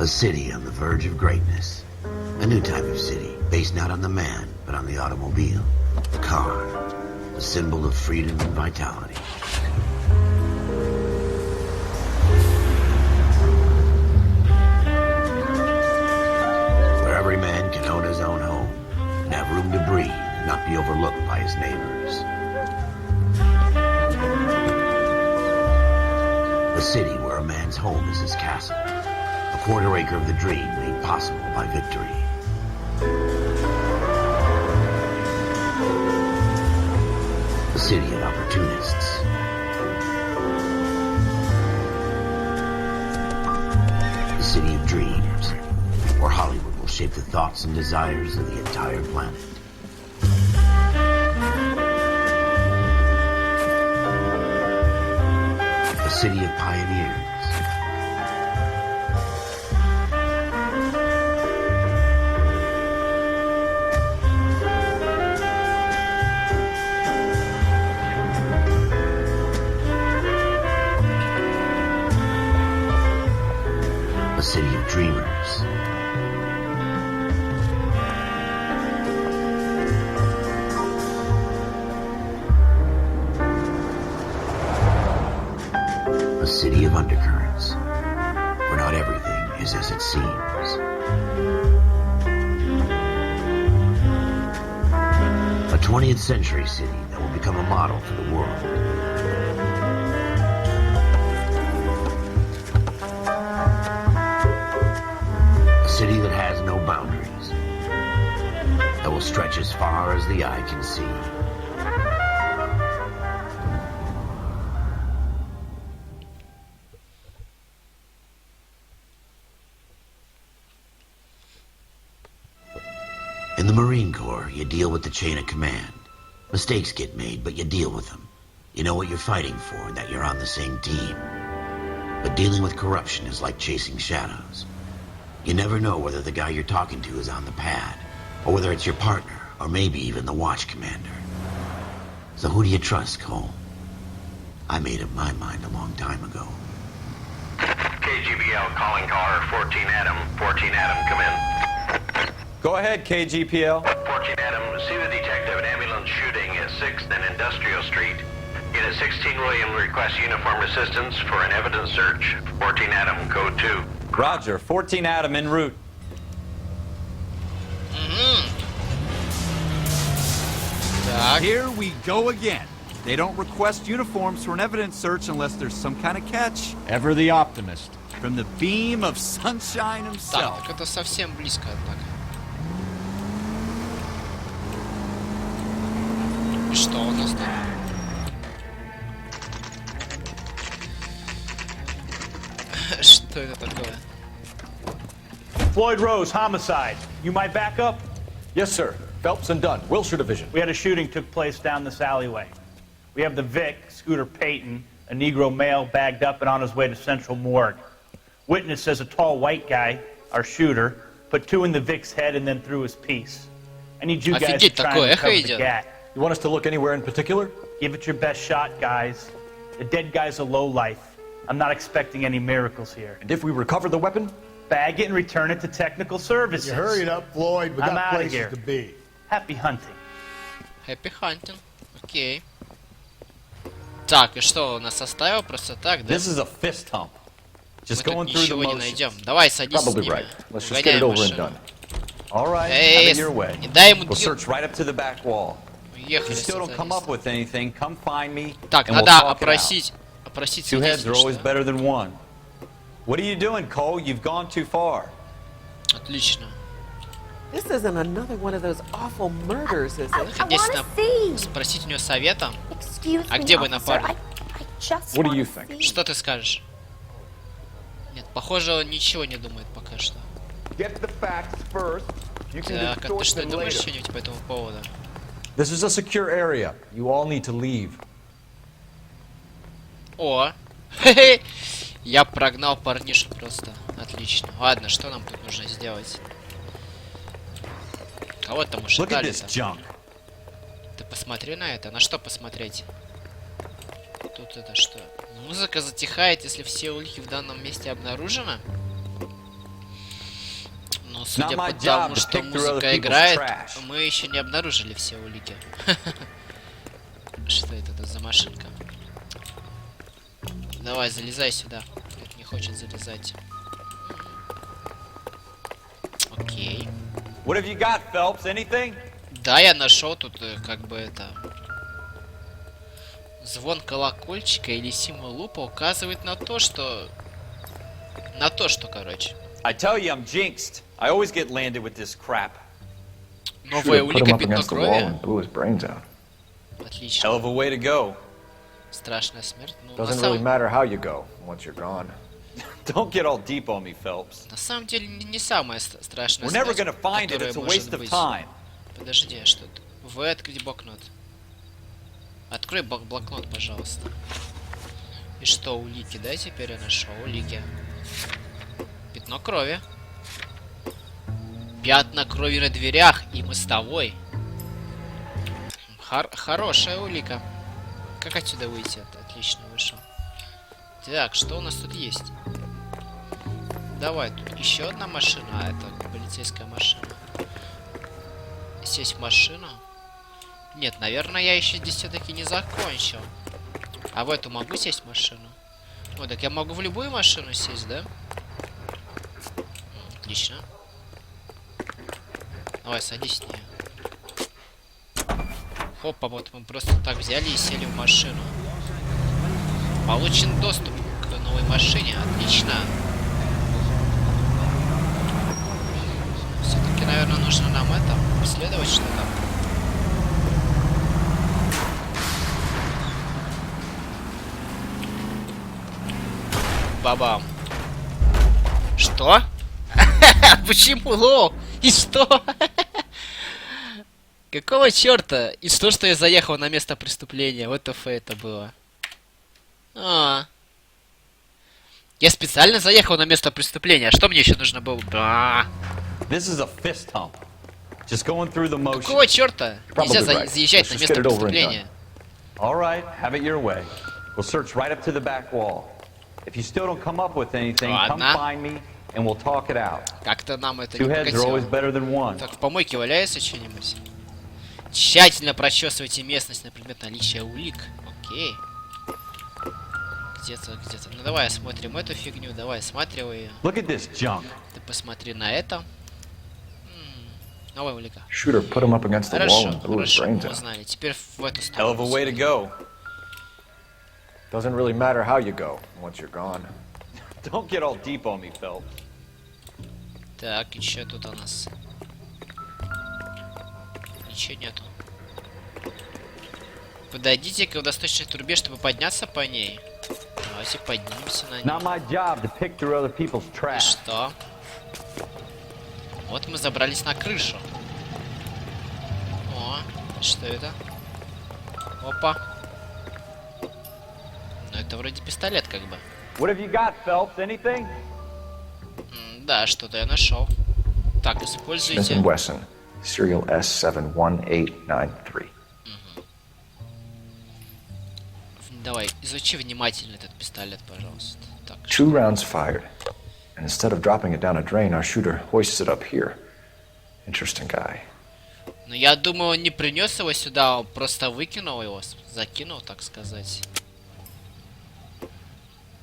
A city on the verge of greatness. A new type of city, based not on the man, but on the automobile. The car. The symbol of freedom and vitality. Where every man can own his own home, and have room to breathe, and not be overlooked by his neighbors. A city where a man's home is his castle. A quarter acre of the dream made possible by victory. A city of opportunists. A city of dreams, where Hollywood will shape the thoughts and desires of the entire planet. A city of pioneers. A city of dreamers. A city of undercurrents, where not everything is as it seems. A 20th century city that will become a model for the world. A city that has no boundaries, that will stretch as far as the eye can see. In the Marine Corps, you deal with the chain of command. Mistakes get made, but you deal with them. You know what you're fighting for and that you're on the same team. But dealing with corruption is like chasing shadows. You never know whether the guy you're talking to is on the pad, or whether it's your partner, or maybe even the watch commander. So who do you trust, Cole? I made up my mind a long time ago. KGBL calling caller 14 Adam. 14 Adam, come in. Go ahead, KGPL. 14 Adam, see the detective at ambulance shooting at 6th and Industrial Street. Unit 16 William requests uniformed assistance for an evidence search. 14 Adam, code 2. Roger, 14 Adam en route. Here we go again. They don't request uniforms for an evidence search unless there's some kind of catch. Ever the optimist. From the beam of sunshine Так, himself. так это совсем близко, однако. И что у нас тут? Что это такое? Floyd Rose, homicide. You my backup? Yes, sir. Phelps and Dunn, Wilshire Division. We had a shooting took place down this alleyway. We have the Vic, Scooter Payton, a Negro male bagged up and on his way to Central Morgue. Witness says a tall white guy, our shooter, put 2 in the Vic's head and then threw his piece. I need you guys to Офигеть, try такое and эхо recover the идет. gat. You want us to look anywhere in particular? Give it your best shot, guys. The dead guy's a low life. I'm not expecting any miracles here. And if we recover the weapon? Bag it and return it to technical services. You hurry it up, Floyd. We I'm got outta places here. to be. Happy hunting. Happy hunting. Окей. Так, и что, у нас оставил просто так, да? This is a fist hump. Мы Just тут going through the ничего не motions. найдем. Давай, садись с Probably ними. right. Let's just get Угоняем it over and машину. done. All right, Эй, have it your way. не дай ему We'll search right up to the back wall. If Уехали, you still don't come up сатанисты. with anything, come find me, Так, and we'll надо talk it out. опросить Two heads are always свидетелей. better than one. What are you doing, Cole? You've gone too far. Отлично. This isn't another one of those awful murders, is it? Единственное, спросить у нее совета. А где вы напали? What do you think? Что ты скажешь? Нет, похоже, он ничего не думает пока что. Get the facts first. You can Так, а ты distort что them думаешь later. что-нибудь по этому поводу? This is a secure area. You all need to leave. О! Хе-хе! Я прогнал парнишу просто. Отлично. Ладно, что нам тут нужно сделать? Кого там Look at ушатали-то? this junk. Ты посмотри на это. На что посмотреть? Тут это что? Музыка затихает, если все улики в данном месте обнаружены? Ну, судя по тому, что музыка играет, мы еще не обнаружили все улики. Что это за машинка? Давай, залезай сюда. Нет, не хочет залезать. Окей. What have you got, Phelps? Anything? Да, я нашел тут как бы это... Звон колокольчика или символ лупа указывает на то, что... короче. I tell you, I'm jinxed. I always get landed with this crap. Новая улика, пятно крови. Отлично. Hell of a way to go. Страшная смерть. Ну, Doesn't really matter how you go once you're gone. Don't get all deep on me, Phelps. На самом деле не самая страшная We're never смерть, gonna find it. которая It's a может waste of быть. time. Подожди, а что это? Вы открыть блокнот. Открой блокнот, пожалуйста. И что, улики, да, теперь я нашел улики. Пятно крови. Пятна крови на дверях и мостовой. Хорошая улика. Как отсюда выйти? Отлично вышел. Так, что у нас тут есть? Давай, тут еще одна машина. А, это полицейская машина. Сесть в машину? Нет, наверное, я еще здесь все-таки не закончил. А в эту могу сесть в машину? Ну, так я могу в любую машину сесть, да? Отлично. Давай, садись в нее. Хопа, вот мы просто так взяли и сели в машину. Получен доступ к новой машине. Отлично. Все-таки, наверное, нужно нам это исследовать что-то. Бабам. Что? Почему лоу? И что? Какого черта? И что я заехал на место преступления? Вот это было. Я специально заехал на место преступления. Что мне еще нужно было? This is a fist hump. Just going through the motions. Какого черта? Нельзя заезжать на место преступления. All right, have it your way. We'll search right up to the back wall. If you still don't come up with anything, come find me and we'll talk it out. Как-то нам это не Two heads are always better than one. Так, в помойке валяется что-нибудь? Тщательно прочесывайте местность на предмет наличия улик. Окей. Где-то. Ну давай осмотрим эту фигню, давай осматривай ее. Look at this junk. Ты посмотри на это. Новая улика. Хорошо, мы узнали. Теперь в эту Hell of a сторону. way to go. Doesn't really matter how you go once you're gone. Don't get all deep on me, Phelps. Так, и что тут у нас? Ничего нету. Подойдите к водосточной трубе, чтобы подняться по ней. Давайте поднимемся на ней. Not my job to pick through other people's И trash. что? Вот мы забрались на крышу. О, что это? Опа. Ну это вроде пистолет как бы. What have you got, Phelps? Anything? Да, что-то я нашел. Так, используйте. Wesson, serial S71893. Давай, изучи внимательно этот пистолет, пожалуйста. Так, 2 rounds fired. And instead of dropping it down a drain, our shooter hoists it up here. Interesting guy. ну я думаю, он не принес его сюда, он просто выкинул его, закинул, так сказать.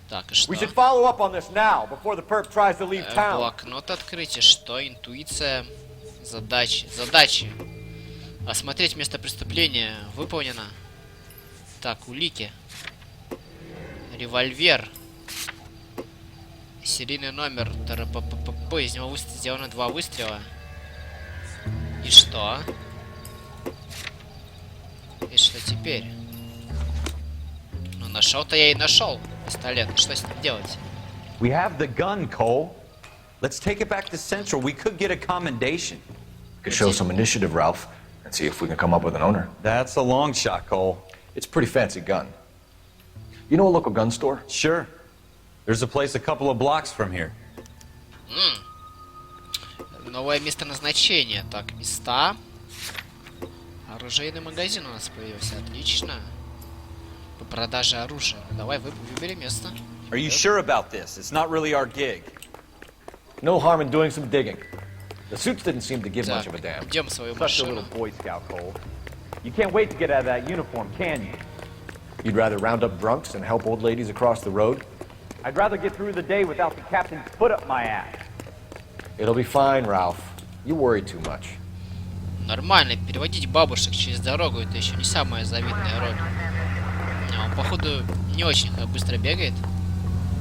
Так, и что? We should follow up on this now, before the perp tries to leave town. Блокнот открыть, и что? Интуиция. Задачи. Осмотреть место преступления. Выполнено. Так, улики. Револьвер. Серийный номер. Из него сделано 2 выстрела. И что? И что теперь? Ну, нашел-то я и нашел пистолет. Что с ним делать? We have the gun, Cole. Let's take it back to Central. We could get a commendation. Could show some initiative, Ralph, and see if we can come up with an owner. That's a long shot, Cole. It's a pretty fancy gun. You know a local gun store? Sure. There's a place a couple of blocks from here. Новое место назначения. Так, места. Оружейный магазин у нас появился. Отлично. По продаже оружия. Давай выбери место. Are you sure about this? It's not really our gig. No harm in doing some digging. The suits didn't seem to give much Так, of a damn. идем в свою Such a машину. little Boy Scout, Cole. You can't wait to get out of that uniform, can you? You'd rather round up drunks and help old ladies across the road? I'd rather get through the day without the captain's foot up my ass. It'll be fine, Ralph. You worry too much. Нормально, переводить бабушек через дорогу — это еще не самая завидная роль. Он, походу, не очень быстро бегает.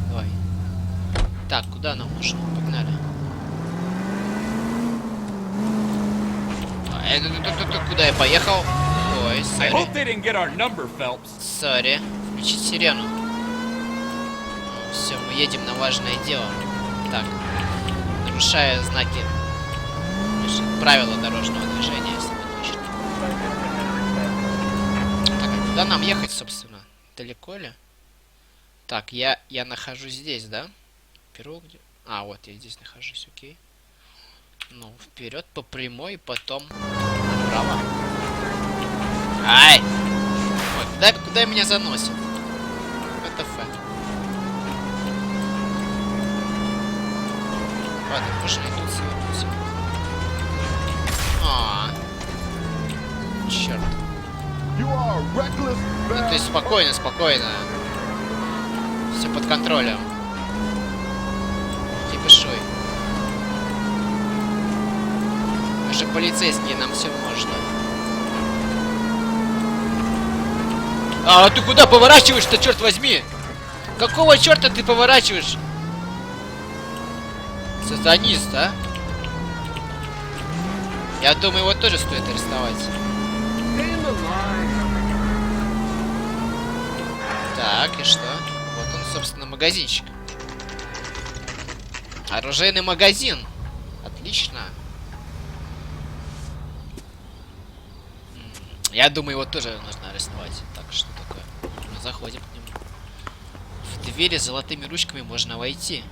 Давай. Так, куда нам нужно? Погнали. Куда я поехал? Ой, сори. Включить сирену. Все, мы едем на важное дело. Так, нарушая знаки, правила дорожного движения, если точно. Так, а куда нам ехать, собственно? Далеко ли? Так, я нахожусь здесь, да? Перо где? А, вот я здесь нахожусь, окей. Ну, вперед по прямой, потом направо. Ай! Ой, куда меня заносит? Это факт. Ладно, можно и тут свернуть. Черт. Ну, то есть спокойно. Все под контролем. Не бешуй. Мы же полицейские, нам все можно. А ты куда поворачиваешь-то, черт возьми? Какого черта ты поворачиваешь? Сатанист, а? Я думаю, его тоже стоит арестовать. Так, и что? Вот он, собственно, магазинчик. Оружейный магазин. Отлично. Я думаю, его тоже нужно арестовать. Так, что такое? Мы заходим к нему. В двери с золотыми ручками можно войти.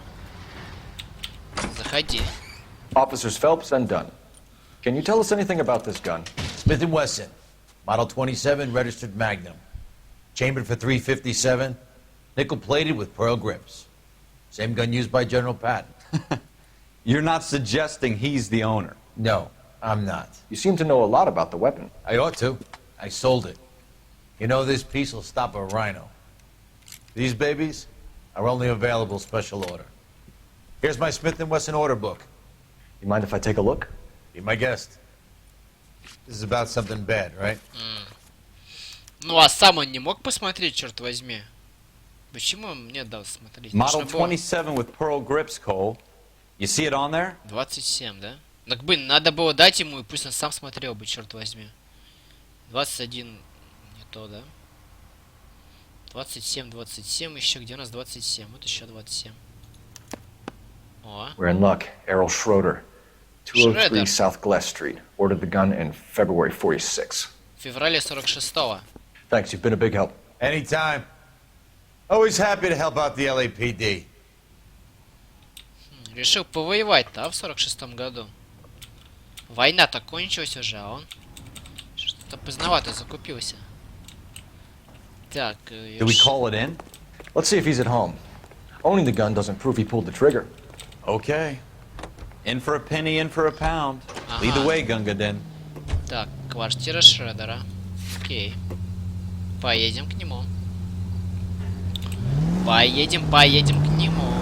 Заходи. Officers Phelps and Dunn. Can you tell us anything about this gun? Smith & Wesson, Model 27, registered Magnum. Chambered for .357, nickel-plated with pearl grips. Same gun used by General Patton. You're not suggesting he's the owner? No, I'm not. You seem to know a lot about the weapon. I ought to. I sold it. You know, this piece will stop a rhino. These babies are only available special order. Here's my Smith & Wesson order book. You mind if I take a look? Be my guest. This is about something bad, right? Ну, а сам он не мог посмотреть, черт возьми? Почему он мне дал смотреть? Model 27 with pearl grips, Cole. You see it on there? 27, да? Так, блин, надо было дать ему, и пусть он сам смотрел бы, черт возьми. 21, не то, да? 27, еще где у нас 27? Вот еще 27. О. We're in luck. Errol Schroeder, 203 South Glass Street. Ordered the gun in February 46. В феврале 46-го. Thanks, you've been a big help. Anytime. Always happy to help out the LAPD. Решил повоевать-то, а, в 46-м году. Война-то кончилась уже, а он что-то поздновато закупился. Так, Do we call it in? Let's see if he's at home. Owning the gun doesn't prove he pulled the trigger. Okay. In for a penny, in for a pound. Lead the way, Gungadin. Так, квартира Шредера. Окей. Поедем к нему. Поедем к нему.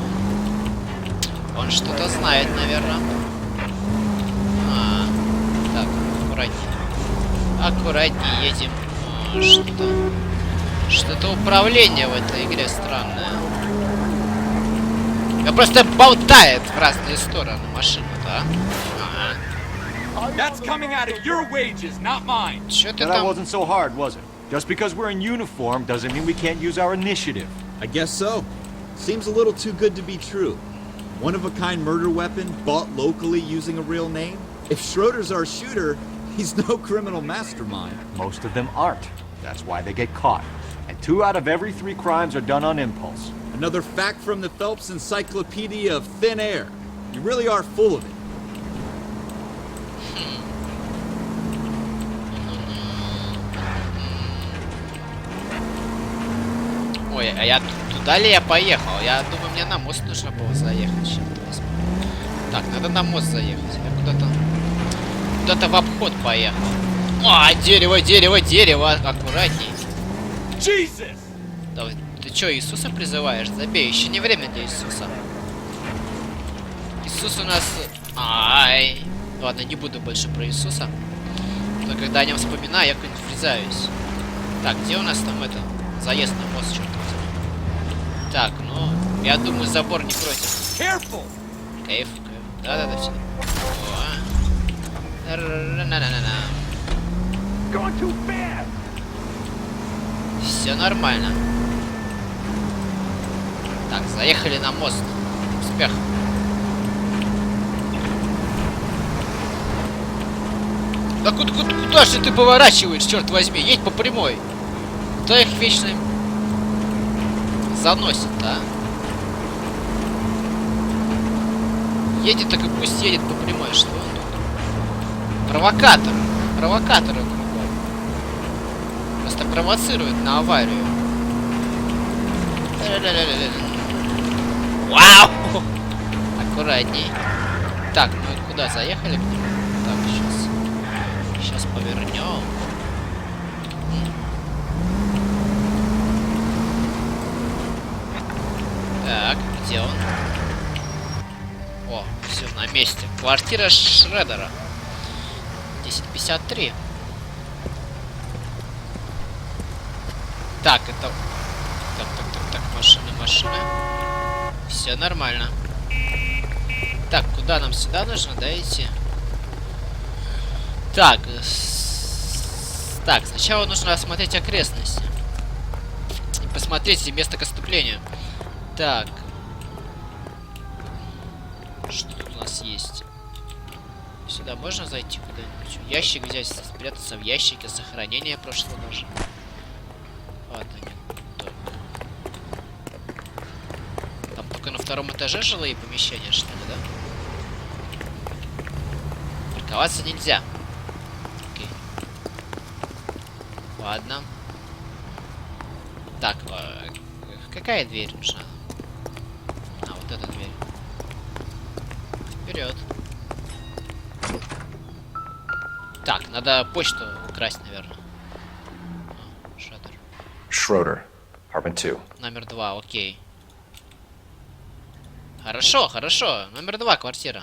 Он что-то знает, наверное. Так, аккуратнее едем. Что-то управление в этой игре странное. Я просто болтает в разные стороны машина, да? That's coming out of your wages, not mine. Чё ты That там? wasn't so hard, was it? Just because we're in uniform doesn't mean we can't use our initiative. I guess so. Seems a little too good to be true. One-of-a-kind murder weapon bought locally using a real name? If Schroeder's our shooter, he's no criminal mastermind. Most of them aren't. That's why they get caught. And 2 out of every 3 crimes are done on impulse. Another fact from the Phelps Encyclopedia of Thin Air. You really are full of it. Ой, а я туда ли я поехал? Я думаю, мне на мост нужно было заехать. Так, надо на мост заехать. Я куда-то в обход поехал. А, дерево, дерево, дерево. Аккуратней. Да, ты чё, Иисуса призываешь? Забей, еще не время для Иисуса. Иисус у нас... Ай. Ладно, не буду больше про Иисуса. Но когда о нем вспоминаю, я как-нибудь врезаюсь. Так, где у нас там это? Заезд на мост, черт возьми. Так, ну, я думаю, забор не против. Кайф. Да-да-да, все. Все нормально. Так, заехали на мост. Успех. Да куда же ты поворачиваешь, черт возьми? Едь по прямой. Кто их вечно заносит, а? Едет, так и пусть едет по прямой. Что он тут? Провокатор. Провокаторы кругом. Просто провоцирует на аварию. Вау! Аккуратней. Так, ну куда заехали к нему? Так, сейчас повернем. Так, где он? О, все на месте. Квартира Шредера. 1053. Так, это... Так, машина. Все нормально. Так, куда нам сюда нужно, да, идти? Так, так, сначала нужно осмотреть окрестности. И посмотреть место преступления. Так. Что тут у нас есть? Сюда можно зайти куда-нибудь? Ящик взять, спрятаться в ящике, сохранение прошлого даже. Ладно, нет, только. Там только на втором этаже жилые помещения, что ли, да? Парковаться нельзя. Окей. Ладно. Так, какая дверь нужна? А, вот эта дверь. Вперед. Так, надо почту украсть, наверное. Шаттер. Schroeder, apartment 2. Номер 2, окей. Хорошо, хорошо. Номер 2, квартира.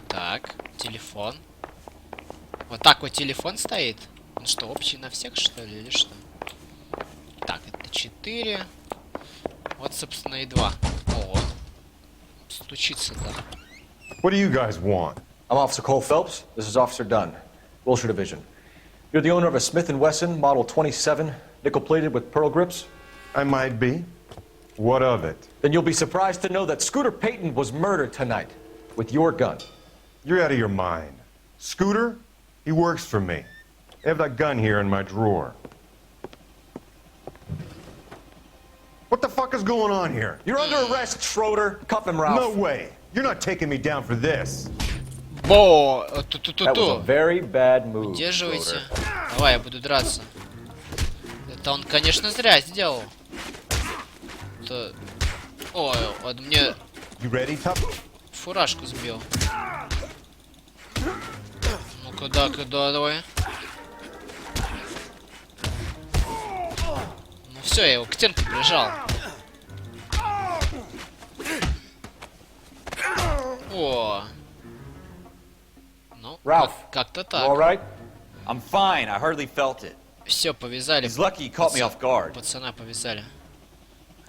Так, телефон. Вот так вот телефон стоит. Ну что, общий на всех, что ли, или что? Так, это 4. Вот, собственно, и 2. О, стучится-то. What do you guys want? I'm Officer Cole Phelps. This is Officer Dunn, Wilshire Division. You're the owner of a Smith & Wesson Model 27, nickel-plated with pearl grips? I might be. What of it? Then you'll be surprised to know that Scooter Payton was murdered tonight with your gun. You're out of your mind. Scooter? He works for me. I have that gun here in my drawer. What the fuck is going on here? You're under arrest, Schroeder. Cuff him, Ralph. No way. You're not taking me down for this. Бо, That was a very bad move. Удерживайте. Давай, я буду драться. Это он, конечно, зря сделал. Это... Ой, вот мне фуражку сбил. Ну куда, давай. Ну все, я его к стенке прижал. О. Ну, как-то так. All right? I'm fine. I hardly felt it. Все, повязали. He's lucky he caught me off guard. Пацана повязали.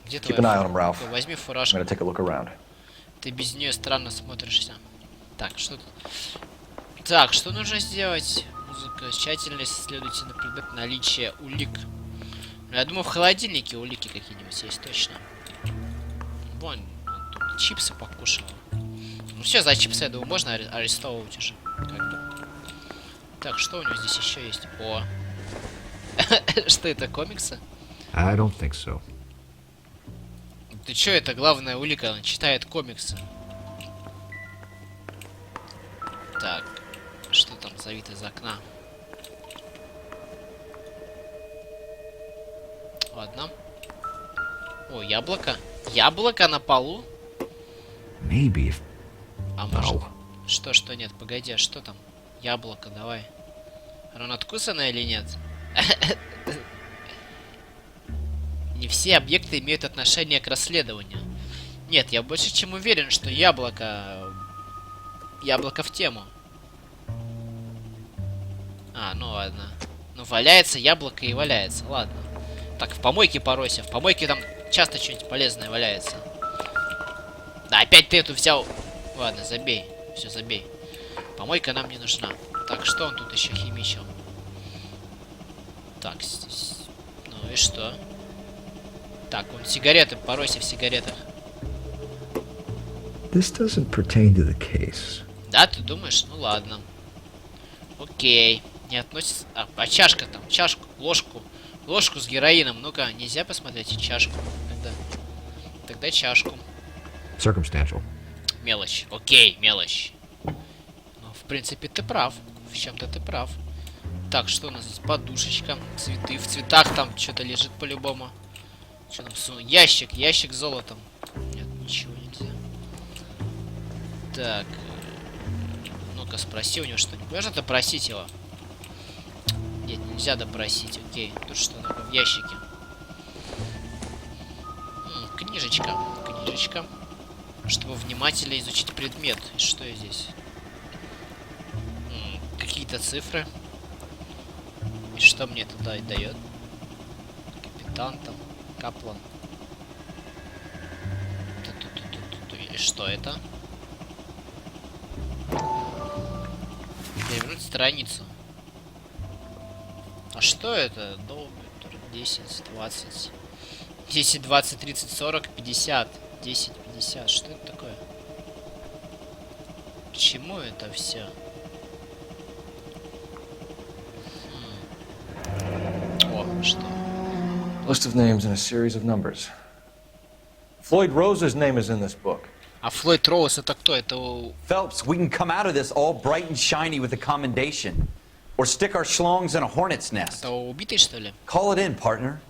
Где Keep an eye on him, Ralph. Возьми фуражку. I'm gonna take a look around. Ты без нее странно смотришься. Так, что тут? Так, что нужно сделать? Музыка. Тщательно исследуйте на предмет наличия улик. Ну, я думаю, в холодильнике улики какие-нибудь есть точно. Вон, он тут чипсы покушал. Ну все, за чипсы, я думаю, можно арестовывать уже. Как бы. Так, что у него здесь еще есть? О. Что это, комиксы? I don't think so. Ты чё, это главная улика, он читает комиксы. Так, что там за вид из окна? Ладно. О, яблоко. Яблоко на полу? Maybe if... А может... Что нет? Погоди, а что там? Яблоко, давай. Оно надкусанное или нет? Не все объекты имеют отношение к расследованию. Нет, я больше чем уверен, что яблоко... Яблоко в тему. А, ну ладно. Ну, валяется яблоко и валяется. Ладно. Так, в помойке поройся. В помойке там часто что-нибудь полезное валяется. Да, опять ты эту взял. Ладно, забей. Все, забей. Помойка нам не нужна. Так, что он тут еще химичил? Так, ну и что? Так, он сигареты, поройся в сигаретах. This doesn't pertain to the case. Да, ты думаешь? Ну ладно. Окей. Не относится... А чашка там, чашку, ложку. Ложку с героином. Ну-ка, нельзя посмотреть чашку? Тогда чашку. Circumstantial. Мелочь. Окей, мелочь. Ну, в принципе, ты прав. В чем-то ты прав. Так, что у нас здесь? Подушечка. Цветы. В цветах там что-то лежит по-любому. Что там? Ящик. Ящик с золотом. Нет, ничего нельзя. Так. Ну-ка, спроси у него что-нибудь. Можно допросить его? Нет, нельзя допросить. Окей. Тут что такое в ящике? Книжечка. Книжечка. Чтобы внимательно изучить предмет. И что здесь? Какие-то цифры. И что мне это дает? Капитан там. Каплан. И что это? Перевернуть страницу. А что это? 10, 20. 10, 20, 30, 40, 50. 10, 50. Что это такое? К чему это все? О, что? List of names and a series of numbers. Floyd Rose's name is in this book. А Флойд Роуз это кто? Это... Phelps, we can come out of this all bright and shiny with a commendation. Or stick our schlongs in a hornet's nest. Это убитый, что ли? Call it in, partner.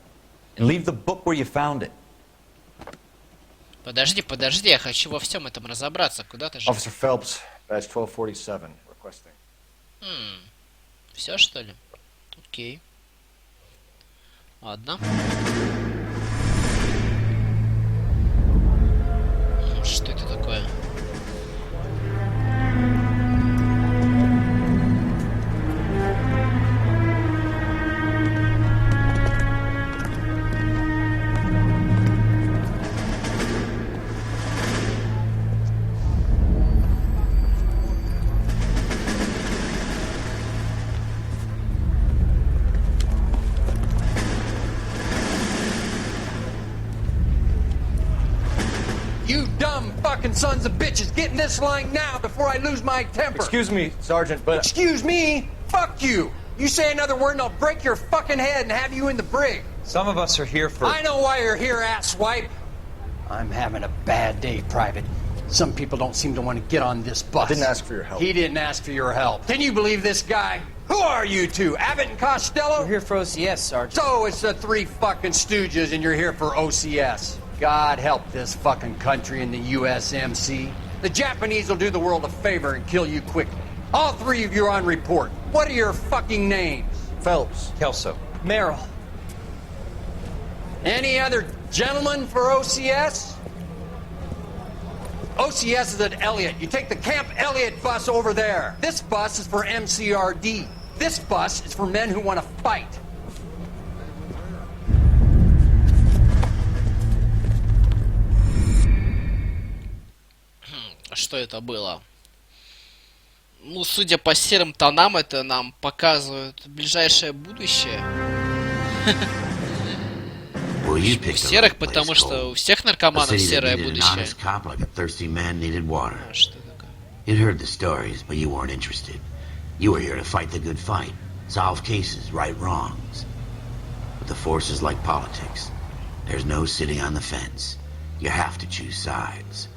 And leave the book where you found it. Подожди, я хочу во всем этом разобраться. Куда ты же? Officer Phelps, badge 1247, requesting. Все, что ли? Окей. Ладно. Что это такое? You dumb fucking sons of bitches, get in this line now before I lose my temper. Excuse me, Sergeant, but... Excuse me? Fuck you. You say another word and I'll break your fucking head and have you in the brig. Some of us are here for... I know why you're here, asswipe. I'm having a bad day, Private. Some people don't seem to want to get on this bus. I didn't ask for your help. He didn't ask for your help. Can you believe this guy? Who are you two? Abbott and Costello? We're here for OCS, Sergeant. So it's the three fucking stooges and you're here for OCS. God help this fucking country and the USMC. The Japanese will do the world a favor and kill you quickly. All three of you are on report. What are your fucking names? Phelps. Kelso. Merrill. Any other gentlemen for OCS? OCS is at Elliott. You take the Camp Elliott bus over there. This bus is for MCRD. This bus is for men who want to fight. Что это было? Ну, судя по серым тонам, это нам показывают ближайшее будущее. У серых, потому что у всех наркоманов серое будущее. Что такое? You'd heard the stories, but you weren't interested. You were here to fight the good fight, solve cases, right wrongs. But the force is like politics. There's no sitting on the fence. You have to choose sides.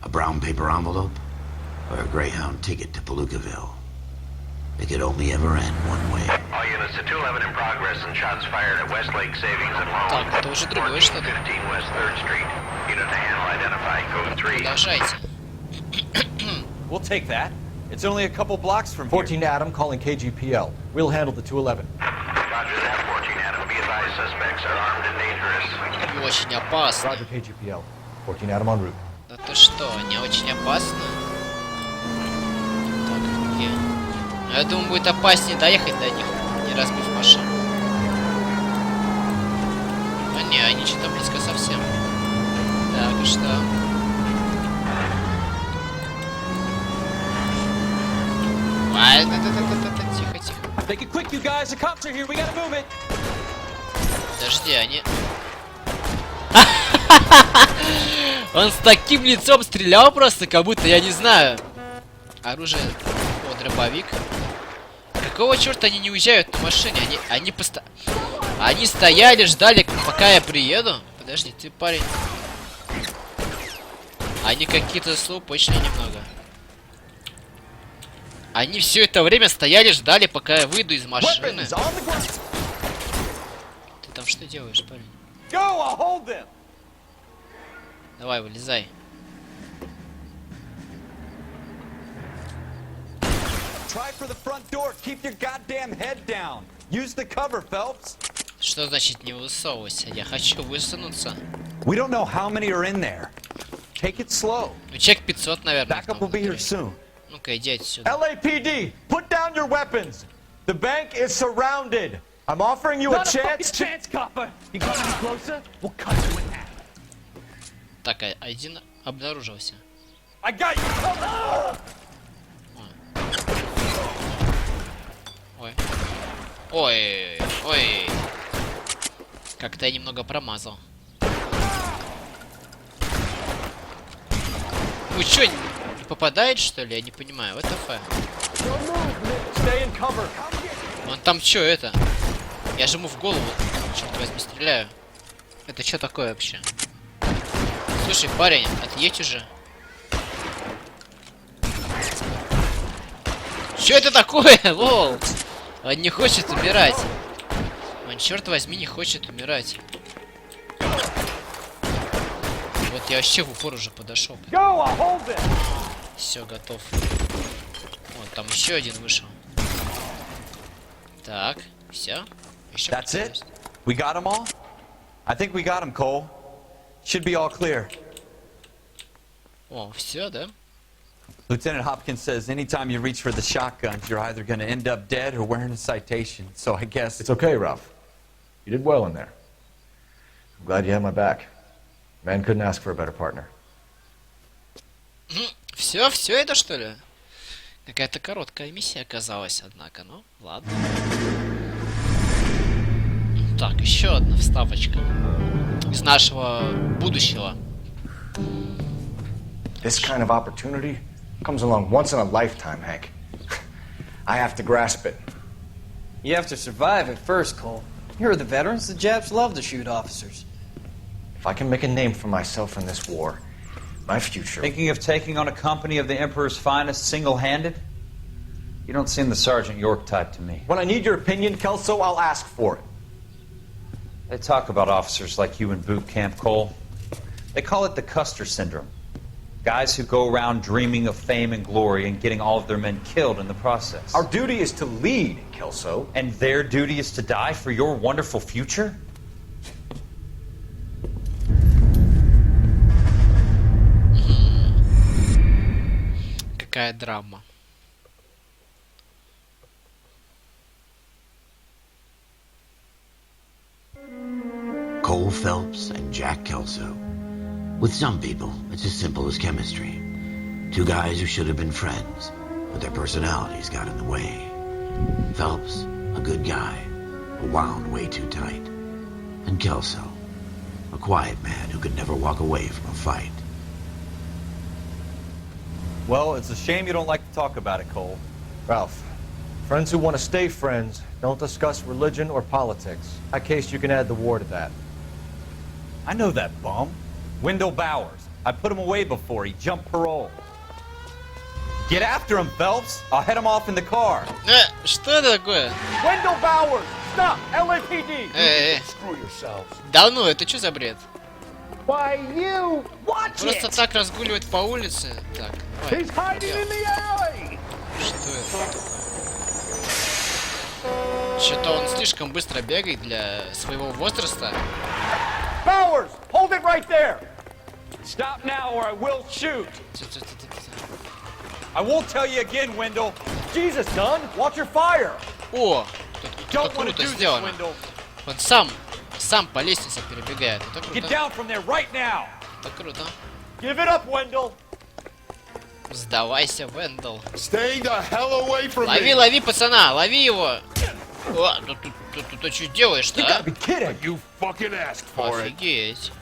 A brown paper envelope or a Greyhound ticket to Palookaville. It could only ever end one way. All units to 211 in progress and shots fired at Westlake Savings and Loan. Так, это уже другое что-то. 15 West 3rd Street. Unit to handle identify code 3. Продолжайте. We'll take that. It's only a couple blocks from here. 14 Adam calling KGPL. We'll handle the 211. Roger that, 14 Adam. Be advised, suspects are armed and dangerous. И очень опасно. Roger KGPL. 14 Adam en route. Да ты что, они очень опасны? Так, где? Ну, я думаю, будет опаснее доехать до них, не разбив машину. А не, они что-то близко совсем. Так, и что? Ай, тихо, тихо. Make it quick, you guys. The cops are here. We gotta move it. Подожди, они... Он с таким лицом стрелял просто, как будто, я не знаю. Оружие... О, дробовик. Какого черта они не уезжают на машине? Они стояли, ждали, пока я приеду. Подожди, ты парень. Они какие-то слоупочные немного. Они все это время стояли, ждали, пока я выйду из машины. Ты там что делаешь, парень? Давай, вылезай. Что значит не высовывайся? Я хочу высунуться. We don't know how many are in there. Take it slow. Ну, чек 500, наверное. Backup will be here soon. Ну-ка, иди отсюда. LAPD, put down your weapons. The bank is surrounded. I'm offering you a chance. copper. You got any closer? We'll cut you in half. Так, один обнаружился. I got you. Ой. Ой. Ой. Как-то я немного промазал. Вы чё, не попадает, что ли? Я не понимаю. Вот это. Он там чё это? Я же ему в голову, черт возьми, стреляю. Это что такое вообще? Слушай, парень, отъедь уже. Что это такое? Лол. Он не хочет умирать. Он, черт возьми, не хочет умирать. Вот я вообще в упор уже подошел. Все, готов. Вот, там еще один вышел. Так, все. That's it? We got them all? I think we got them, Cole. Should be all clear. О, все, да? Lieutenant Hopkins says anytime you reach for the shotguns, you're either going to end up dead or wearing a citation. So I guess... It's okay, Ralph. You did well in there. I'm glad you had my back. Man couldn't ask for a better partner. Все это что ли? Какая-то короткая миссия оказалась, однако, ну, ладно. Так, еще одна вставочка из нашего будущего. This kind of opportunity comes along once in a lifetime, Hank. I have to grasp it. You have to survive at first, Cole. Here are the veterans. The Japs love to shoot officers. If I can make a name for myself in this war, my future... Thinking of taking on a company of the Emperor's finest single-handed? You don't seem the Sergeant York type to me. When I need your opinion, Kelso, I'll ask for it. They talk about officers like you in boot camp, Cole. They call it the Custer Syndrome. Guys who go around dreaming of fame and glory and getting all of their men killed in the process. Our duty is to lead, Kelso. And their duty is to die for your wonderful future? Какая драма. Cole Phelps and Jack Kelso. With some people, it's as simple as chemistry. Two guys who should have been friends, but their personalities got in the way. Phelps, a good guy, but wound way too tight. And Kelso, a quiet man who could never walk away from a fight. Well, it's a shame you don't like to talk about it, Cole. Ralph, friends who want to stay friends don't discuss religion or politics. In that case, you can add the war to that. I know that bum. Wendell Bowers. I put him away before. He jumped parole. Get after him, Phelps. I'll head him off in the car. Что это такое? Wendell Bowers! Stop! LAPD! Screw yourselves. Да ну, это что за бред? Why you? Watch Просто it! так разгуливать по улице? Так, давай. He's hiding in the alley! Что это? Что-то он слишком быстро бегает для своего возраста. Bowers! Hold it right there! Stop now or I will shoot. I won't tell you again, Wendell. Jesus, Dunn! Watch your fire! О, тут круто сделано. Он сам по лестнице перебегает. Это Get круто. down from there right now. Это круто. Give it up, Wendell! Сдавайся, Вендел. Stay the hell away from me. Лови, пацана, лови его. О, ты что делаешь-то, You а? gotta be kidding! You fucking asked for it. Офигеть.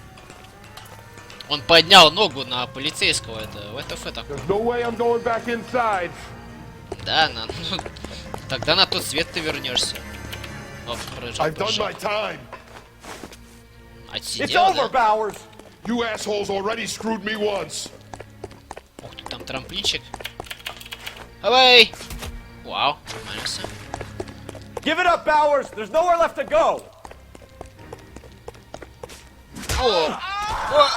Он поднял ногу на полицейского, это ВТФ такой. There's no way I'm going back inside. Да, ну, тогда на тот свет ты вернешься. I've done my time. It's over, Bowers! You assholes already screwed me once. Ух ты, там трамплинчик. Давай! Вау, нормально все. Give it up, Bowers! There's nowhere left to go! О,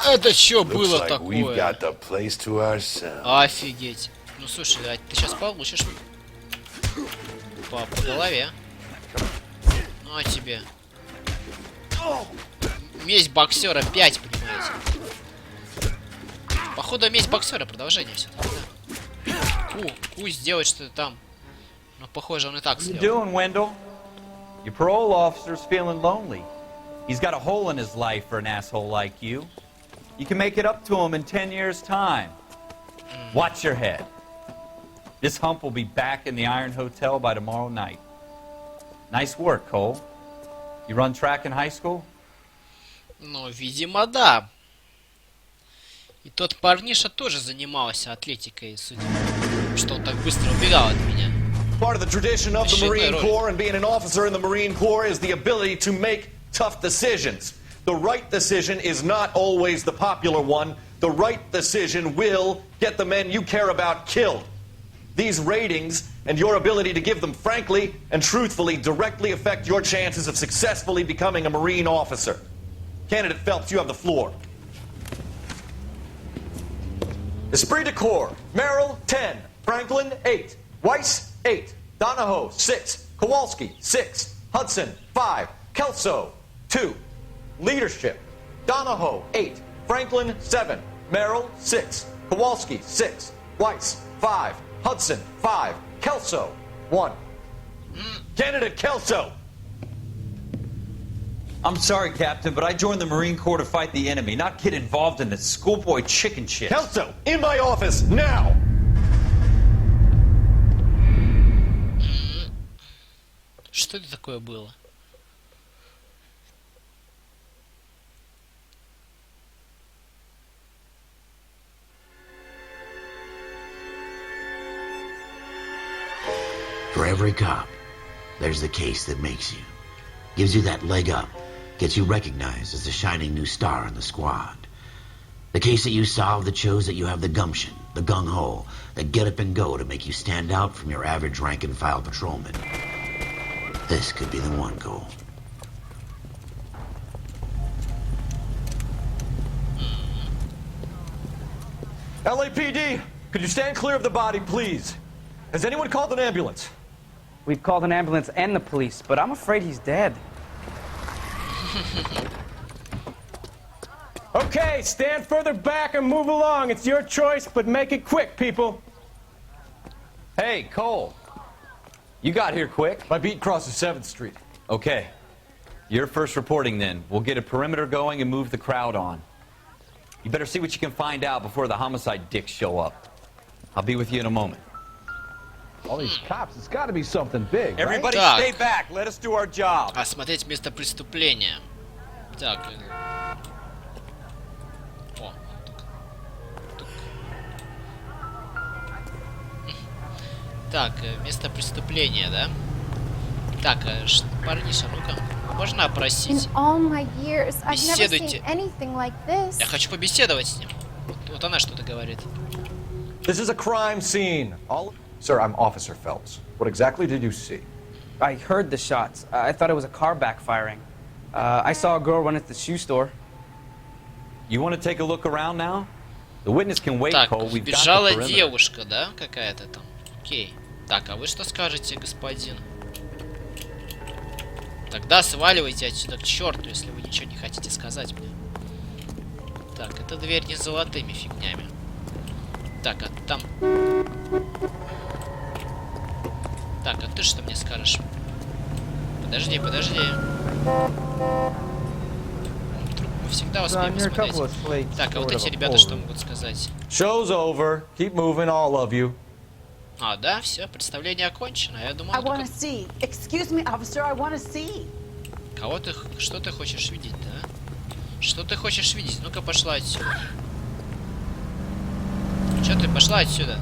это что было такое? Like Офигеть. Ну слушай, а ты сейчас получишь по голове. Ну а тебе. Месть боксера 5, понимаете? Походу месть боксера, продолжение все. Пусть сделать что-то там. Но похоже он и так What you сделал. doing, Wendell? Your parole officer's feeling lonely. He's got a hole in his life for an asshole like you. You can make it up to him in 10 years' time. Watch your head. This hump will be back in the Iron Hotel by tomorrow night. Nice work, Cole. You run track in high school? Ну, видимо, да. И тот парниша тоже занимался атлетикой, судя по тому, что он так быстро убегал от меня. Part of the tradition of the Marine Corps and being an officer in the Marine Corps is the ability to make tough decisions. The right decision is not always the popular one. The right decision will get the men you care about killed. These ratings and your ability to give them frankly and truthfully directly affect your chances of successfully becoming a Marine officer. Candidate Phelps, you have the floor. Esprit de Corps, Merrill, 10. Franklin, 8. Weiss, 8. Donahoe, 6. Kowalski, 6. Hudson, 5. Kelso, 2. Leadership, Donahoe, 8. Franklin, 7. Merrill, 6. Kowalski, 6. Weiss, 5. Hudson, 5. Kelso, 1. Candidate Kelso! I'm sorry, Captain, but I joined the Marine Corps to fight the enemy, not get involved in this schoolboy chicken shit. Kelso, in my office, now! Что это такое было? For every cop, there's the case that makes you. Gives you that leg up. Gets you recognized as the shining new star in the squad. The case that you solve that shows that you have the gumption, the gung-ho, the get up and go to make you stand out from your average rank-and-file patrolman. This could be the one, Cole. LAPD, could you stand clear of the body, please? Has anyone called an ambulance? We've called an ambulance and the police, but I'm afraid he's dead. Okay, stand further back and move along. It's your choice, but make it quick, people. Hey, Cole. You got here quick. My beat crosses 7th Street. Okay. You're first reporting then. We'll get a perimeter going and move the crowd on. You better see what you can find out before the homicide dicks show up. I'll be with you in a moment. All these cops, it's got to be something big, Everybody right? stay back. Let us do our job. Осмотреть место преступления. Так. О. Так, место преступления, да? Так, парниша, ну-ка, можно опросить? Беседуйте. Я хочу побеседовать с ним. Вот она что-то говорит. This is a crime scene. Sir, I'm Officer Phelps. What exactly did you see? I heard the shots. I thought it was a car backfiring. I saw a girl run at the shoe store. You want to take a look around now? The witness can wait, Так, Cole. We've got the бежала perimeter. девушка, да? Какая-то там. Окей. Так, а вы что скажете, господин? Тогда сваливайте отсюда к черту, если вы ничего не хотите сказать мне. Так, эта дверь не с золотыми фигнями. Так, а там... Так, а ты что мне скажешь? Подожди, подожди. Мы всегда успеем посмотреть. Так, а вот эти ребята что могут сказать? Show's over. Keep moving, all of you. А, да, все, представление окончено. Я думал, wanna see. Excuse me, officer, I wanna see. Кого ты... Что ты хочешь видеть, да? Что ты хочешь видеть? Ну-ка, пошла отсюда. Че ты? Пошла отсюда.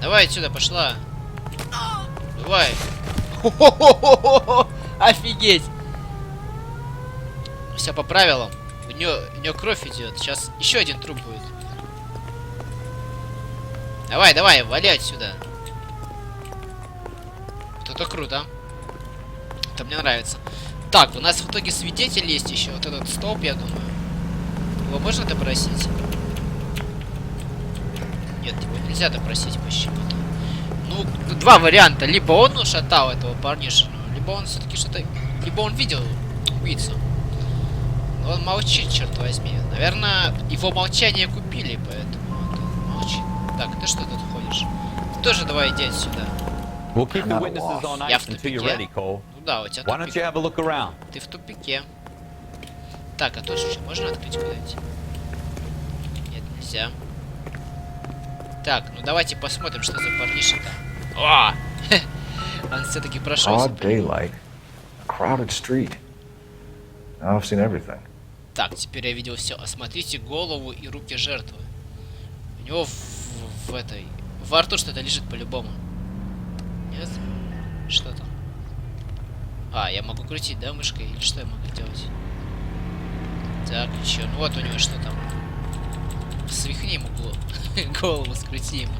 Давай отсюда, пошла. Давай. Офигеть. Все по правилам. У нее кровь идет. Сейчас еще один труп будет. Давай, давай, вали отсюда. Это круто. Это мне нравится. Так, у нас в итоге свидетель есть еще. Вот этот столб, я думаю. Его можно допросить? Нет, его нельзя допросить почему-то. Ну, два варианта. Либо он ушатал этого парнишину, либо он все-таки что-то... Либо он видел убийцу. Но он молчит, черт возьми. Наверное, его молчание купили, поэтому он молчит. Так, ты что тут ходишь? Ты тоже давай иди отсюда. We'll keep the witnesses on Я ice в until you're тупике. ready, Cole. Ну да, у тебя Why don't you have a look around? Ты в тупике. Так, а тут что, можно открыть куда-нибудь? Нет, нельзя. Так, ну давайте посмотрим, что за парниша-то. О! Он все-таки прошел. Broad daylight. A crowded street. Now I've seen everything. Так, теперь я видел все. Осмотрите голову и руки жертвы. У него в этой... Во рту что-то лежит по-любому. Нет? Что там? А, я могу крутить, да, мышкой? Или что я могу делать? Так, еще. Ну вот у него что там. Свихни ему голову, скрути ему.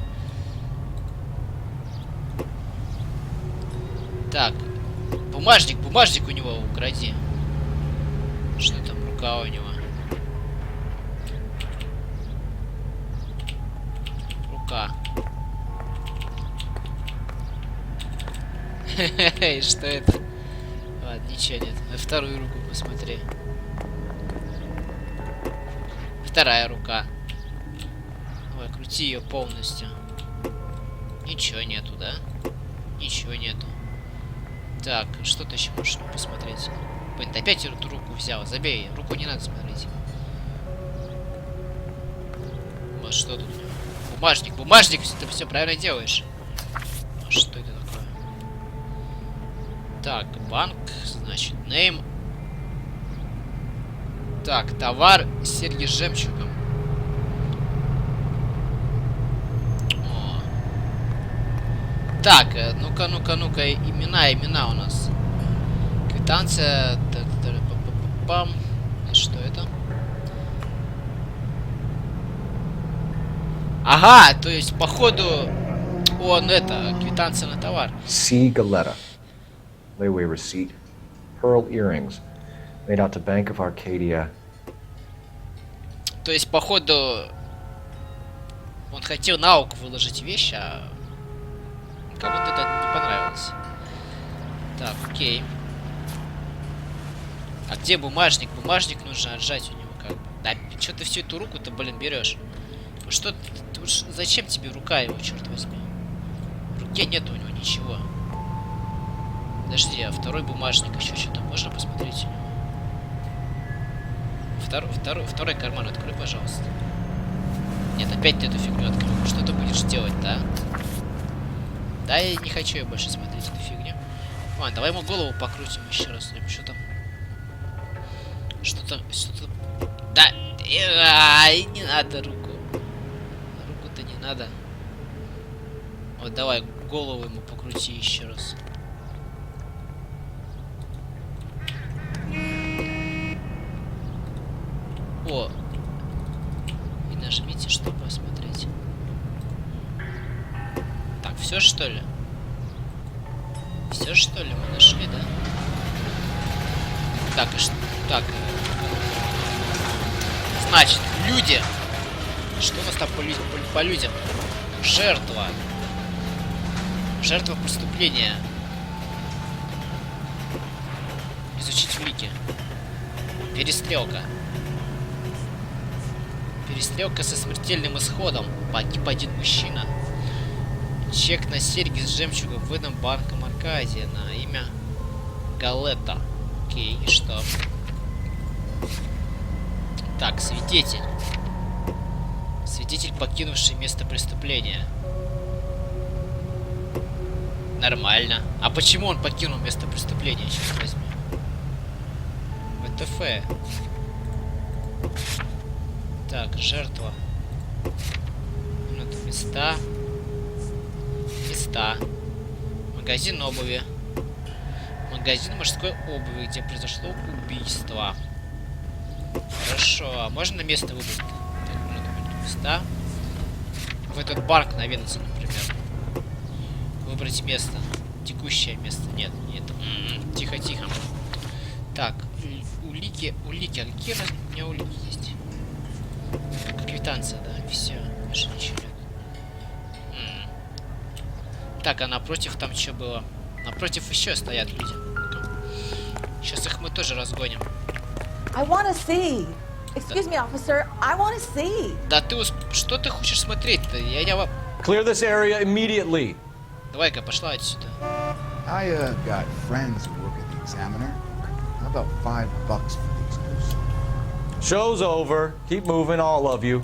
Так. Бумажник у него укради. Что там, рука у него? Рука. Хе-хе-хе, что это? Ладно, ничего нет. На вторую руку посмотри. Вторая рука. Ой, крути ее полностью. Ничего нету, да? Ничего нету. Так, что ты еще можешь посмотреть? Блин, ты опять эту руку взял. Забей, руку не надо смотреть. Вот что тут? Бумажник, ты все правильно делаешь. А что это такое? Так, банк, значит, name. Так, товар, серьги с жемчугом. О. Так, ну-ка, имена у нас. Квитанция. Пам. Что это? Ага, то есть, походу, он это, квитанция на товар. C. Galetta. Layaway receipt. Pearl earrings. Made out to Bank of Arcadia. То есть, походу, он хотел на руку выложить вещи, а кому-то это не понравилось. Так, окей. А где бумажник? Бумажник нужно отжать у него как бы. Да, что ты всю эту руку-то, блин, берешь? Что ты, зачем тебе рука его, черт возьми? В руке нет у него ничего. Подожди, а второй бумажник еще что-то можно посмотреть у него? Второй карман открой, пожалуйста. Нет, опять ты эту фигню открыл. Что ты будешь делать, да? Да, я не хочу я больше смотреть эту фигню. Ладно, давай ему голову покрутим еще раз. Что там? Что-то... Да! Не надо руку. Руку-то не надо. Вот давай голову ему покрути еще раз. О! И нажмите, чтобы посмотреть. Все что ли? Все что ли мы нашли, да? Так, и что? Так. Значит, люди. Что у нас там по людям? Жертва. Жертва преступления. Изучить улики. Перестрелка. Перестрелка со смертельным исходом. Погиб один мужчина. Чек на серьги с жемчугом выдан банком Аркадия на имя Галетта. Окей, и что? Так, свидетель. Свидетель, покинувший место преступления. Нормально. А почему он покинул место преступления? Сейчас возьму. ВТФ. Так, жертва. Вот места. Места. Магазин обуви. Магазин мужской обуви, где произошло убийство. Хорошо, а можно место выбрать? Так, места. В этот бар на Венеции, например. Выбрать место. Текущее место. Нет, нет. Тихо-тихо. Так, улики. А какие у меня улики есть? Квитанция, да? Все. Больше ничего нет. Так, а напротив там что было? Напротив еще стоят люди. Сейчас их мы тоже разгоним. I wanna see. Excuse me, officer. I wanna see. Да ты что ты хочешь смотреть-то? Я... Clear this area immediately. Давай-ка, пошла отсюда. I got friends who work at the Examiner. How about $5 for these clues? Show's over. Keep moving, all of you.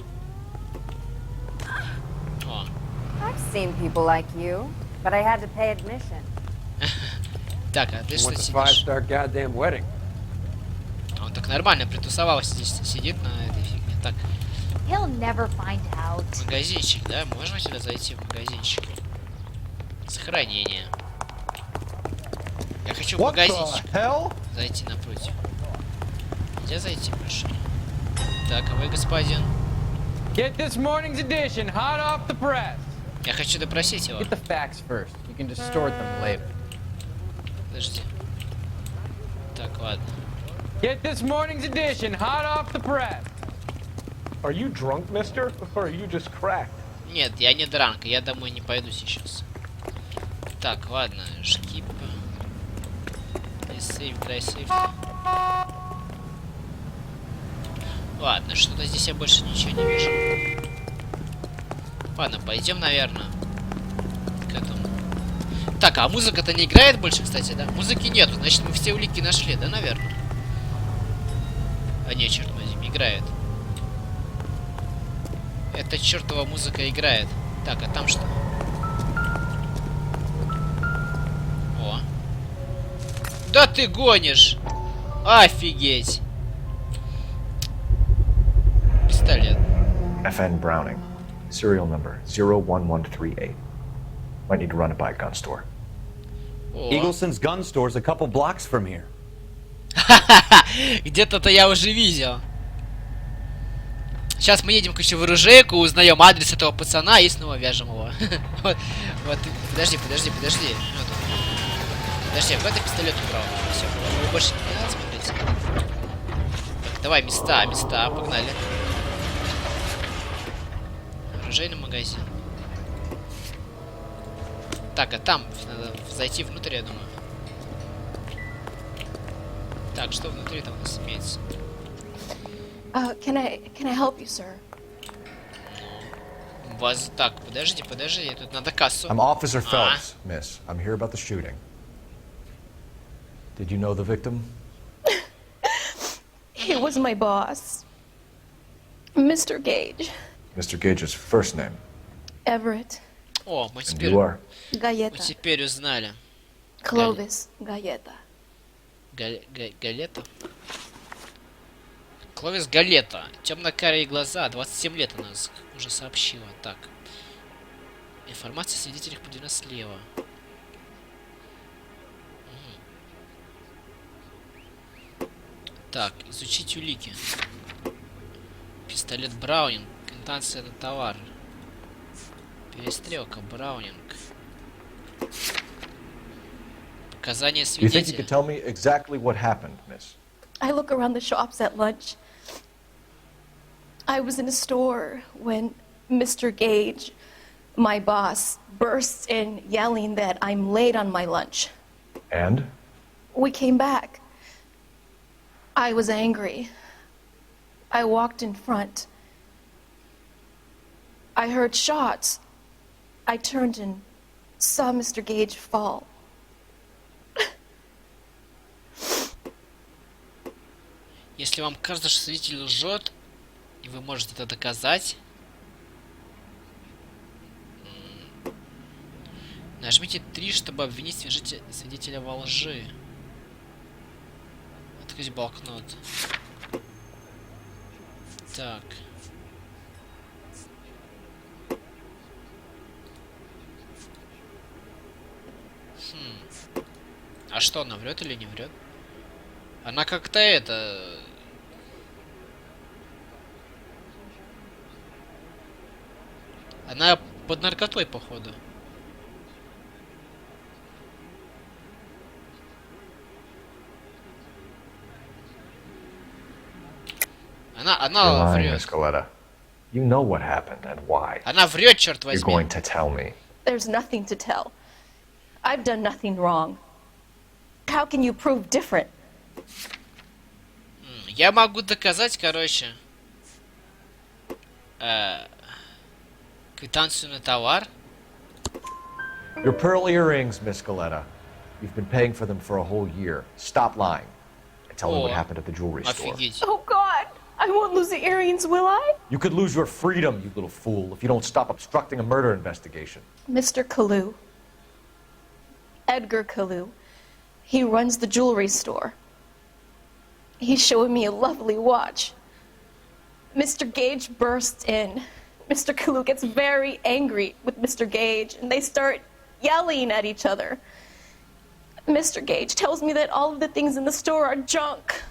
О. I've seen people like you, but I had to pay admission. Так, а ты что сидишь? Five-star goddamn wedding. Он так нормально притусовался здесь, сидит на этой фигне. Так. He'll never find out. Магазинчик, да? Можно сюда зайти в магазинчик? Сохранение. Я хочу в магазинчик. Зайти напротив. Нельзя зайти больше. Так, а вы, господин? Get this morning's edition hot off the press. Я хочу допросить его. Get the facts first. You can distort them later. Подожди. Так, ладно. Get this morning's edition hot off the press. Are you drunk, mister? Or are you just cracked? Нет, я не дранк, я домой не пойду сейчас. Так, ладно, шкип. Сейф, дай сейф. Ладно, что-то здесь я больше ничего не вижу. Ладно, пойдем, наверное, к этому. Так, а музыка-то не играет больше, кстати, да? Музыки нету, значит, мы все улики нашли, да, наверное? А не, черт возьми, играет. Эта чертова музыка играет. Так, а там что? О. Да ты гонишь! Офигеть! Пистолет. FN Browning. Serial number 01138. Might need to run it by a gun store. Eagleson's gun store's a couple blocks from here. Где-то-то я уже видел. Сейчас мы едем, короче, в оружейку, узнаем адрес этого пацана и снова вяжем его. Вот. Подожди. Подожди, а куда ты пистолет убрал? Все, его больше не надо смотреть. Так, давай, места, погнали. Оружейный магазин. Так, а там надо зайти внутрь, я думаю. Так, что внутри там у нас имеется? Can I help you, sir? Вас... Так, подожди, тут надо кассу. I'm Officer Phelps, miss. I'm here about the shooting. Did you know the victim? He was my boss. Mr. Gage. Mr. Gage's first name. Everett. О, мы теперь... Галета. Мы теперь узнали. Clovis Галета. Галета? Кловис Галета. Темно-карие глаза. 27 лет она уже сообщила. Так. Информация о свидетелях поделена слева. Так, изучить улики. Пистолет Браунинг. Квитанция на товар. Перестрелка Браунинг. Показания Do you think you свидетеля. could tell me exactly what happened, miss? I look around the shops at lunch. I was in a store when Mr. Gage, my boss, bursts in yelling that I'm late on my lunch. And? We came back. I was angry. I walked in front. I heard shots. I turned and saw Mr. Gage fall. Если вам кажется, что свидетель лжет, и вы можете это доказать, нажмите 3, чтобы обвинить свидетеля во лжи. Открыть блокнот. Так. А что, она врет или не врет? Она как-то это... Она под наркотой, походу. Она врет. You know what happened and why. Она врет, черт You're возьми. going to tell me. There's nothing to tell. I've done nothing wrong. How can you prove different? Я могу доказать, короче, квитанцию на товар. Your pearl earrings, Miss Galetta. You've been paying for them for a whole year. Stop lying. And tell me what happened at the jewelry store. Oh, God! I won't lose the earrings, will I? You could lose your freedom, you little fool, if you don't stop obstructing a murder investigation. Mr. Kalu. Edgar Kalu. He runs the jewelry store. He's showing me a lovely watch. Mr. Gage bursts in. Mr. Kalu gets very angry with Mr. Gage, and they start yelling at each other. Mr. Gage tells me that all of the things in the store are junk,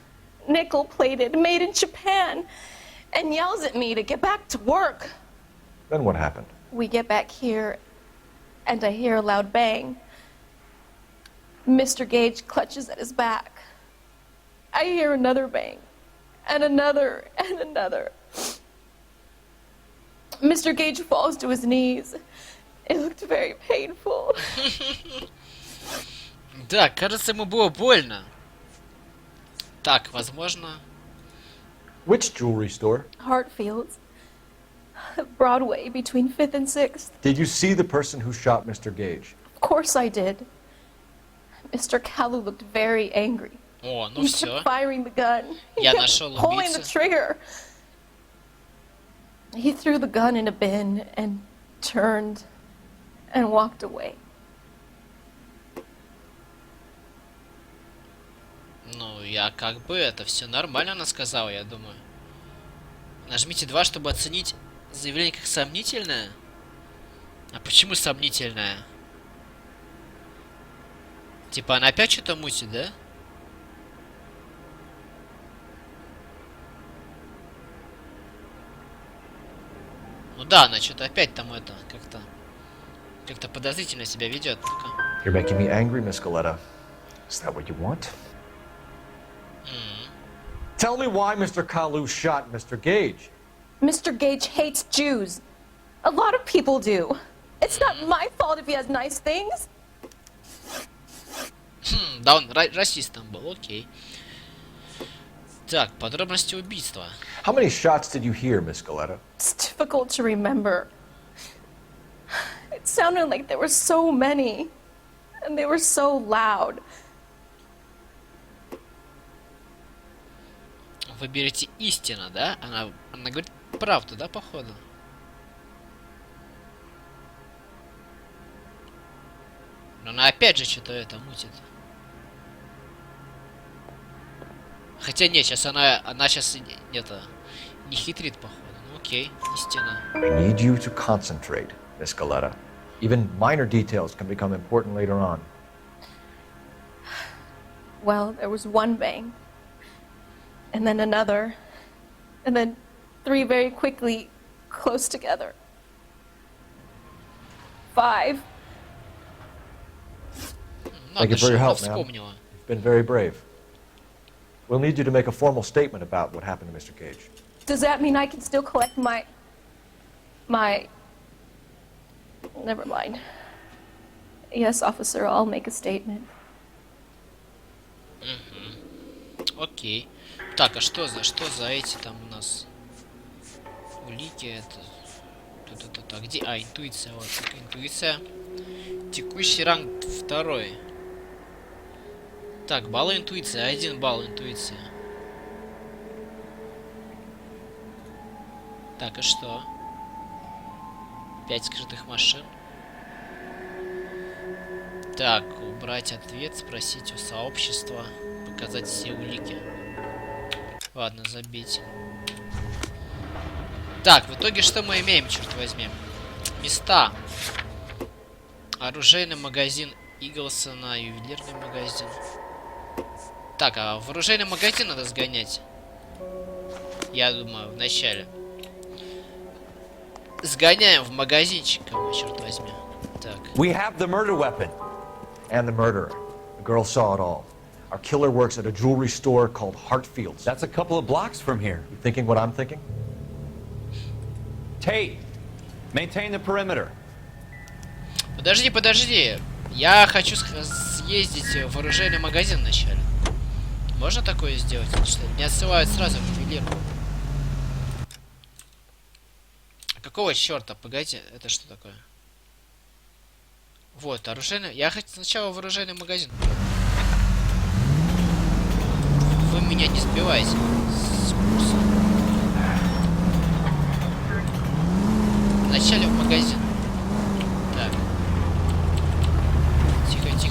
nickel-plated, made in Japan, and yells at me to get back to work. Then what happened? We get back here, and I hear a loud bang. Mr. Gage clutches at his back. I hear another bang, and another, and another. Mr. Gage falls to his knees. It looked very painful. Да, кажется, ему было больно. Так, возможно... Which jewelry store? Hartfield's. Broadway, between 5th and 6th. Did you see the person who shot Mr. Gage? Of course I did. Mr. Kalu looked very angry. О, ну He все. kept firing the gun. He Я kept нашел pulling the убийцу. trigger. He threw the gun in a bin and turned and walked away. Ну, я как бы это все нормально она сказала, я думаю. Нажмите 2, чтобы оценить заявление как сомнительное. А почему сомнительное? Типа она опять что-то мутит, да? Ну да, она что-то опять там это как-то подозрительно себя ведет. You're making me angry, Miss Galetta. Is that what you want? Tell me why Mr. Kalu shot Mr. Gage. Mr. Gage hates Jews. A lot of people do. It's not my fault if he has nice things. Да, он расистом был, окей. Так, подробности убийства. How many shots did you hear, Miss Galetta? It's difficult to remember. It sounded like there were so many, and they were so loud. Выберите истину, да? Она говорит правду, да, походу? Но она опять же что-то это мутит. Хотя нет, сейчас она сейчас это не хитрит, походу. Ну окей, истина. I need you to concentrate, Miss Galetta. Even minor details can become important later on. Well, there was one bang, and then another, and then 3 very quickly, close together. 5. Thank you for your help, man. You've been very brave. We'll need you to make a formal statement about what happened to Mr. Gage. Does that mean I can still collect my... Never mind. Yes, officer, I'll make a statement. Окей. Так, а что за эти там у нас улики? Это... Где? А, интуиция. Вот, интуиция. Текущий ранг 2. Так, балл интуиции. 1 балл интуиция. Так, и что? 5 скрытых машин. Так, убрать ответ, спросить у сообщества, показать все улики. Ладно, забить. Так, в итоге что мы имеем, черт возьми? Места. Оружейный магазин Иглсона, ювелирный магазин. Так, а в оружейный магазин надо сгонять. Я думаю, в начале. Сгоняем в магазинчик, черт возьми. Так. We have the murder weapon. And the murderer. The girl saw it all. Our killer works at a jewelry store called Hartfield's. That's a couple of blocks from here. You thinking what I'm thinking? Tate, maintain the perimeter. Подожди. Я хочу съездить в оружейный магазин вначале. Можно такое сделать? Что меня отсылают сразу в ювелирку. Какого черта? Погодите, это что такое? Вот, оружейный... Я хочу сначала в оружейный магазин. Вы меня не сбиваете с курса. Вначале в магазин. Так.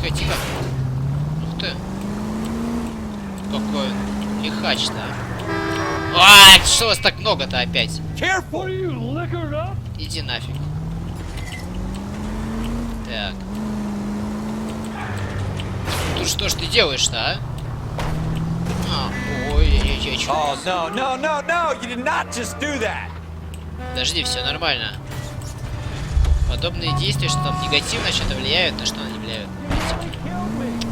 Тихо. Ух ты. Какой лихач-то. А, что вас так много-то опять? Иди нафиг. Так. Ну что ж ты делаешь-то, а? Ой, я чё? Oh, no, you did not just do that. Подожди, все нормально. Подобные действия, что там негативно что-то влияют, на что они влияют?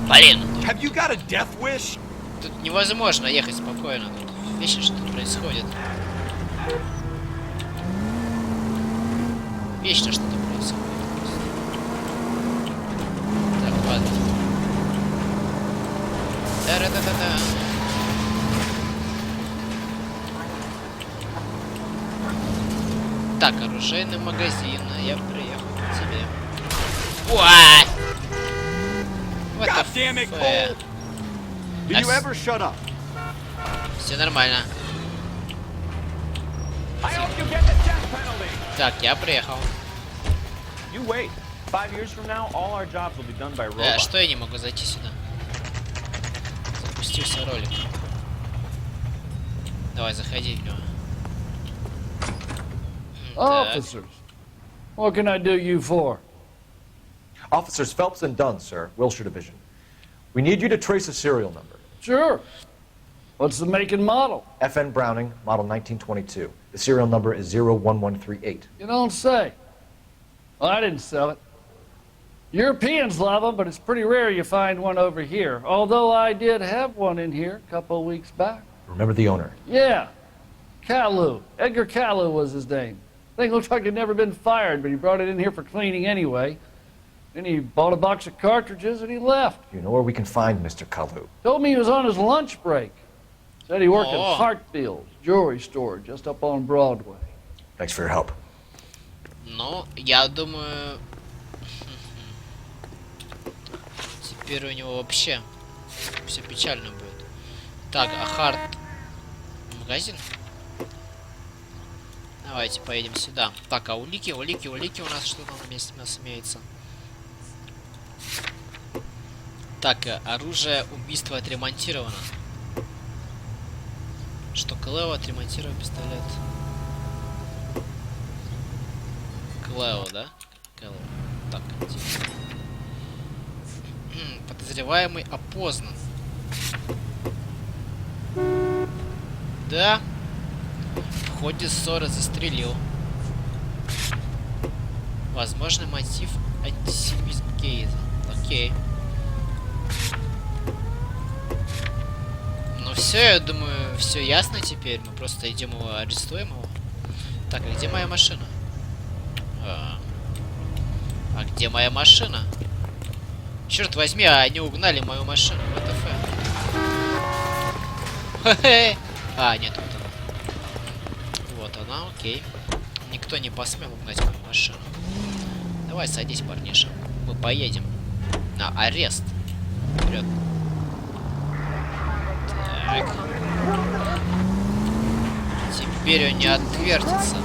Блин! Have you got a death wish? Тут невозможно ехать спокойно. Тут вечно что-то происходит. Вечно что-то происходит. Так, ладно. Да-да-да-да-да. Так, оружейный магазин. Я приехал к тебе. Уа! God damn it, Cole! Do you ever shut up? Все нормально. I hope you get the death penalty. Так, я приехал. You wait. 5 years from now, all our jobs will be done by robots. Что я не могу зайти сюда? Запустился ролик. Давай, заходи в него. Officers, what can I do you for? Officers Phelps and Dunn, sir, Wilshire Division. We need you to trace a serial number. Sure. What's the make and model? FN Browning, model 1922. The serial number is 01138. You don't say. Well, I didn't sell it. Europeans love them, but it's pretty rare you find one over here. Although I did have one in here a couple of weeks back. Remember the owner? Yeah. Calu. Edgar Calu was his name. Thing looks like he'd never been fired, but he brought it in here for cleaning anyway. Then he bought a box of cartridges and he left. You know where we can find Mr. Kalu? Told me he was on his lunch break. Said he worked at Hartfield's jewelry store just up on Broadway. Thanks for your help. Ну, я думаю... Теперь у него вообще все печально будет. Так, а Харт... Магазин? Давайте поедем сюда. Так, а улики у нас что там вместе у нас имеется? Так, оружие убийства отремонтировано. Что Клео отремонтировал пистолет? Клео, да? Клео. Так, подозреваемый опознан. Да. В ходе ссоры застрелил. Возможный мотив антисемизм Кейза. Окей. все, я думаю, все ясно теперь. Мы просто идем его, арестуем его. Так, а где моя машина? А где моя машина? Черт возьми, они угнали мою машину. WTF. А, нет, вот она. Вот она, окей. Никто не посмел угнать мою машину. Давай, садись, парниша. Мы поедем на арест. Вперед. Так. Теперь он не отвертится.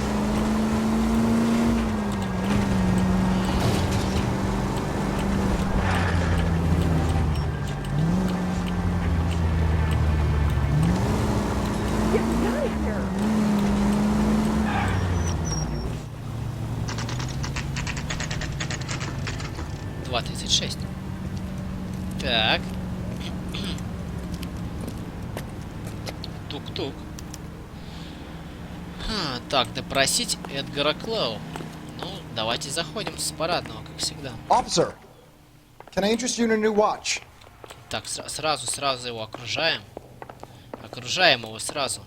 Так. Тук-тук. Так, допросить Эдгара Клоу. Ну, давайте заходим с парадного, как всегда. Officer, can I interest you in a new watch? Так, сразу его окружаем. Окружаем его сразу.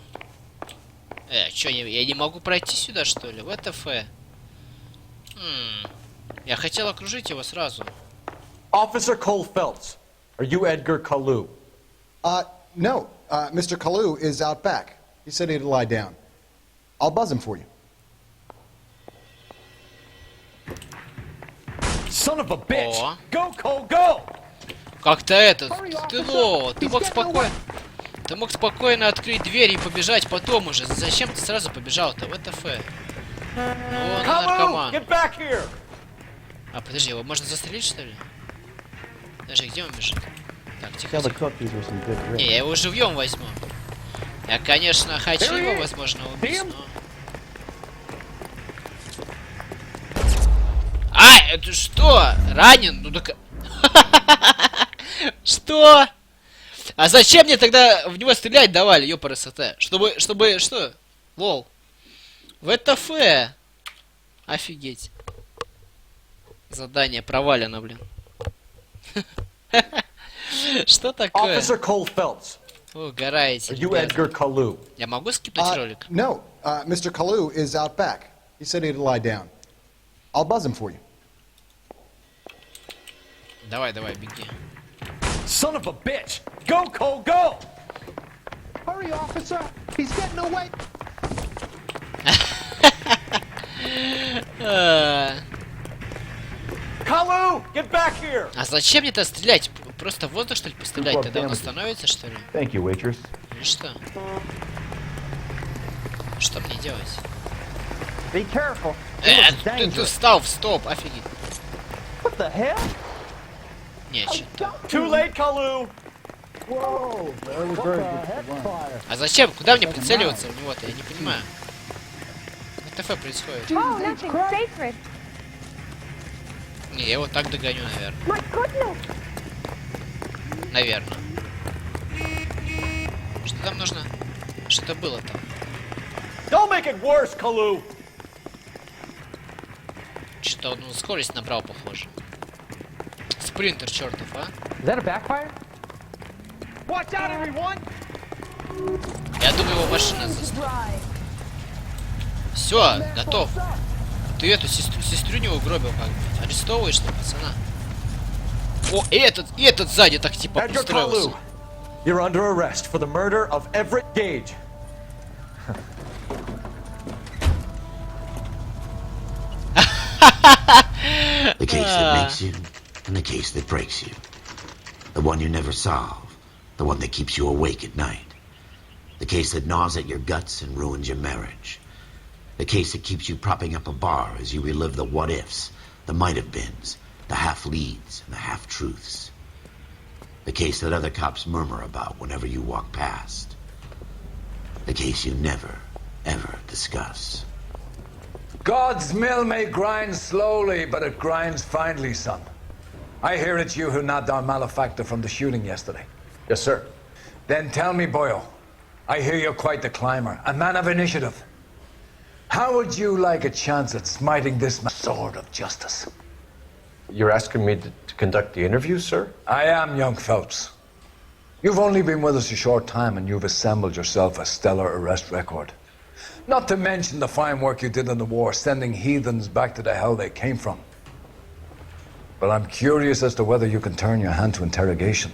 Чё, я не могу пройти сюда, что ли? WTF. Я хотел окружить его сразу. Officer Cole Phelps, are you Edgar Kalu? No. Mr. Kalu is out back. He said he'd lie down. I'll buzz him for you. Son of a bitch! Go, Cole, go! Как-то этот... Ты мог спокойно открыть дверь и побежать потом уже. Зачем ты сразу побежал-то? WTF. О, наркоман. А, подожди, его можно застрелить, что ли? Подожди, где он бежит? Так, тихо. Не, я его живьем возьму. Я, конечно, хочу его, возможно, убить, но... А, это что? Ранен? Ну так... Что? А зачем мне тогда в него стрелять давали, ёпарасоте? Чтобы, что? Лол. WTF. Офигеть. Задание провалено, блин. Что такое? Officer Cole Phelps. Угораете. Are you Edgar Kalu? Я могу скипнуть ролик? No. Mr. Kalu is out back. He said he'd lie down. I'll buzz him for you. Давай, беги. Son of a bitch! Go, Cole, go! Hurry, officer! He's getting away! Kalu, get back here! А зачем мне-то стрелять? Просто в воздух, что ли, пострелять? Тогда он остановится, что ли? Thank you, waitress. Или что? Что мне делать? Be careful. Ты встал в стоп, офигеть. What the hell? Нечего. Too late, Kalu! А зачем? Куда мне прицеливаться в него-то? Я не понимаю. ТФ происходит. Не, я его так догоню, наверное. Наверное. Что там нужно? Что было там? Don't make it worse, Kalu! Что-то он скорость набрал, похоже. Спринтер чертов, а? Is that a backfire? Watch out, everyone! Я думаю, его машина застряла. Все, готов. Ты эту сестрю не угробил, как бы. Арестовываешь, что ли, пацана? О, и этот сзади так типа устроился. You're under arrest for the murder of Everett Gage. The case that makes you, and the case that breaks you. The one you never solve. The one that keeps you awake at night. The case that gnaws at your guts and ruins your marriage. The case that keeps you propping up a bar as you relive the what-ifs, the might-have-beens, the half-leads, and the half-truths. The case that other cops murmur about whenever you walk past. The case you never, ever discuss. God's mill may grind slowly, but it grinds finely, son. I hear it's you who nabbed our malefactor from the shooting yesterday. Yes, sir. Then tell me, Boyle, I hear you're quite the climber, a man of initiative. How would you like a chance at smiting this sword of justice? You're asking me to conduct the interview, sir? I am, young Phelps. You've only been with us a short time and you've assembled yourself a stellar arrest record. Not to mention the fine work you did in the war, sending heathens back to the hell they came from. But I'm curious as to whether you can turn your hand to interrogation.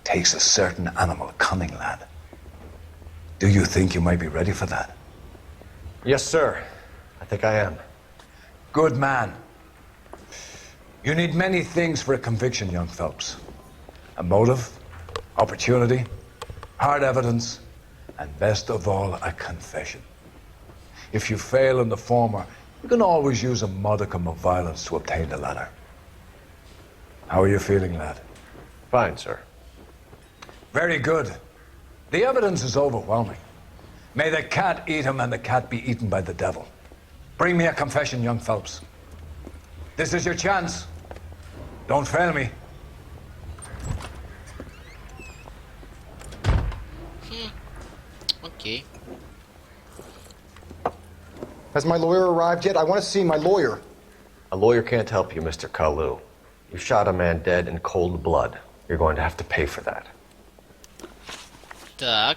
Takes a certain animal cunning, lad. Do you think you might be ready for that? Yes, sir. I think I am. Good man. You need many things for a conviction, young Phelps. A motive, opportunity, hard evidence, and best of all, a confession. If you fail in the former, you can always use a modicum of violence to obtain the latter. How are you feeling, lad? Fine, sir. Very good. The evidence is overwhelming. May the cat eat him and the cat be eaten by the devil. Bring me a confession, young Phelps. This is your chance. Don't fail me. Okay. Has my lawyer arrived yet? I want to see my lawyer. A lawyer can't help you, Mr. Kalu. You shot a man dead in cold blood. You're going to have to pay for that. Так.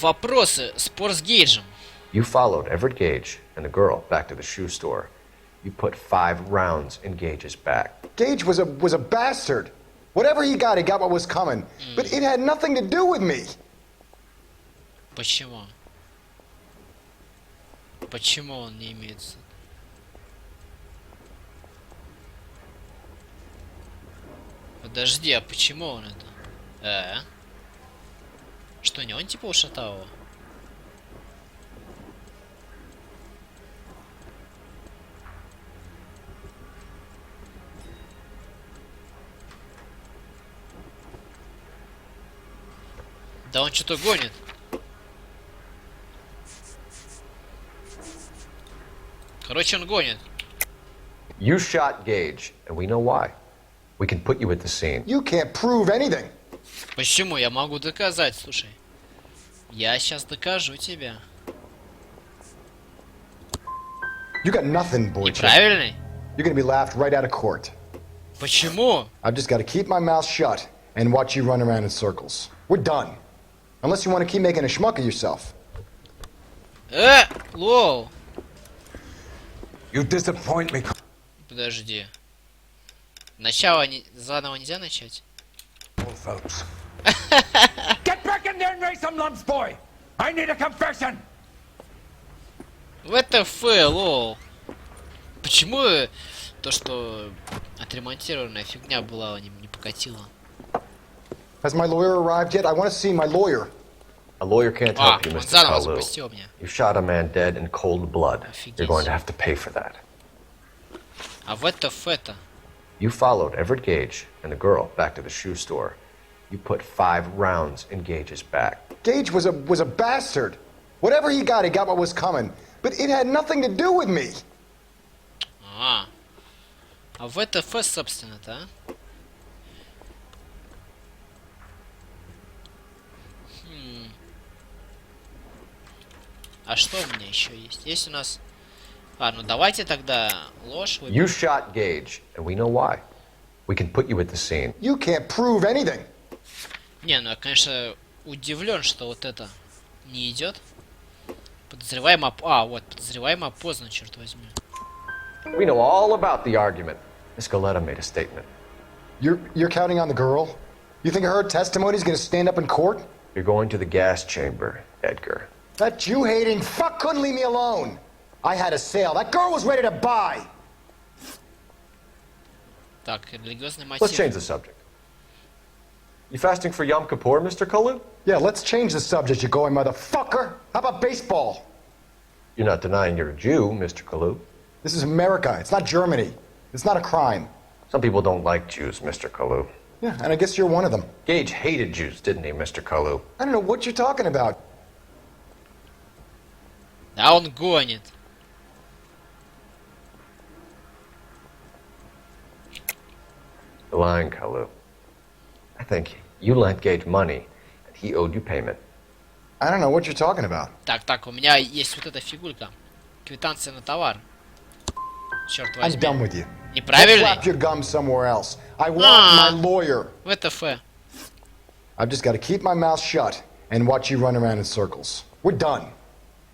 Вопросы. Спор с Гейджем. You followed Everett Gage and the girl back to the shoe store. You put 5 rounds in Gage's back. Gage was a bastard. Whatever he got what was coming. But it had nothing to do with me. Почему? Почему он не имеет... Подожди, а почему он это? Что, не он типа ушатал его? Да он что-то гонит. Короче, он гонит. You shot Gage, and we know why. We can put you at the scene. You can't prove anything. Почему? Я могу доказать, слушай. Я сейчас докажу тебя. You got nothing, boy. Неправильный? You're gonna be laughed right out of court. Почему? I've just got to keep my mouth shut and watch you run around in circles. We're done. Unless you want to keep making a schmuck of yourself. Лол. You disappoint me. Подожди. Начало заново нельзя начать? Get back in there and raise some lumps, boy. I need a confession. ВТФ, лол. Почему то, что отремонтированная фигня была, не покатила? Has my lawyer arrived yet? I want to see my lawyer. A lawyer can't help you, он Mr. заново Kalu. запустил меня. You shot a man dead in cold blood. Офигеть. You're going to have to pay for that. А ВТФ-то? You followed Everett Gage and the girl back to the shoe store. You put 5 rounds in Gage's back. Gage was a bastard. Whatever he got what was coming. But it had nothing to do with me. А ВТФ, собственно-то, а? А что у меня еще есть? Есть у нас... ну давайте тогда ложь выберем. You shot Gage, and we know why. We can put you at the scene. You can't prove anything. Не, ну я, конечно, удивлен, что вот это не идет. Подозреваемо... вот, подозреваемо опознан, черт возьми. We know all about the argument. Miss Galetta made a statement. You're counting on the girl? You think her testimony is going to stand up in court? You're going to the gas chamber, Edgar. That Jew-hating fuck couldn't leave me alone. I had a sale. That girl was ready to buy. Так, религиозный мотив. Let's change the subject. You fasting for Yom Kippur, Mr. Kalu? Yeah, let's change the subject, you going motherfucker. How about baseball? You're not denying you're a Jew, Mr. Kalu. This is America. It's not Germany. It's not a crime. Some people don't like Jews, Mr. Kalu. Yeah, and I guess you're one of them. Gage hated Jews, didn't he, Mr. Kalu? I don't know what you're talking about. Да он гонит. You're lying, Kalu. I think you lent Gage money, and he owed you payment. I don't know what you're talking about. Так, у меня есть вот эта фигурка. Квитанция на товар. Черт возьми. I'm done with you. Неправильный? Slap your gum somewhere else. I want my lawyer. ВТФ. I've just got to keep my mouth shut and watch you run around in circles. We're done.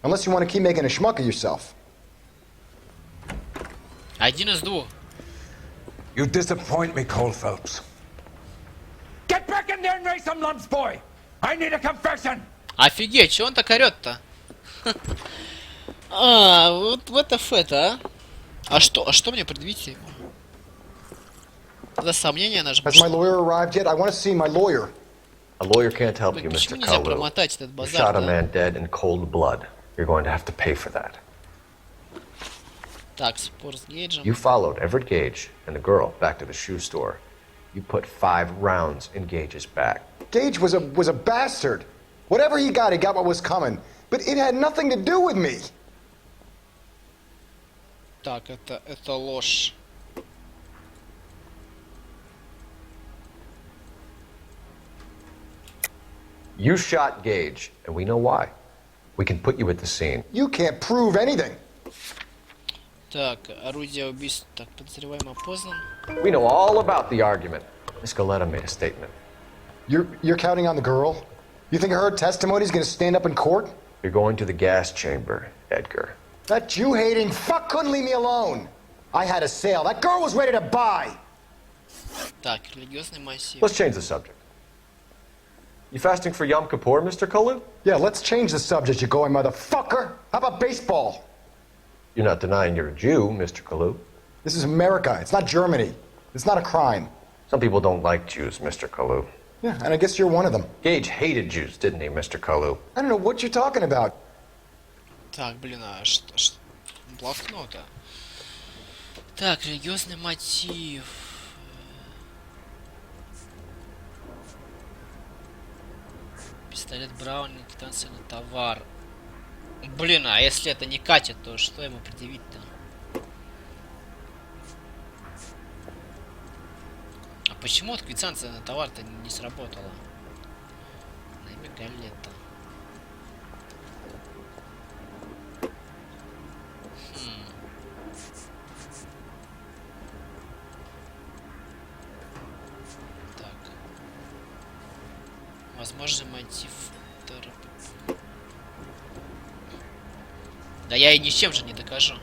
Unless you want to keep making a schmuck of yourself. Один из двух. You disappoint me, Cole Phelps. Get back in there and raise some lumps, boy! I need a confession! Офигеть, чё он так орёт-то? А, вот это, а? А что мне предъявить ему? За сомнение нажму. Has my lawyer arrived yet? I want to see my lawyer. A lawyer can't help you, Mr. Почему нельзя Kalu. промотать этот You базар, shot a да? man dead in cold blood. You're going to have to pay for that. Так, спор с Гейджем. You followed Everett Gage and the girl back to the shoe store. You put 5 rounds in Gage's back. Gage was a bastard. Whatever he got what was coming. But it had nothing to do with me. Так, это ложь. You shot Gage, and we know why. We can put you at the scene. You can't prove anything. Так, орудие убийства. Так, подозреваемый опознан. We know all about the argument. Miss Galetta made a statement. You're counting on the girl? You think her testimony is going to stand up in court? You're going to the gas chamber, Edgar. That Jew-hating fuck couldn't leave me alone. I had a sale. That girl was ready to buy. Так, религиозный массив. Let's change the subject. You fasting for Yom Kippur, Mr. Kalu? Yeah, let's change the subject, you going motherfucker. How about baseball? You're not denying you're a Jew, Mr. Kalu. This is America. It's not Germany. It's not a crime. Some people don't like Jews, Mr. Kalu. Yeah, and I guess you're one of them. Gage hated Jews, didn't he, Mr. Kalu? I don't know what you're talking about. Так, блин, а что? Блокнота. Так, религиозный мотив. Пистолет Браунинг, квитанция на товар. Блин, а если это не катит, то что ему предъявить-то? А почему вот квитанция на товар-то не сработала? На имя Галетта. Так. Возможно, мотив... Да я и ничем же не докажу.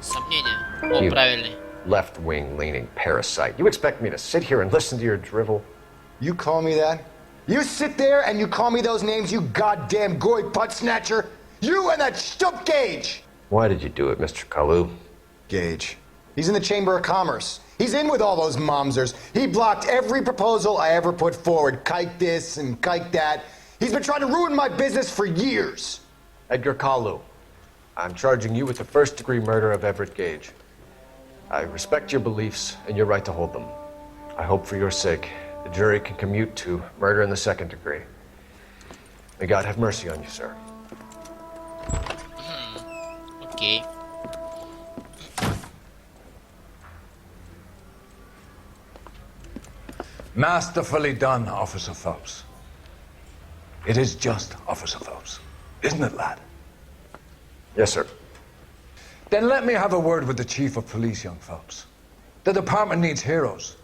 Сомнения. О, правильный. Left-wing leaning parasite. You expect me to sit here and listen to your drivel? You call me that? You sit there and you call me those names, you goddamn goy putt snatcher? You and that stump Gage! Why did you do it, Mr. Kalu? Gage. He's in the Chamber of Commerce. He's in with all those momsers. He blocked every proposal I ever put forward. Kike this and kike that. He's been trying to ruin my business for years. Edgar Kalu, I'm charging you with the first-degree murder of Everett Gage. I respect your beliefs and your right to hold them. I hope for your sake the jury can commute to murder in the second degree. May God have mercy on you, sir. Okay. Masterfully done, Officer Phelps. It is just Officer Phelps, isn't it, lad? Yes, sir. Then let me have a word with the Chief of Police, young Phelps. The department needs heroes.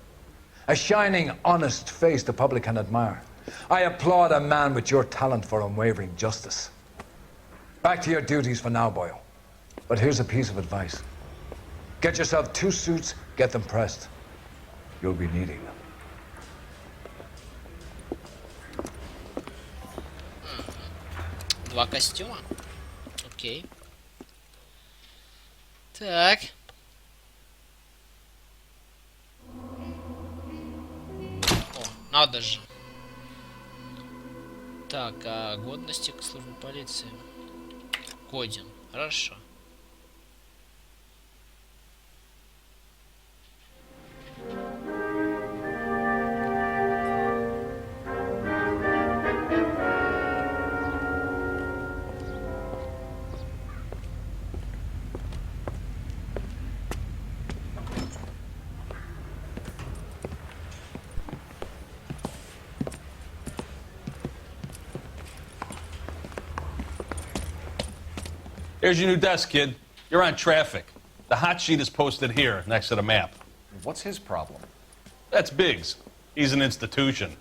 A shining, honest face the public can admire. I applaud a man with your talent for unwavering justice. Back to your duties for now, Boyle. But here's a piece of advice. Get yourself 2 suits, get them pressed. You'll be needing them. Два костюма? Окей. Так. О, надо же. Так, а годности к службе полиции? Годен. Хорошо. Here's your new desk, kid. You're on traffic. The hot sheet is posted here, next to the map. What's his problem? That's Biggs. He's an institution.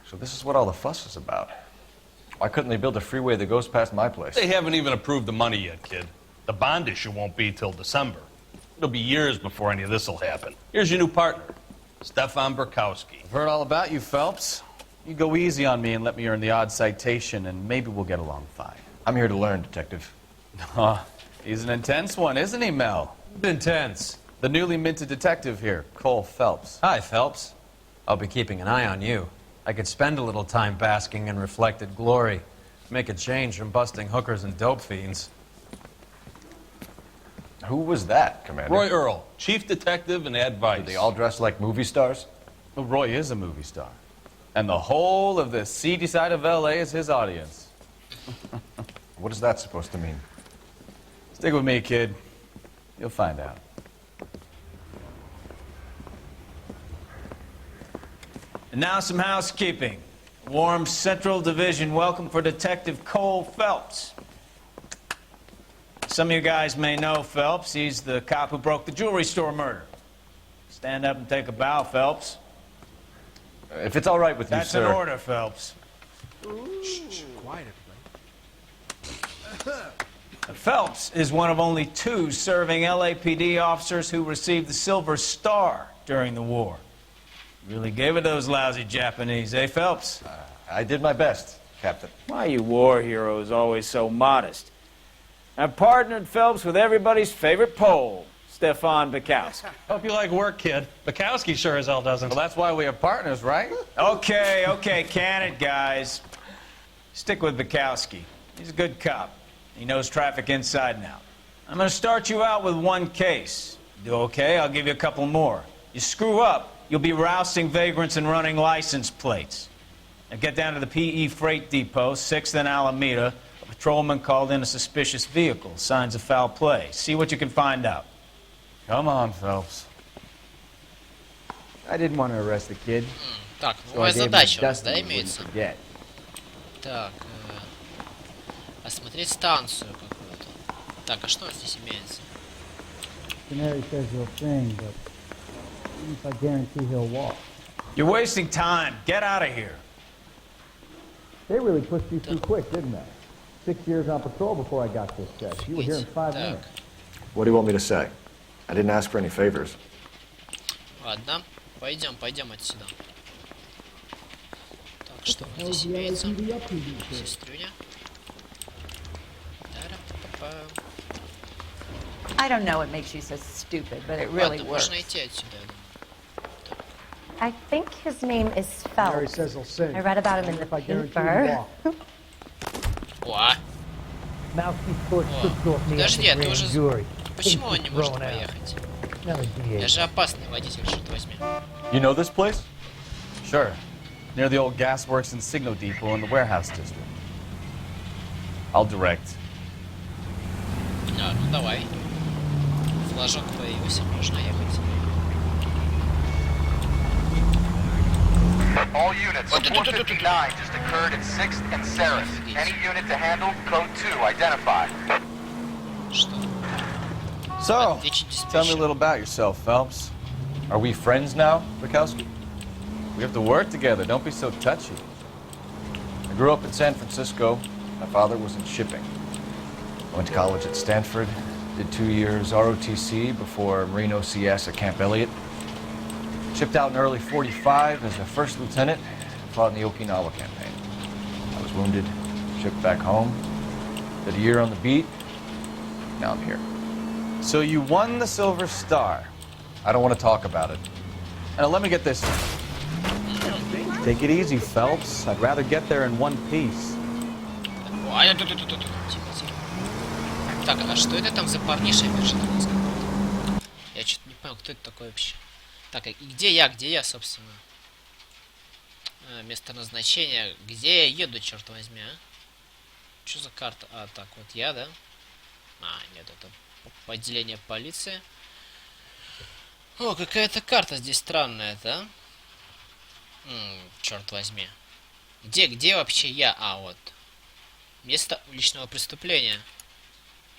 So this is what all the fuss is about. Why couldn't they build a freeway that goes past my place? They haven't even approved the money yet, kid. The bond issue won't be till December. It'll be years before any of this will happen. Here's your new partner, Stefan Burkowski. I've heard all about you, Phelps. You go easy on me and let me earn the odd citation, and maybe we'll get along fine. I'm here to learn, Detective. He's an intense one, isn't he, Mel? Intense. The newly minted detective here, Cole Phelps. Hi, Phelps. I'll be keeping an eye on you. I could spend a little time basking in reflected glory. Make a change from busting hookers and dope fiends. Who was that, Commander? Roy Earl, chief detective and advice. Did they all dress like movie stars? Well, Roy is a movie star. And the whole of the seedy side of L.A. is his audience. What is that supposed to mean? Stick with me, kid. You'll find out. And now some housekeeping. Warm Central Division welcome for Detective Cole Phelps. Some of you guys may know Phelps. He's the cop who broke the jewelry store murder. Stand up and take a bow, Phelps. If it's all right with you, sir. That's an order, Phelps. Shh, quiet, everybody. Phelps is one of only 2 serving LAPD officers who received the Silver Star during the war. Really gave it those lousy Japanese, eh, Phelps? I did my best, Captain. Why are you war heroes always so modest? I've partnered Phelps with everybody's favorite Pole, Stefan Bukowski. Hope you like work, kid. Bukowski sure as hell doesn't. Well, that's why we have partners, right? Okay, can it, guys? Stick with Bukowski. He's a good cop. He knows traffic inside and out. I'm going to start you out with 1 case. Do okay? I'll give you a couple more. You screw up, you'll be rousting vagrants and running license plates. Now get down to the PE Freight Depot, 6th and Alameda. A patrolman called in a suspicious vehicle. Signs of foul play. See what you can find out. Come on, Phelps. I didn't want to arrest the kid. Так, so новая задача у нас, да, Dustin имеется? wouldn't forget. Так, осмотреть станцию какую-то. Так, а что здесь имеется? Canary says he'll sing, but if I guarantee he'll walk. You're wasting time. Get out of here. They really pushed you through quick, didn't they? 6 years on patrol before I got this check. You were here in 5 minutes. What do you want me to say? I didn't ask for any favors. Ладно, пойдем отсюда. Так, что у нас здесь имеется? Сестрюня. I don't know what makes you so stupid, but it really Ладно, works. можно идти отсюда, я думаю. I think his name is Mary Phelps. says he'll sing. I read about him in the If I guarantee paper. he'll walk. О, подожди, а ты уже... Почему он не может поехать? Я же опасный водитель, черт возьми. You know this place? Sure. Near the old gasworks and signal depot in the warehouse district. I'll direct. А, ну давай. Флажок появился, можно ехать. All units, 459 just occurred at 6th and Seraph. Any unit to handle, code 2, identify. So, tell me a little about yourself, Phelps. Are we friends now, Bukowski? We have to work together. Don't be so touchy. I grew up in San Francisco. My father was in shipping. I went to college at Stanford, did 2 years ROTC before Marine OCS at Camp Elliott. Shipped out in early '45 as a first lieutenant, fought in the Okinawa campaign. I was wounded, shipped back home, did a year on the beat, now I'm here. So you won the Silver Star. I don't want to talk about it. Now let me get this. Take it easy, Phelps. I'd rather get there in one piece. Ой, тихо. Так, а что это там за парниша бежит у нас какой-то? Я что-то не понял, кто это такой вообще. Так, и где я, собственно? Место назначения. Где я еду, черт возьми, а? Что за карта? А, так, вот я, да? А, нет, это отделение полиции. О, какая-то карта здесь странная, да? Черт возьми. Где вообще я? А, вот. Место уличного преступления.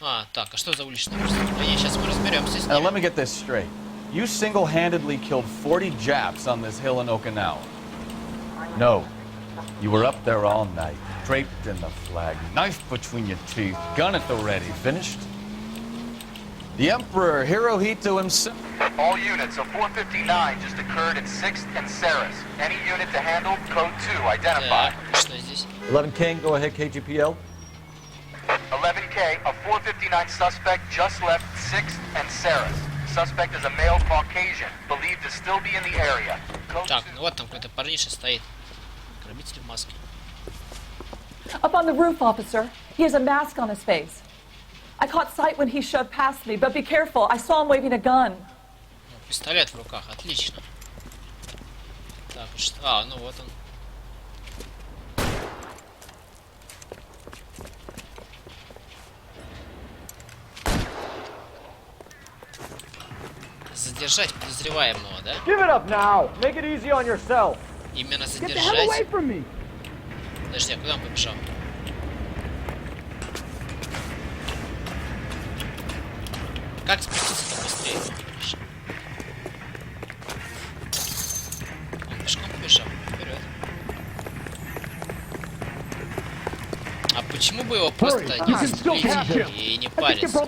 А, так, а что за уличное преступление? Сейчас мы разберемся с ним. Now let me get this straight. You single-handedly killed 40 Japs on this hill in Okinawa. No. You were up there all night, draped in the flag, knife between your teeth, gun at the ready. Finished? The Emperor Hirohito himself. All units, a 459 just occurred in 6th and Saris. Any unit to handle, code 2, identify. 11 King, go ahead, KGPL. 11K, a 459 suspect just left 6th and Saris. Suspect is a male Caucasian, believed to still be in the area. Code Так, ну вот там какой-то парниша стоит. Грабитель в маске. Up on the roof, officer. He has a mask on his face. I caught sight when he shoved past me, but be careful. I saw him waving a gun. Пистолет в руках, отлично. Так, что... А, ну вот он. Задержать подозреваемого, да? Give it up now. Make it easy on yourself. Именно Get the hell away задержать. from me. Подожди, а куда он побежал? Как спуститься-то быстрее? Он пешком побежал. Вперед. А почему бы его просто не застрелить и не париться?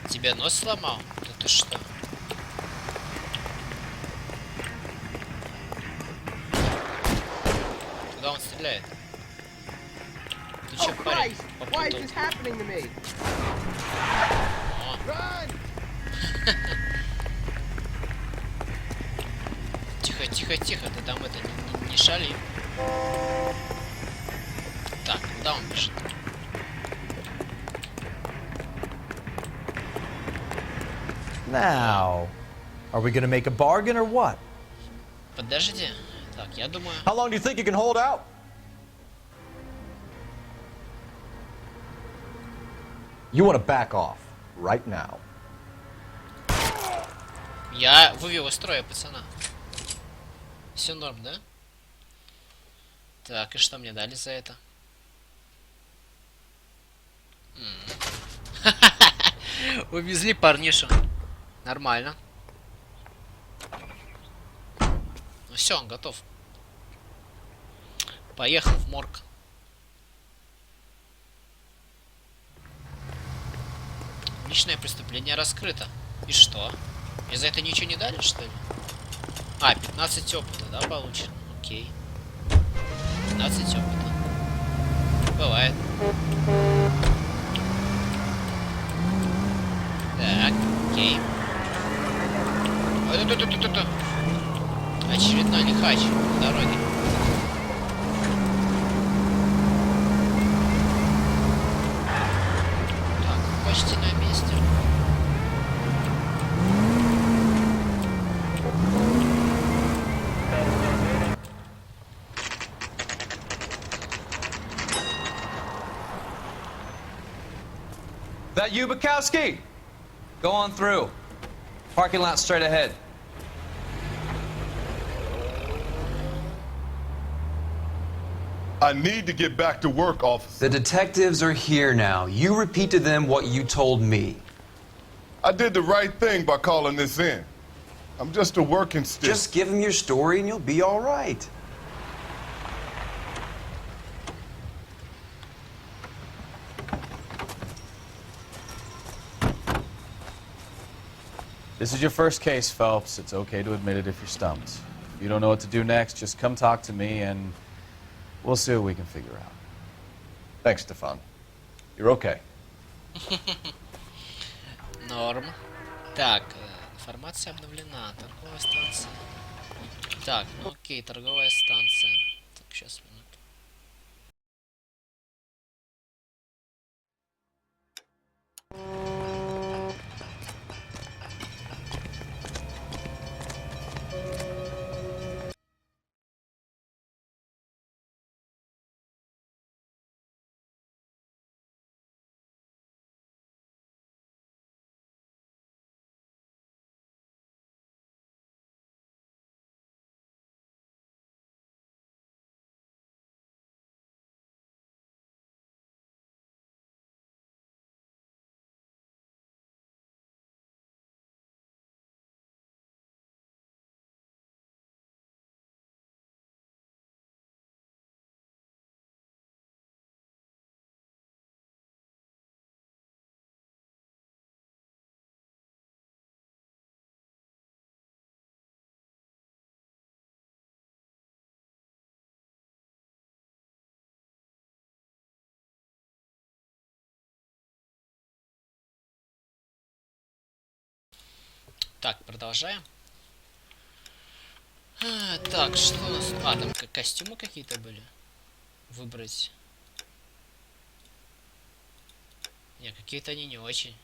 Тебе нос сломал? Да ты что? Куда он стреляет? Ты чё, парень, попутал? Тихо, тихо, тихо, ты там это не шали. Так, куда он бежит? Now, are we gonna make a bargain or what? Подожди. Так, я думаю... How long do you think you can hold out? You want to back off right now. Я вывел из строя пацана. Все норм, да? Так, и что мне дали за это? Увезли парнишу. Нормально. Ну все, он готов. Поехал в морг. Личное преступление раскрыто. И что? Мне за это ничего не дали, что ли? А, 15 опыта, да, получено? Окей. 15 опыта. Бывает. Так, окей. Очередной лихач на дороге. Так, почти на месте. That you, Bukowski? Go on through. Parking lot straight ahead. I need to get back to work, officer. The detectives are here now. You repeat to them what you told me. I did the right thing by calling this in. I'm just a working stick. Just give them your story and you'll be all right. This is your first case, Phelps. It's okay to admit it if you're stumped. If you don't know what to do next, just come talk to me and we'll see what we can figure out. Thanks, Stefan. You're okay. Норм. Так, информация обновлена. Торговая станция. Так, ну окей, торговая станция. Так, сейчас минуту. Так, продолжаем. Так, что у нас? А, там костюмы какие-то были. Выбрать. Не, какие-то они не очень.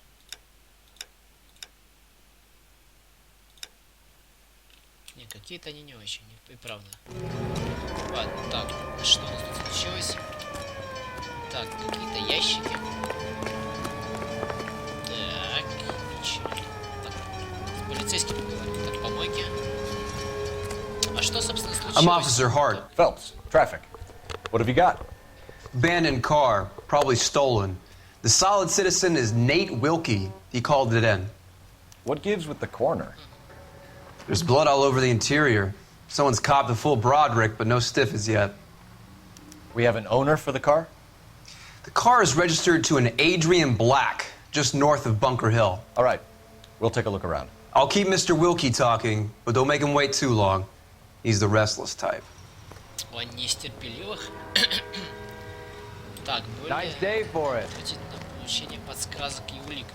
Не, какие-то они не очень, и правда. Ладно, так, что у нас тут случилось? Так, какие-то ящики. Так, ничего. Так, с полицейским поговорим. Так, помойки. А что, собственно, случилось? I'm Officer Hart. Phelps, traffic. What have you got? Abandoned car, probably stolen. The solid citizen is Nate Wilkie. He called it in. What gives with the coroner? There's blood all over the interior. Someone's copped a full Broderick, but no stiff as yet. We have an owner for the car? The car is registered to an Adrian Black, just north of Bunker Hill. All right, we'll take a look around. I'll keep Mr. Wilkie talking, but don't make him wait too long. He's the restless type. Он не из терпеливых. Так, Nice day for it. на получение подсказок и улик.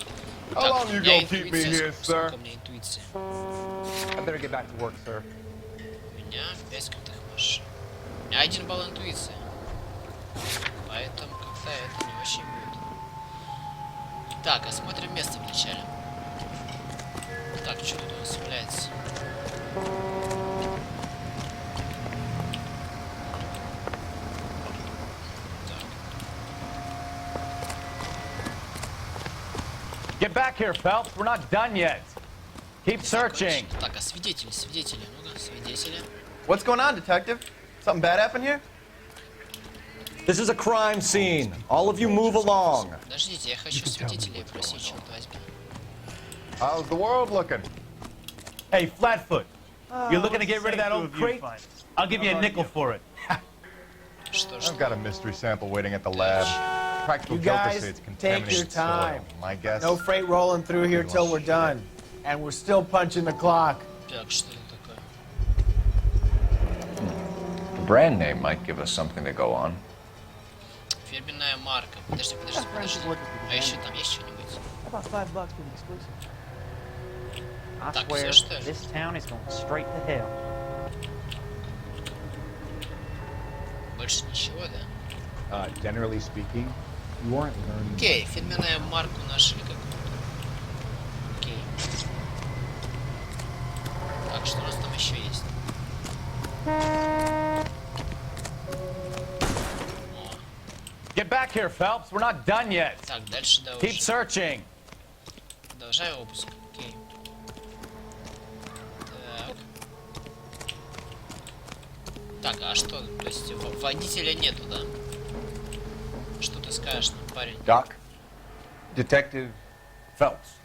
How Так, long у you меня gonna keep me интуиция, here, sir? сколько у меня интуиция? I better get back to work, sir. У меня 5 крутых машин. У меня 1 балл интуиции. Поэтому как-то это не очень будет. Так, осмотрим место вначале. Так, что тут у нас является? Get back here, Phelps. We're not done yet. Keep searching. Так, а свидетели, ну-ка, свидетели. What's going on, detective? Something bad happened here? This is a crime scene. All of you move along. Подождите, я хочу свидетелей просить, черт возьми. How's the world looking? Hey, Flatfoot. You looking to get rid of that old crate? I'll give you a nickel for it. I've got a mystery sample waiting at the lab. Practical You joke to guys say it's take contaminated your time. soil. My guess. No freight rolling through here till we're done. And we're still punching the clock. Так, что это такое? The brand name might give us something to go on. Фирменная марка. Подожди. А еще там есть что-нибудь? About $5 for the exclusive. I Так, swear, все что ли? this town is going straight to hell. Больше ничего, да? Generally speaking, you aren't learning. Окей, фирменная марку нашли какую-то. Окей. Так, что у нас там еще есть? Get back here, Phelps. We're not done yet. Так, дальше да Keep searching. Продолжай обыск. Окей. Так. Так, а что? То есть водителя нету, да? Что ты скажешь нам, парень? Doc? Detective Phelps.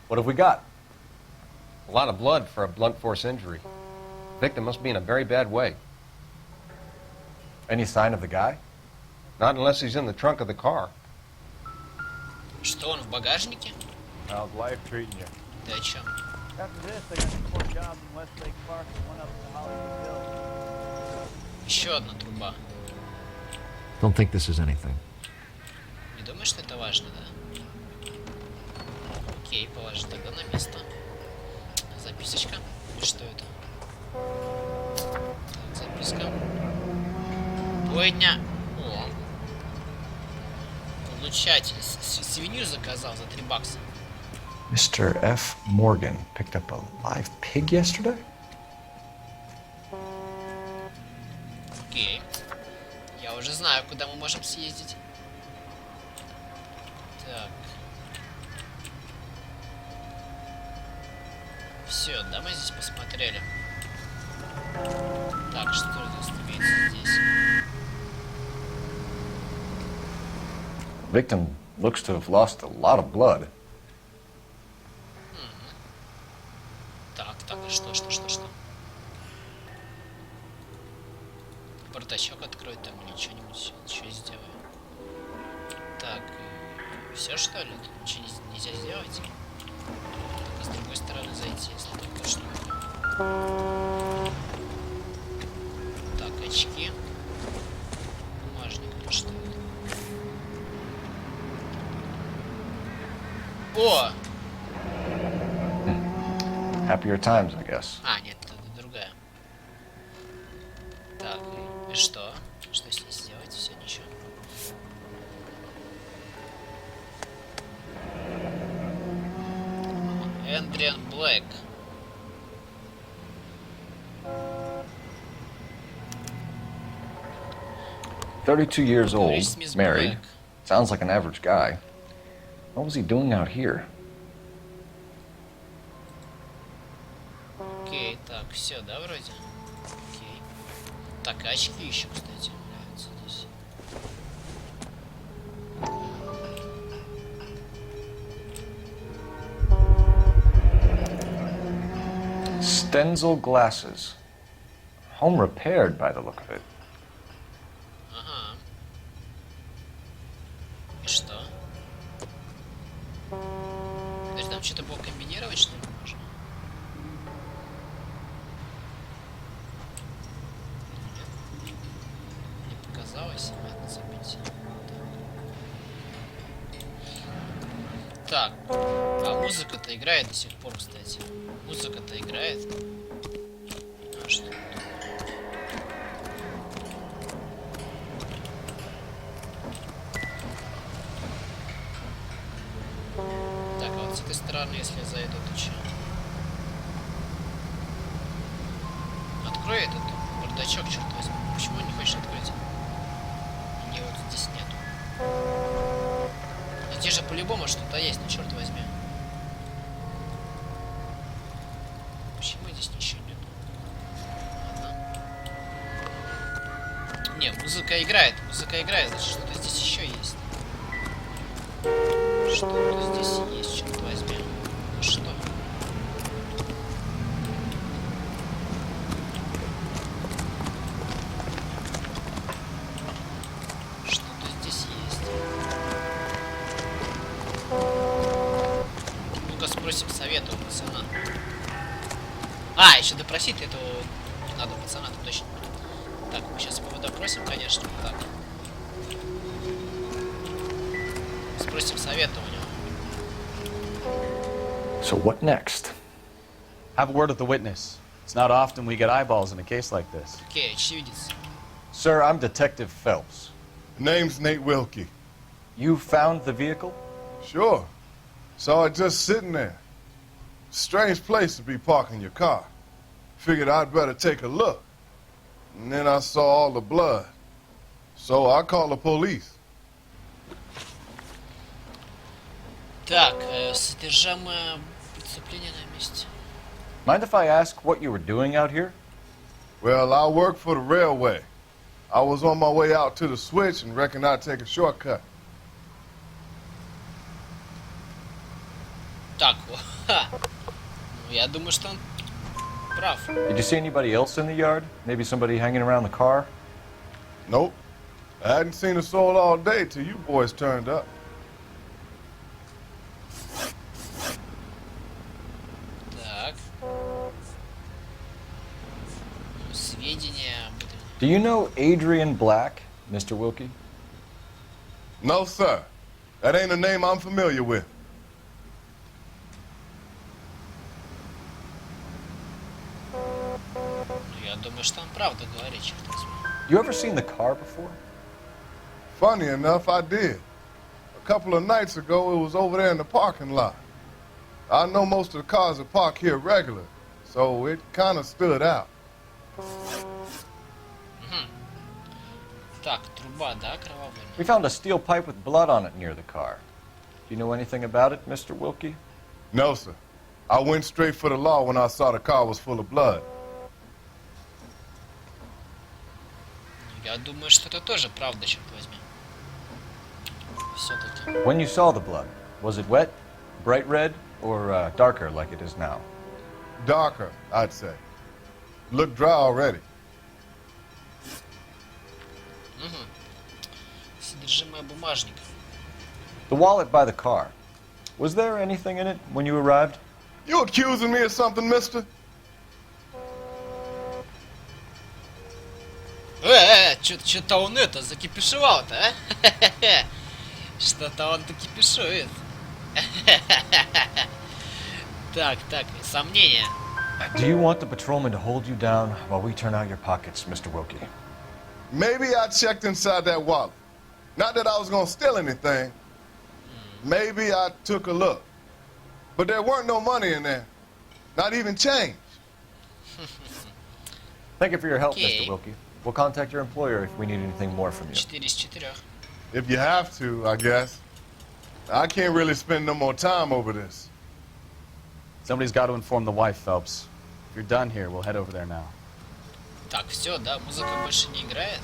What have we got? A lot of blood for a blunt force injury. Victim must be in a very bad way. Any sign of the guy? Not unless he's in the trunk of the car. Что, он в багажнике? How's life treating you? Ты о чем? After this, I got 2 more jobs in Westlake Park and 1 up in Hollywood Hills. Еще одна труба. Don't think this is anything. Не думаешь, что это важно, да? Окей, положи тогда на место. Записочка. И что это? Так, записка. Бойня. О. Получатель. Свинью заказал за $3. Mr. F. Morgan picked up a live pig yesterday? Окей. Я уже знаю, куда мы можем съездить. Так. Все, да, мы здесь посмотрели. Так, что здесь имеется здесь? Victim looks to have lost a lot of blood. Так, и что? Бардачок открой там или что-нибудь еще сделаю. Так, все что ли? Тут ничего нельзя сделать? Только с другой стороны зайти, если только что. Так, очки. Бумажник, или что это? О! Happier times, I guess. А, нет, это другая. Так, и что? Что с ней сделать? Все, ничего. Эндриан Блэк. $32 years old, Miss married. Black. Sounds like an average guy. What was he doing out here? Окей, так, все, да, вроде? Окей. Так, и очки еще, кстати, являются здесь. Stenzel glasses. Home repaired by the look of it. Ага. И что? Подожди, там что-то было комбинировать, что ли, можно? Нет? Не показалось? Ладно, забейте. Так, а музыка-то играет до сих пор, кстати. Музыка-то играет. А что? Так, а вот с этой стороны, если я зайду, то что? Открой этот бардачок, черт возьми. Почему не хочешь открыть? Мне вот здесь нету. Здесь же по-любому что-то есть, ну черт возьми. Почему здесь ничего нет? Ладно. Не, музыка играет, значит что-то здесь еще есть. Что-то здесь есть, черт возьми. Ну что? Что-то здесь есть. Ну-ка спросим совета у пацана. А, еще допросить этого надо пацана-то точно. Так, мы сейчас его допросим, конечно. Так. Спросим совета у него. So what next? Have a word with the witness. It's not often we get eyeballs in a case like this. Окей, очевидец. Sir, I'm Detective Phelps. Name's Nate Wilkie. You found the vehicle? Sure. Saw it just sitting there. Strange place to be parking your car. Figured I'd better take a look. And then I saw all the blood. So I called the police. Так, содержимое преступления на месте. Mind if I ask what you were doing out here? Well, I work for the railway. I was on my way out to the switch and reckoned I'd take a shortcut. Так, ха. Ну, я думаю, что он прав. Did you see anybody else in the yard? Maybe somebody hanging around the car? Nope. I hadn't seen a soul all day till you boys turned up. Так. Сведения. Do you know Adrian Black, Mr. Wilkie? No, sir. That ain't a name I'm familiar with. Я думаю, что он правду говорит, черт возьми. You ever seen the car before? Funny enough, I did. A couple of nights ago, it was over there in the parking lot. I know most of the cars that park here regular, so it kind of stood out. Так, труба, да, кровавая? We found a steel pipe with blood on it near the car. Do you know anything about it, Mr. Wilkie? No, sir. I went straight for the law when I saw the car was full of blood. Я думаю, что это тоже правда, черт возьми. Все-таки. When you saw the blood, was it wet, bright red, or darker like it is now? Darker, I'd say. Looked dry already. Содержимое бумажника. The wallet by the car. Was there anything in it when you arrived? You accusing me of something, mister? Что-то он это закипишевал-то, а? Что-то он закипишует. Так, сомнения. Do you want the patrolman to hold you down while we turn out your pockets, Mr. Wilkie? Maybe I checked inside that wallet. Not that I was gonna steal anything. Maybe I took a look. But there weren't no money in there. Not even change. Thank you for your help, Mr. Wilkie. We'll contact your employer if we need anything more from you. 4 из 4. If you have to, I guess. I can't really spend no more time over this. Somebody's got to inform the wife, Phelps. If you're done here, we'll head over there now. Так, все, да, музыка больше не играет.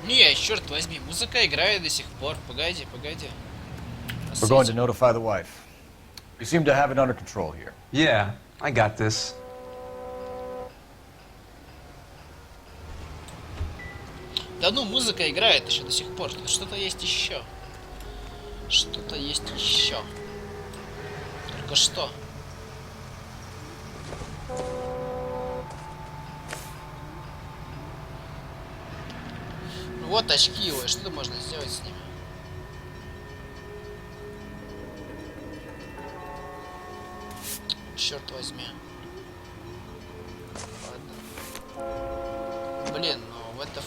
Не, черт возьми, музыка играет до сих пор. Погоди, погоди. We're going to notify the wife. You seem to have it under control here. Yeah, I got this. Да ну, музыка играет еще до сих пор. Что-то есть еще. Что-то есть еще. Только что? Ну вот очки его, и что можно сделать с ними? Черт возьми. Ладно. Блин, ну это...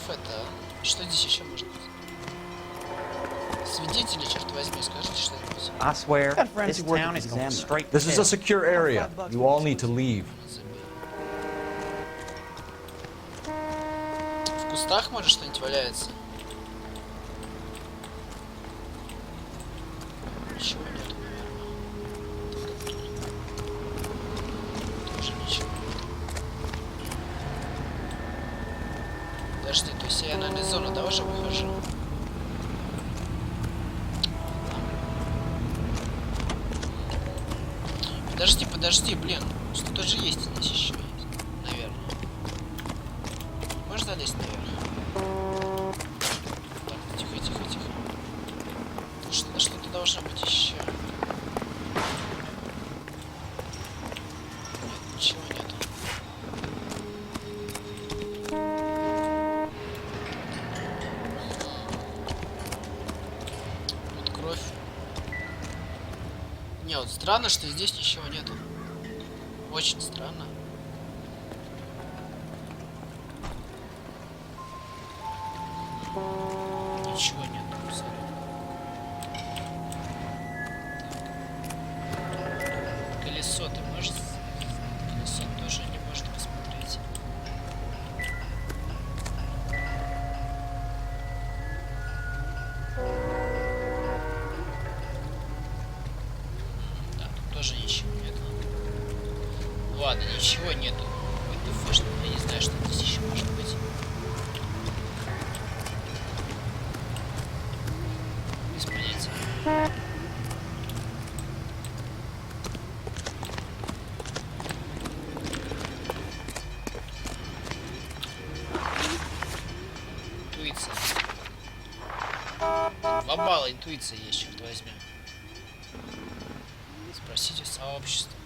Что здесь еще может быть? Свидетели, черт возьми, скажите что-нибудь. I swear, this town is going straight to This is a secure area. You all need to leave. В кустах, может, что-нибудь валяется? Ничего нет, наверное. Тоже ничего. Подожди, то есть я на зону, да, уже выхожу? Подожди, блин. Что-то же есть здесь еще есть. Наверное. Можно залезть наверх? Так, тихо. Что-то должно быть еще. Нет, ничего нету. Вот кровь. Не, вот странно, что здесь ничего нету. Очень странно. Ничего нет абсолютно. Колесо ты можешь? Колесо тоже не может посмотреть. Да, тут тоже ничего нет. Ладно, ничего нету. Я не знаю, что здесь еще может быть. Без понятия. Интуиция. 2 балла интуиции есть, черт возьми. Спросите сообщество.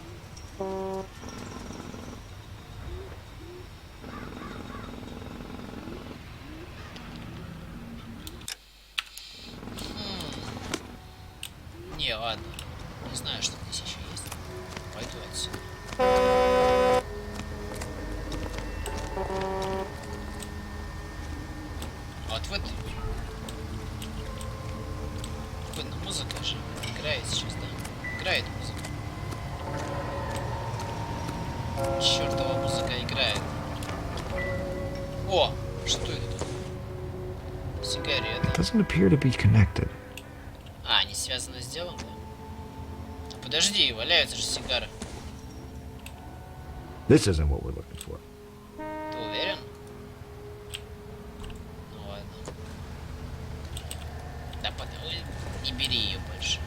Не, ладно. Не знаю, что здесь еще есть. Пойду отсюда. А вот в этой... Блин, ну музыка же играет сейчас, да? Играет музыка. Чёртова музыка играет. О! Что это тут? Сигарета. Doesn't appear to be connected. А, они связаны с делом, да? А подожди, валяются же сигары. This isn't what we're looking for. Ты уверен? Ну ладно. Да подожди, не бери ее больше.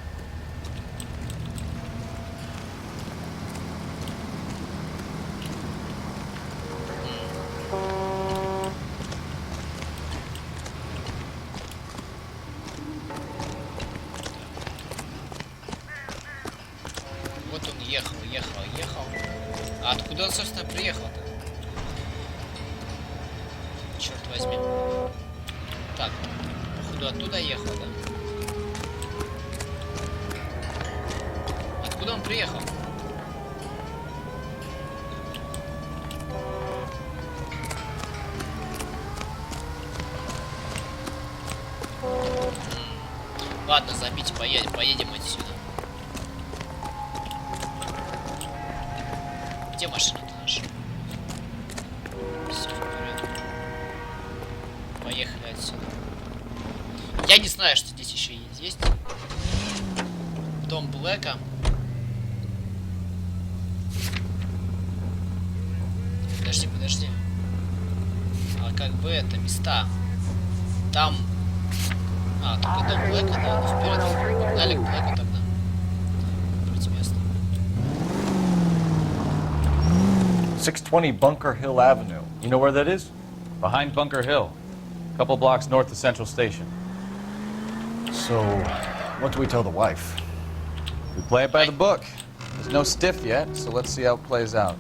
Вот он ехал. А откуда он, собственно, приехал-то? Черт возьми. Так, походу оттуда ехал, да? он приехал? Ладно, забить, поедем отсюда. Где машина-то наша? Все в порядке. Поехали отсюда. Я не знаю, что здесь еще есть. Дом Блэка. Подожди. А как бы это места? Там. Только дом Блэка, да, ну вперед. Погнали к Блэку тогда. Выбрать место. 620 Bunker Hill Avenue. You know where that is? Behind Bunker Hill. A couple blocks north of Central Station. So, what do we tell the wife? We play it by the book. There's no stiff yet, so let's see how it plays out.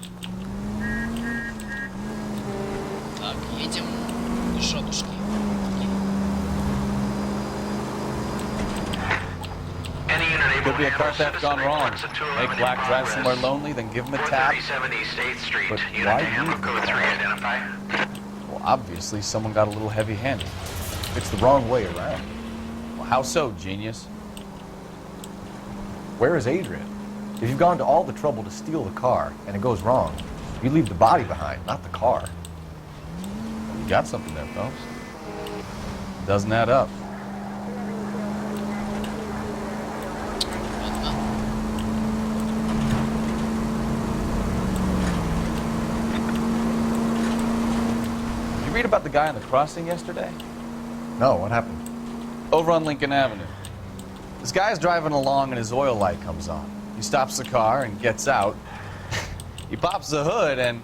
Так, едем к женушке. Could be a car theft gone wrong. Make Black drive somewhere lonely, then give him a tab. But why you? Well, obviously someone got a little heavy-handed. It's the wrong way around. Well, how so, genius? Where is Adrian? If you've gone to all the trouble to steal the car and it goes wrong, you leave the body behind, not the car. You got something there, folks. Doesn't add up. Read about the guy on the crossing yesterday? No, what happened? Over on Lincoln Avenue. This guy's driving along and his oil light comes on. He stops the car and gets out. He pops the hood and...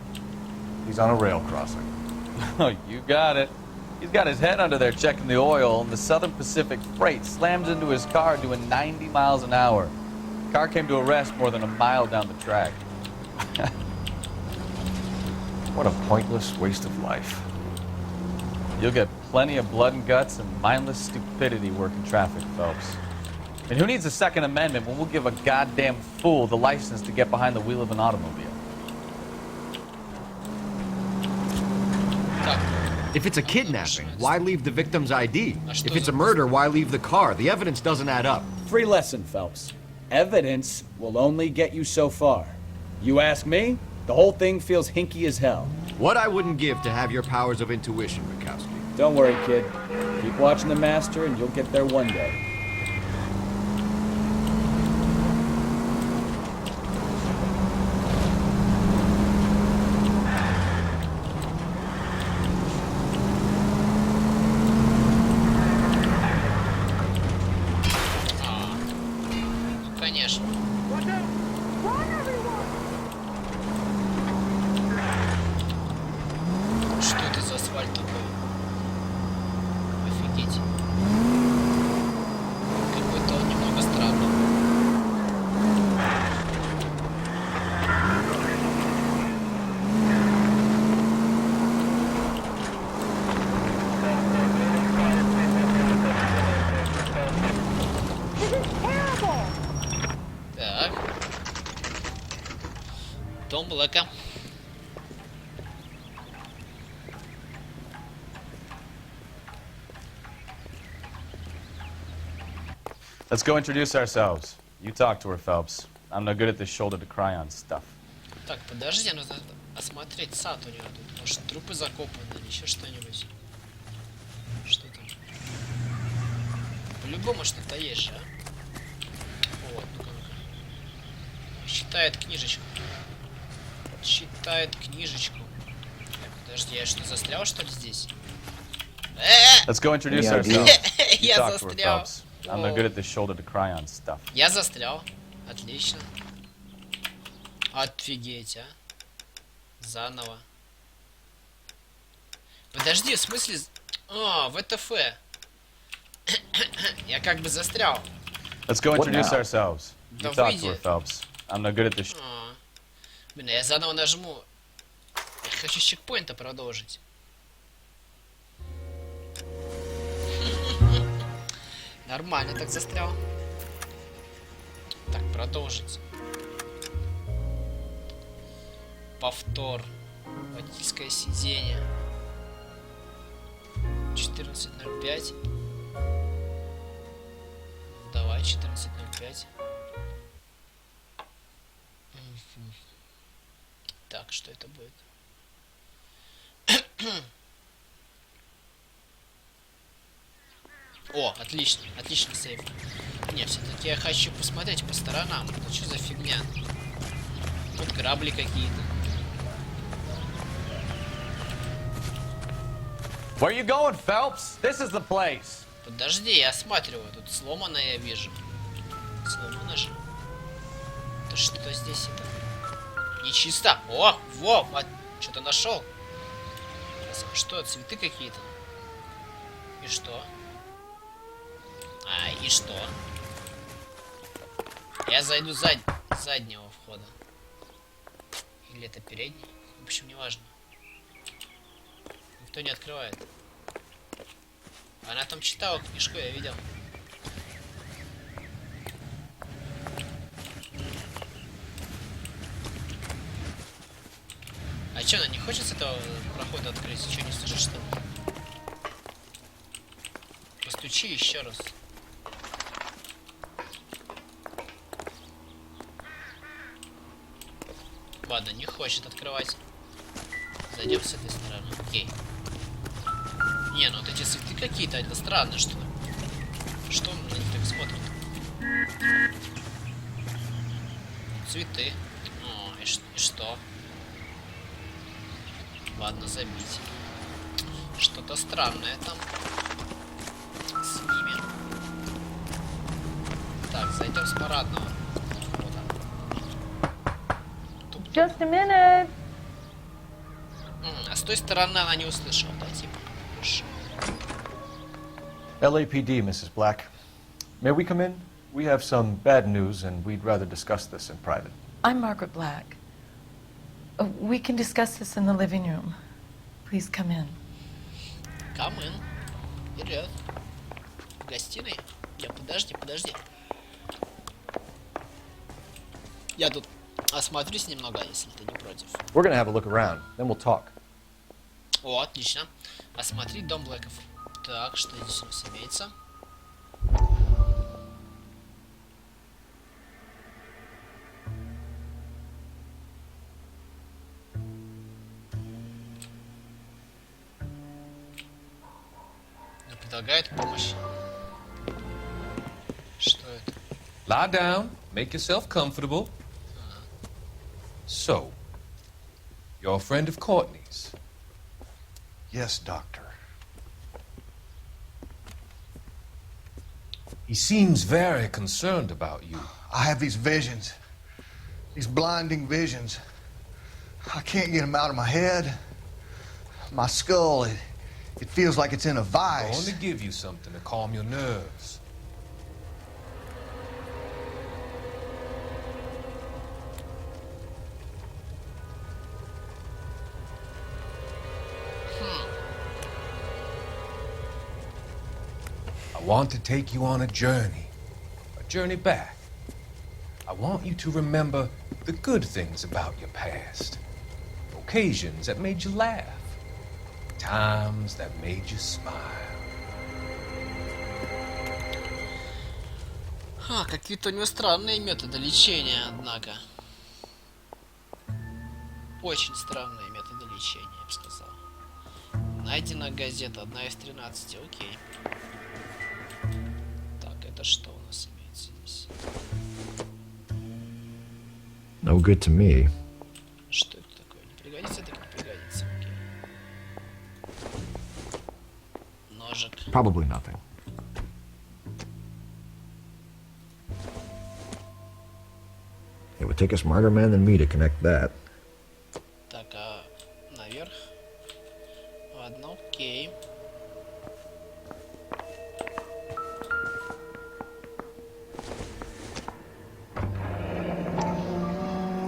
He's on a rail crossing. Oh, you got it. He's got his head under there checking the oil, and the Southern Pacific Freight slams into his car doing 90 miles an hour. The car came to a rest more than a mile down the track. What a pointless waste of life. You'll get plenty of blood and guts and mindless stupidity working traffic, Phelps. And who needs a Second Amendment when we'll give a goddamn fool the license to get behind the wheel of an automobile? If it's a kidnapping, why leave the victim's ID? If it's a murder, why leave the car? The evidence doesn't add up. Free lesson, Phelps. Evidence will only get you so far. You ask me, the whole thing feels hinky as hell. What I wouldn't give to have your powers of intuition, Bukowski. Don't worry, kid. Keep watching the master and you'll get there one day. Конечно. Что это за асфальт такой? Офигеть. Какой-то он немного странный. Так. Дом Блэка. Let's go introduce ourselves. You talk to her, Phelps. I'm no good at this shoulder-to-cry on stuff. Так, подожди, нужно осмотреть сад у него тут. Может, трупы закопаны или еще что-нибудь. Что там? По-любому что-то есть же, а? Вот, ну-ка, ну-ка. Читает книжечку. Читает книжечку. Так, подожди, я что, застрял, что ли, здесь? Let's go introduce ourselves. You Я talk to her, застрял. Phelps. I'm no good at this shoulder-to-cry on stuff. Я застрял. Отлично. Офигеть, а. Заново. Подожди, в смысле... А, ВТФ. Я как бы застрял. Let's go introduce ourselves. You Да talk to выйди. her, Phelps. I'm no good at this. Блин, я заново нажму. Я хочу с чекпоинта продолжить. Нормально так застрял. Так, продолжить. Повтор. Водительское сиденье. 14:05. Давай, 14:05. Так, что это будет? О, отлично, отличный сейф. Не, все-таки я хочу посмотреть по сторонам. Это что за фигня? Тут грабли какие-то. Where you going, Phelps? This is the place. Подожди, я осматриваю. Тут сломано, я вижу. Сломано же. Да что здесь это? Нечисто. О, во, что-то нашел. Что, цветы какие-то? И что? А, и что? Я зайду с заднего входа. Или это передний? В общем, неважно. Никто не открывает. Она там читала книжку, я видел. А чё, она не хочет с этого прохода открыть? Чё, не слышишь, что ли? Постучи еще раз. Ладно, не хочет открывать. Зайдем с этой стороны. Окей. Не, ну вот эти цветы какие-то, это странно, что ли? Что он на них так смотрит? Цветы. О, и что? Ладно, забить. Что-то странное там с ними. Так, зайдем с парадного. Just a minute. А с той стороны она не услышала, да, типа? LAPD, Mrs. Black. May we come in? We have some bad news, and we'd rather discuss this in private. I'm Margaret Black. We can discuss this in the living room. Please come in. Come in. Вперед. В гостиной? Подожди. Я тут осмотрюсь немного, если ты не против. We're gonna have a look around, then we'll talk. О, отлично. Осмотреть дом Блэков. Так, что здесь у нас имеется? Предлагает помощь. Что это? Lie down, make yourself comfortable. So, you're a friend of Courtney's? Yes, Doctor. He seems very concerned about you. I have these visions. These blinding visions. I can't get them out of my head. My skull, it feels like it's in a vice. I'm going to give you something to calm your nerves. I want to take you on a journey back. I want you to remember the good things about your past, occasions that made you laugh, times that made you smile. Какие-то у него странные методы лечения, однако. Очень странные методы лечения, я бы сказал. Найдена газета, 1 из 13, окей. Так, это что у нас имеется здесь? No good to me. Что это такое? Не пригодится, так не пригодится, окей. Ножик. Probably nothing. It would take a smarter man than me to connect that. Так, а наверх? Ладно, окей.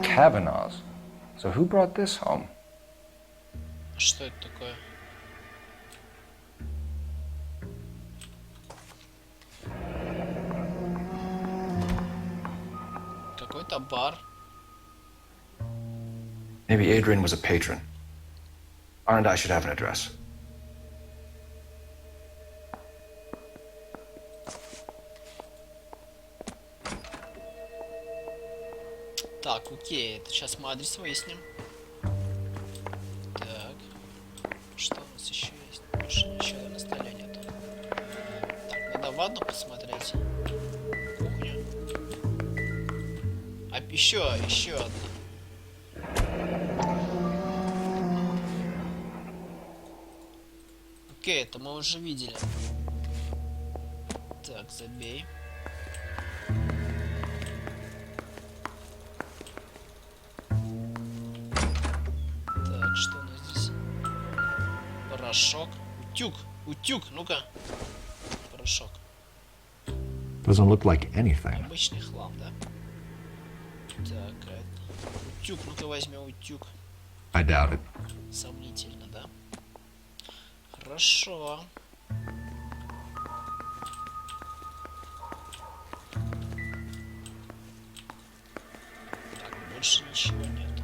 Kavanaugh's. So who brought this home? Что это такое? Какой-то бар. Maybe Adrian was a patron. R&I should have an address. Так, окей, это сейчас мы адрес выясним. Так, что у нас еще есть? Больше ничего на столе нету. Так, надо ванну посмотреть. Кухню. А еще одна. Окей, это мы уже видели. Так, забей. Так, что у нас здесь? Порошок. Утюг, ну-ка. Порошок. Doesn't look like anything. Обычный хлам, да? Так, это... Утюг, ну-ка возьмем утюг. I doubt it. Сомнительно, да? Хорошо. Так, больше ничего нет.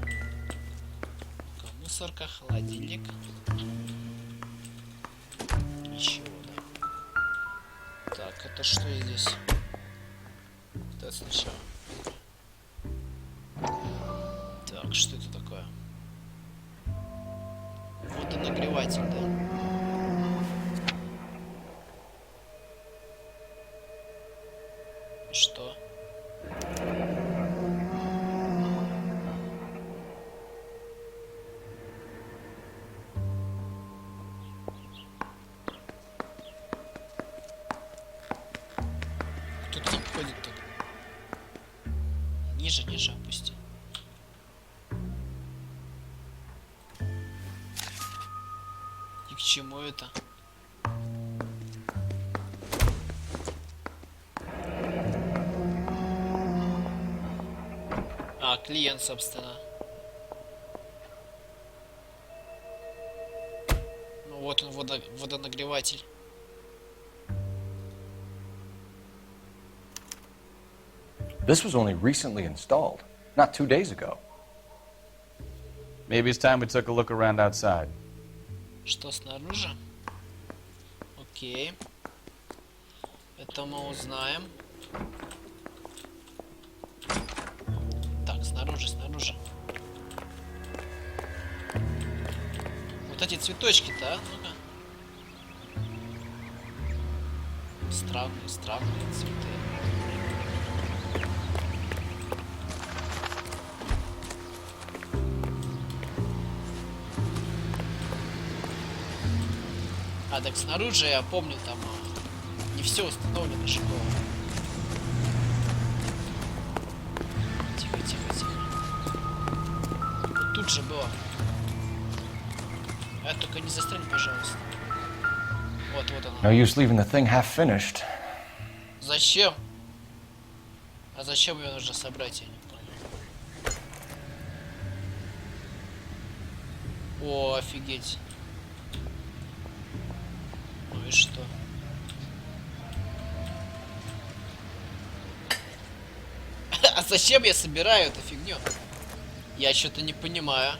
Мусорка, холодильник. Ничего, да. Так, это что здесь? Это сначала. Так, что это такое? Водонагреватель, да? И что? Тут не входит тут. Ниже опусти. И к чему это? А, клиент, собственно. Ну вот он, водонагреватель. This was only recently installed, not 2 days ago. Maybe it's time we took a look around outside. Что снаружи? Окей. Это мы узнаем. Так, снаружи. Вот эти цветочки-то, а? Ну-ка. Странные цветы. А, так снаружи, я помню, там не все установлено, что... Тихо. Вот тут же было. А только не застрель, пожалуйста. Вот она. No use leaving the thing half finished. Зачем? А зачем ее нужно собрать, я не понял. О, офигеть. Ну и что? А зачем я собираю эту фигню? Я что-то не понимаю.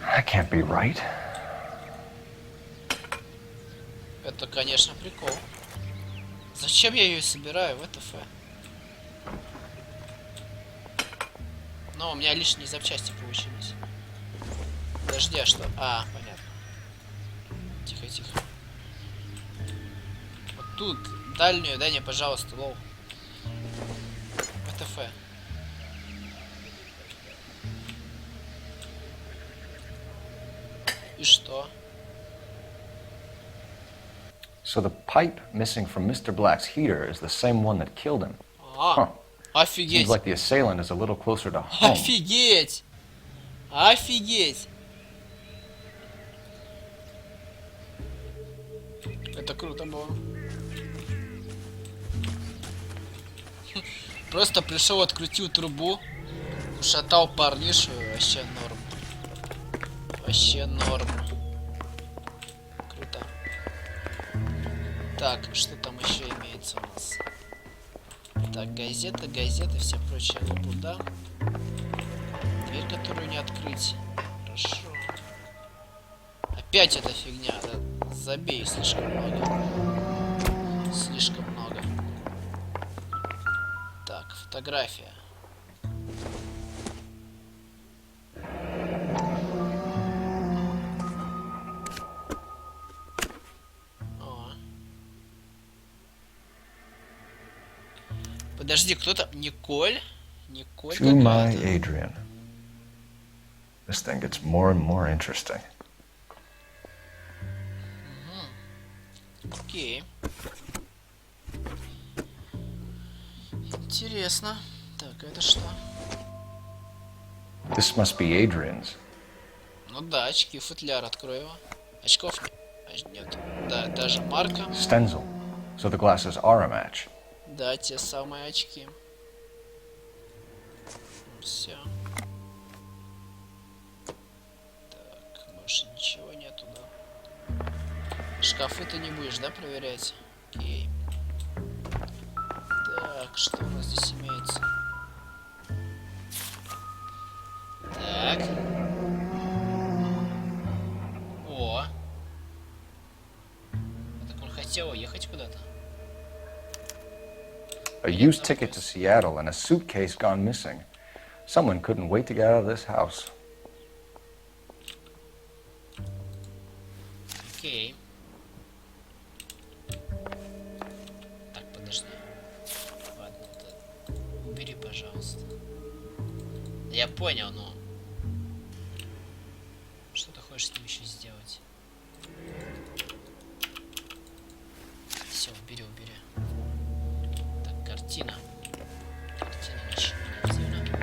That can't be right. Это, конечно, прикол. Зачем я ее собираю? ВТФ. Но у меня лишние запчасти получились. Подожди, а что? А, понятно. Тихо. Вот тут дальнюю, дай мне, пожалуйста, лоу. ВТФ. И что? So the pipe missing from Mr. Black's heater is the same one that killed him. А, офигеть. Seems like the assailant is a little closer to home. Офигеть! Это круто было. Просто пришел, открутил трубу, ушатал парнишу, вообще норм. Круто. Так, что там еще имеется у нас? Так, газеты, все прочее лабуда. которую не открыть. Хорошо. Опять эта фигня, да? Забей, слишком много. Слишком много. Так, фотография. Подожди, кто-то... Николь? Николь To my какая-то. Adrian. This thing gets more and more interesting. Окей. Интересно. Так, это что? This must be Adrian's. Ну да, очки, футляр, открой его. Очков нет. Да, даже марка. Stencil. So the glasses are a match. Да, те самые очки. Все. Так, больше ничего нету, да? Шкафы ты не будешь, да, проверять? Окей. Так, что у нас здесь имеется? Так. О. Так он хотел уехать куда-то. A used ticket to Seattle and a suitcase gone missing. Someone couldn't wait to get out of this house. Окей. Так, подожди. Ладно, это... убери, пожалуйста. Я понял, но... Что ты хочешь с ним еще сделать? Все, убери, убери. Так, картина. Картина ничего не сделана.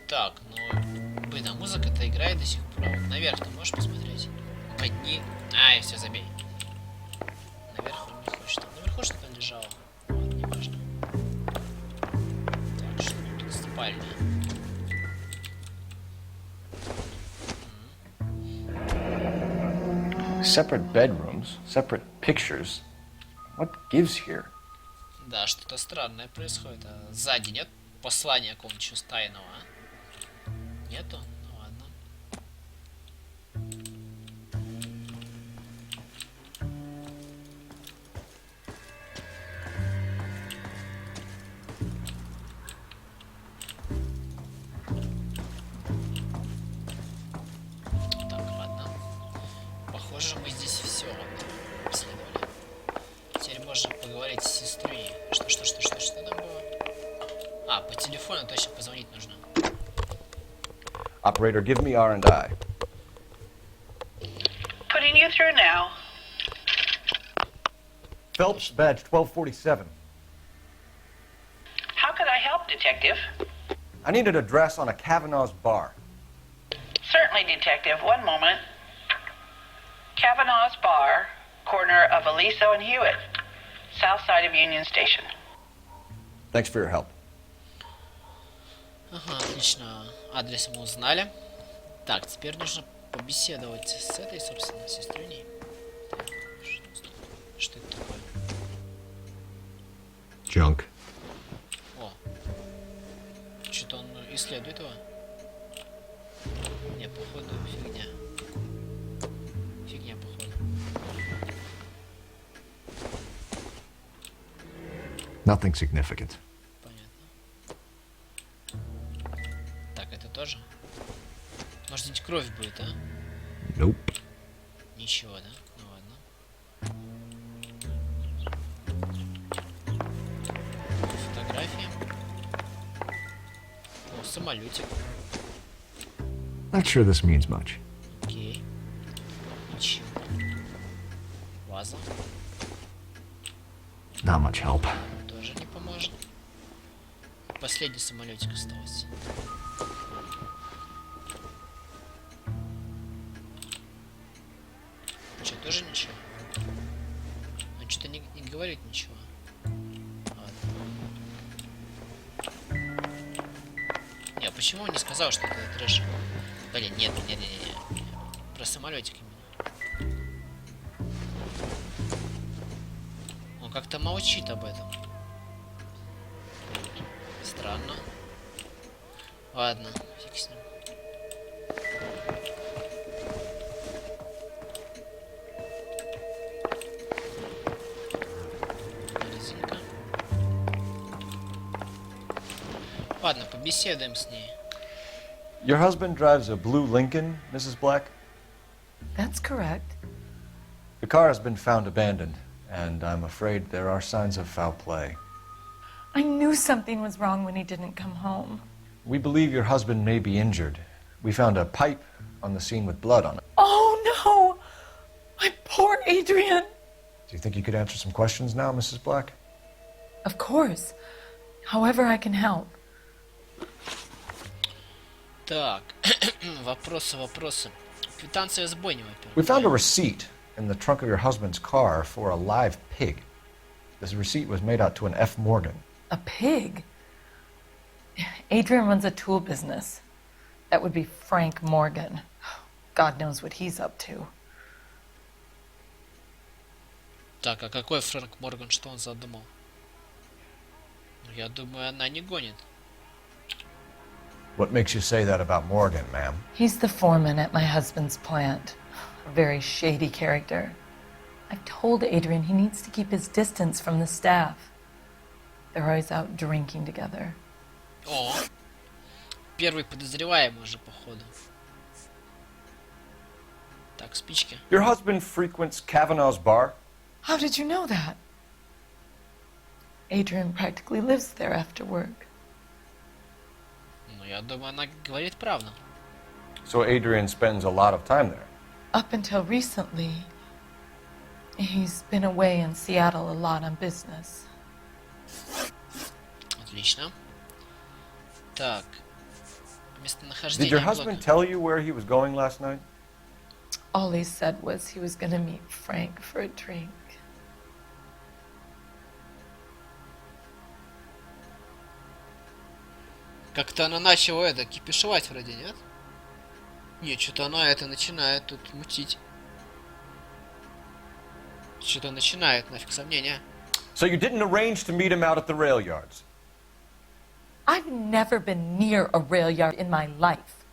Так, ну... Блин, а музыка-то играет до сих пор. Вот наверх ты можешь посмотреть? Подни... Ай, все, забей. Наверх он не хочет. Там наверху что-то лежало. Вот, не важно. Так, что тут? Спальня. Separate bedrooms, separate pictures. What gives here? Да, что-то странное происходит. А сзади нет послания какого-нибудь тайного, а? Нету? Ну ладно. Так, ладно. Похоже, мы здесь все исследовали. Теперь можно поговорить с сестрой. Что там было? А, по телефону точно позвонить нужно. Operator, give me R&I. Putting you through now. Phelps, badge 1247. How could I help, Detective? I need an address on a Kavanaugh's bar. Certainly, Detective. One moment. Kavanaugh's Bar, corner of Aliso and Hewitt, south side of Union Station. Thanks for your help. Ага, отлично. Адрес мы узнали. Так, теперь нужно побеседовать с этой, собственно, сестреней. Так, что это такое? Junk. О. Что-то он исследует его. Не, походу, фигня. Фигня, походу. Nothing significant. Так, это тоже? Может быть, кровь будет, а? Nope. Ничего, да? Ну ладно. Фотографии. О, самолетик. Not sure this means much. Окей. Ничего. Ваза. Not much help. Тоже не поможет. Последний самолетик остался. Че, тоже ничего? Он что-то не говорит ничего. Ладно. Не, а почему он не сказал, что это трэш? Блин, нет. Про самолетик именно. Он как-то молчит об этом. Странно. Ладно, фиг с ним. Резинка. Ладно, побеседуем с ней. Your husband drives a blue Lincoln, Mrs. Black? That's correct. The car has been found abandoned, and I'm afraid there are signs of foul play. I knew something was wrong when he didn't come home. We believe your husband may be injured. We found a pipe on the scene with blood on it. Oh no! My poor Adrian! Do you think you could answer some questions now, Mrs. Black? Of course. However I can help. Так, вопросы. Квитанция с бойни, во-первых. We found a receipt in the trunk of your husband's car for a live pig. This receipt was made out to an F. Morgan. A pig? Adrian runs a tool business. That would be Frank Morgan. God knows what he's up to. Так, а какой Фрэнк Морган, что он задумал? Я думаю, она не гонит. What makes you say that about Morgan, ma'am? He's the foreman at my husband's plant. A very shady character. I've told Adrian he needs to keep his distance from the staff. They're always out drinking together. О, первый подозреваемый уже, походу. Так, спички. Your husband frequents Kavanaugh's bar? How did you know that? Adrian practically lives there after work. Ну, я думаю, она говорит правду. So Adrian spends a lot of time there. Up until recently, he's been away in Seattle a lot on business. Отлично. Так. Did Местонахождение your husband блока. tell you where he was going last night? All he said was he was going to meet Frank for a drink. Как-то она начала это кипишевать вроде, нет? Не, что-то она это начинает тут мутить. Что-то начинает, нафиг сомнения. So you didn't arrange to meet him out at the rail yards? I've never been near a rail yard in my life.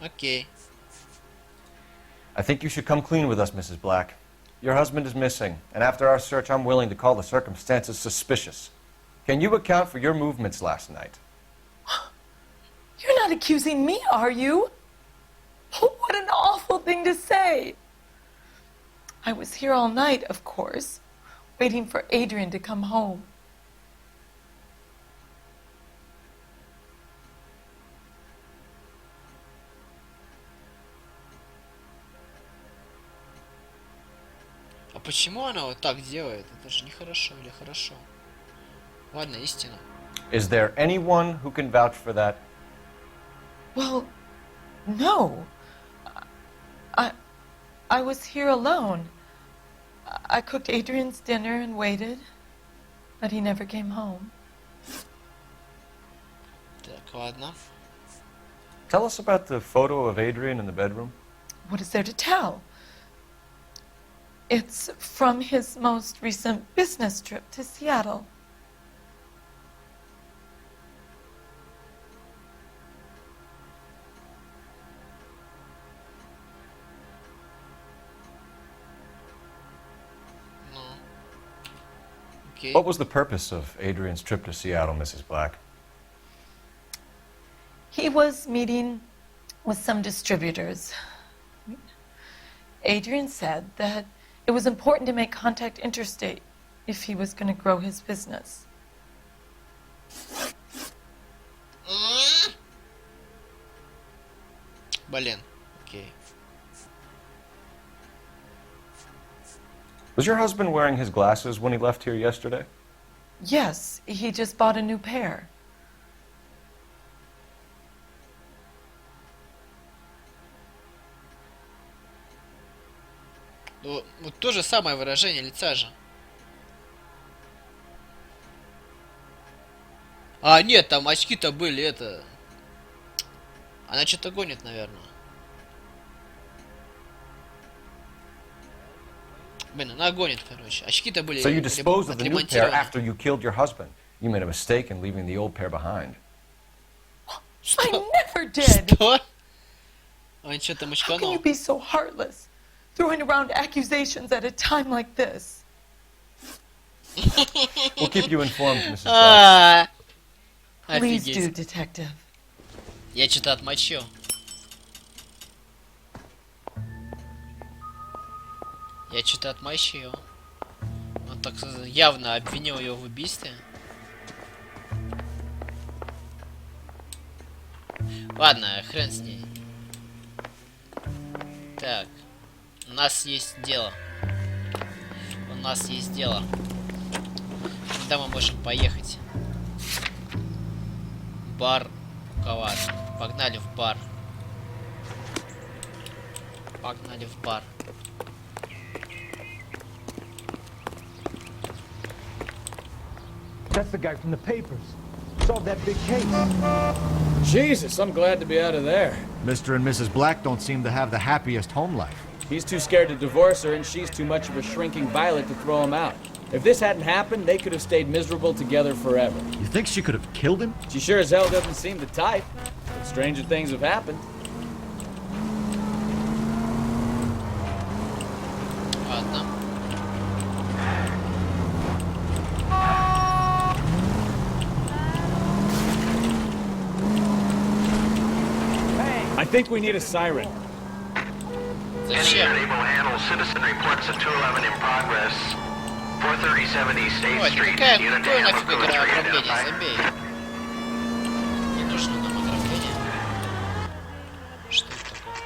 Окей. I think you should come clean with us, Mrs. Black. Your husband is missing, and after our search, I'm willing to call the circumstances suspicious. Can you account for your movements last night? You're not accusing me, are you? What an awful thing to say. I was here all night, of course, waiting for Adrian to come home. А почему она вот так делает? Это же нехорошо или хорошо? Ладно, истина. Is there anyone who can vouch for that? Well, no. I was here alone. I cooked Adrian's dinner and waited, but he never came home. Так, ладно. Tell us about the photo of Adrian in the bedroom. What is there to tell? It's from his most recent business trip to Seattle. Okay. What was the purpose of Adrian's trip to Seattle, Mrs. Black? He was meeting with some distributors. Adrian said that it was important to make contact interstate if he was going to grow his business. Блин, окей. Was your husband wearing his glasses when he left here yesterday? Yes, he just bought a new pair. Ну, вот то же самое выражение лица же. А, нет, там очки-то были, это... Она что-то гонит, наверное. Блин, она гонит, короче. Очки-то были So you disposed of the new pair отремонтированы. after you killed your husband. You made a mistake in leaving the old pair behind. I never did. Что? Он что-то How can мочканул. you be so heartless, throwing around accusations at a time like this? We'll keep you informed, Mrs. Buck. А, Please do, Офигеть. detective. Я что-то отмочил. Я что-то отмочил. Он так явно обвинил ее в убийстве. Ладно, хрен с ней. Так. У нас есть дело. У нас есть дело. Куда мы можем поехать? Бар Ковар. Погнали в бар. Погнали в бар. That's the guy from the papers. Solved that big case. Jesus, I'm glad to be out of there. Mr. and Mrs. Black don't seem to have the happiest home life. He's too scared to divorce her, and she's too much of a shrinking violet to throw him out. If this hadn't happened, they could have stayed miserable together forever. You think she could have killed him? She sure as hell doesn't seem the type. But stranger things have happened. Ладно. I think we need a siren. Зачем? Citizen reports of 211 in progress. 437 East State Ой, Street. какая Unit to какое handle нафиг code игра 3 ограбление? identified. Забей. Не нужно нам ограбление. Что это такое?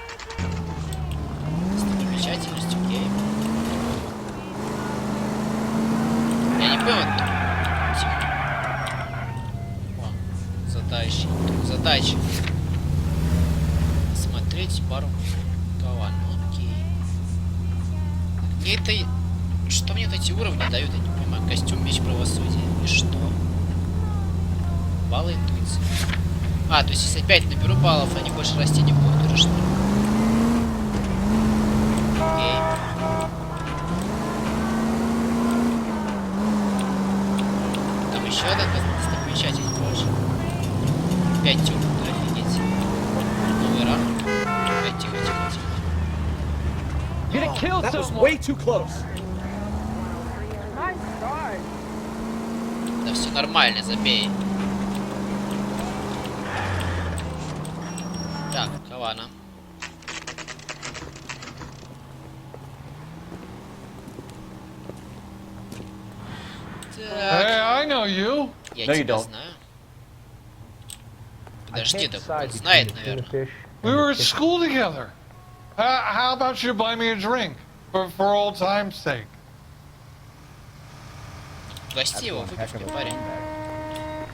Достопримечательность, окей. Я не понял. О, задачи. Задачи. Смотреть пару Кован. Окей. Мне это... Что мне эти уровни дают, я не понимаю. Костюм, меч правосудия. И что? Баллы интуиции. А, то есть если опять наберу баллов, они больше расти не будут, или что? Окей. Там еще один достопримечательность тоже. 5 уровней, офигеть. Новый ранг. Эй, тихо, тихо, тихо. That was way too close. Да все нормально, забей. Так, Кавана. Hey, I know you. Я No, you тебя don't. знаю. Подожди, так он знает, наверное. We were at school together. How about you buy me a drink for old time's sake? Гости его, выпив мне, парень.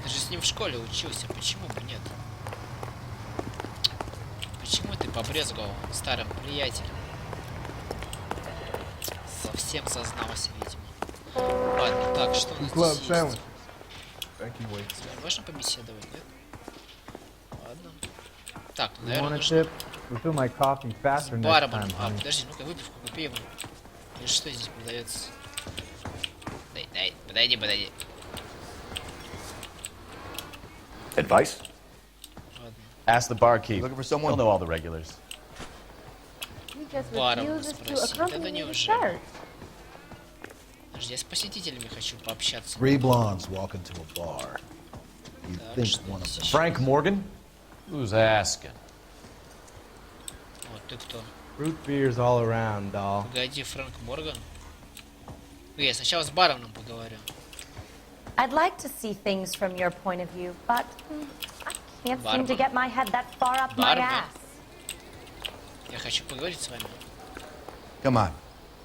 Ты же с ним в школе учился, почему бы нет? Почему ты побрезговал старым приятелем? Совсем сознался, видимо. Ладно, так, что у нас здесь есть? Можно побеседовать, нет? Ладно. Так, ну, наверное, нужно... Refill my coffee faster С next барменом. time, А, honey. подожди, ну-ка, выпивку купи ему. Или что здесь продается? Дай, подойди. Advice? Ладно. Ask the barkeep. Looking for someone? He'll know all the regulars. Баром спроси. Да неужели? Подожди, я с посетителями хочу пообщаться. Three blondes walk into a bar. You Так, think что one of здесь them. еще? Frank Morgan? Who's asking? Вот ты кто? Root beers all around, doll. Погоди, Фрэнк Морган? Я сначала с барменом поговорю. I'd like to see things from your point of view, but I can't seem to get my head that far up my Barman. ass. Я хочу поговорить с вами. Come on.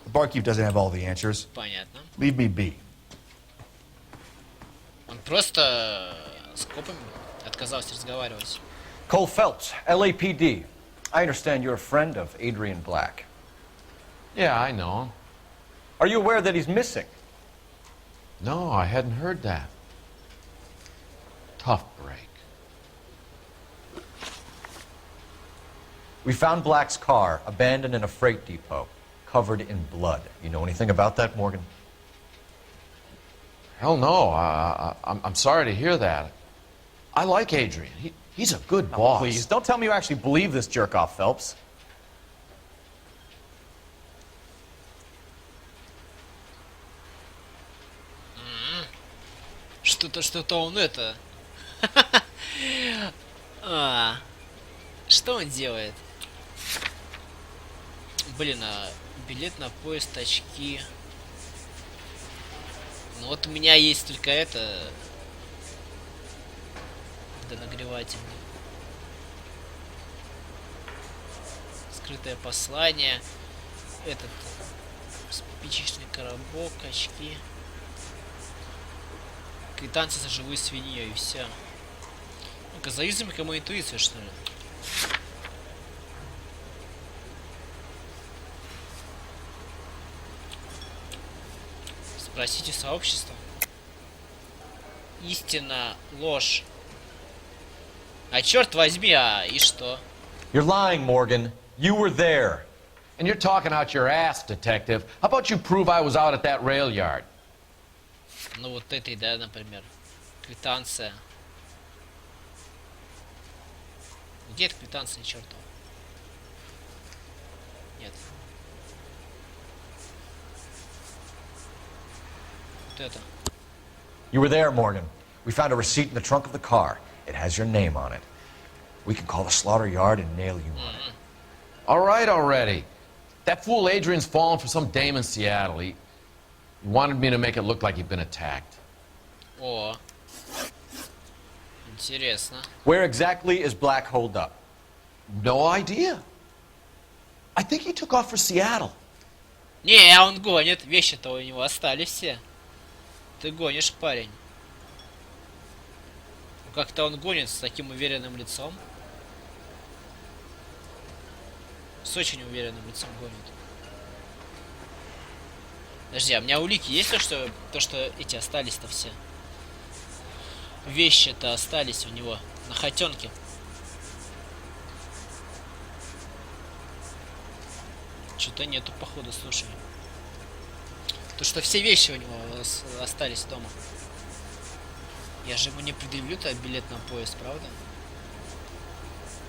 The barkeep doesn't have all the answers. Понятно. Leave me be. Он просто с копами отказался разговаривать. Cole Phelps, LAPD. I understand you're a friend of Adrian Black. Yeah, I know him. Are you aware that he's missing? No, I hadn't heard that. Tough break. We found Black's car abandoned in a freight depot, covered in blood. You know anything about that, Morgan? Hell no. I'm sorry to hear that. I like Adrian. He's a good boss. Please, don't tell me you actually believe this jerk-off, Phelps. Что-то он это... Что он делает? Блин, билет на поезд, очки. Ну вот у меня есть только это... Водонагревательный. Скрытое послание. Этот... Спичечный коробок, очки. Квитанция за живую свинью и все. Ну-ка, заюзаем кому интуицию, что ли? Спросите сообщество. Истина, ложь. А черт возьми, и что? You're lying, Morgan. You were there. And you're talking out your ass, detective. How about you prove I was out at that rail yard? Ну вот этой, да, например. Квитанция. Где эта квитанция, чертова? Нет. Вот это. You were there, Morgan. We found a receipt in the trunk of the car. It has your name on it. We can call the slaughter yard and nail you on it. All right already. That fool Adrian's fallen for some dame in Seattle. He wanted me to make it look like he'd been attacked. О. Интересно. Where exactly is Black holed up? No idea. I think he took off for Seattle. Не, он гонит. Вещи-то у него остались все. Ты гонишь, парень. Как-то он гонит с таким уверенным лицом. С очень уверенным лицом гонит. Подожди, а у меня улики есть то, что эти остались-то все? Вещи-то остались у него на хотенке. Что-то нету, походу, слушай. То, что все вещи у него остались дома. Я же ему не предъявлю-то билет на поезд, правда?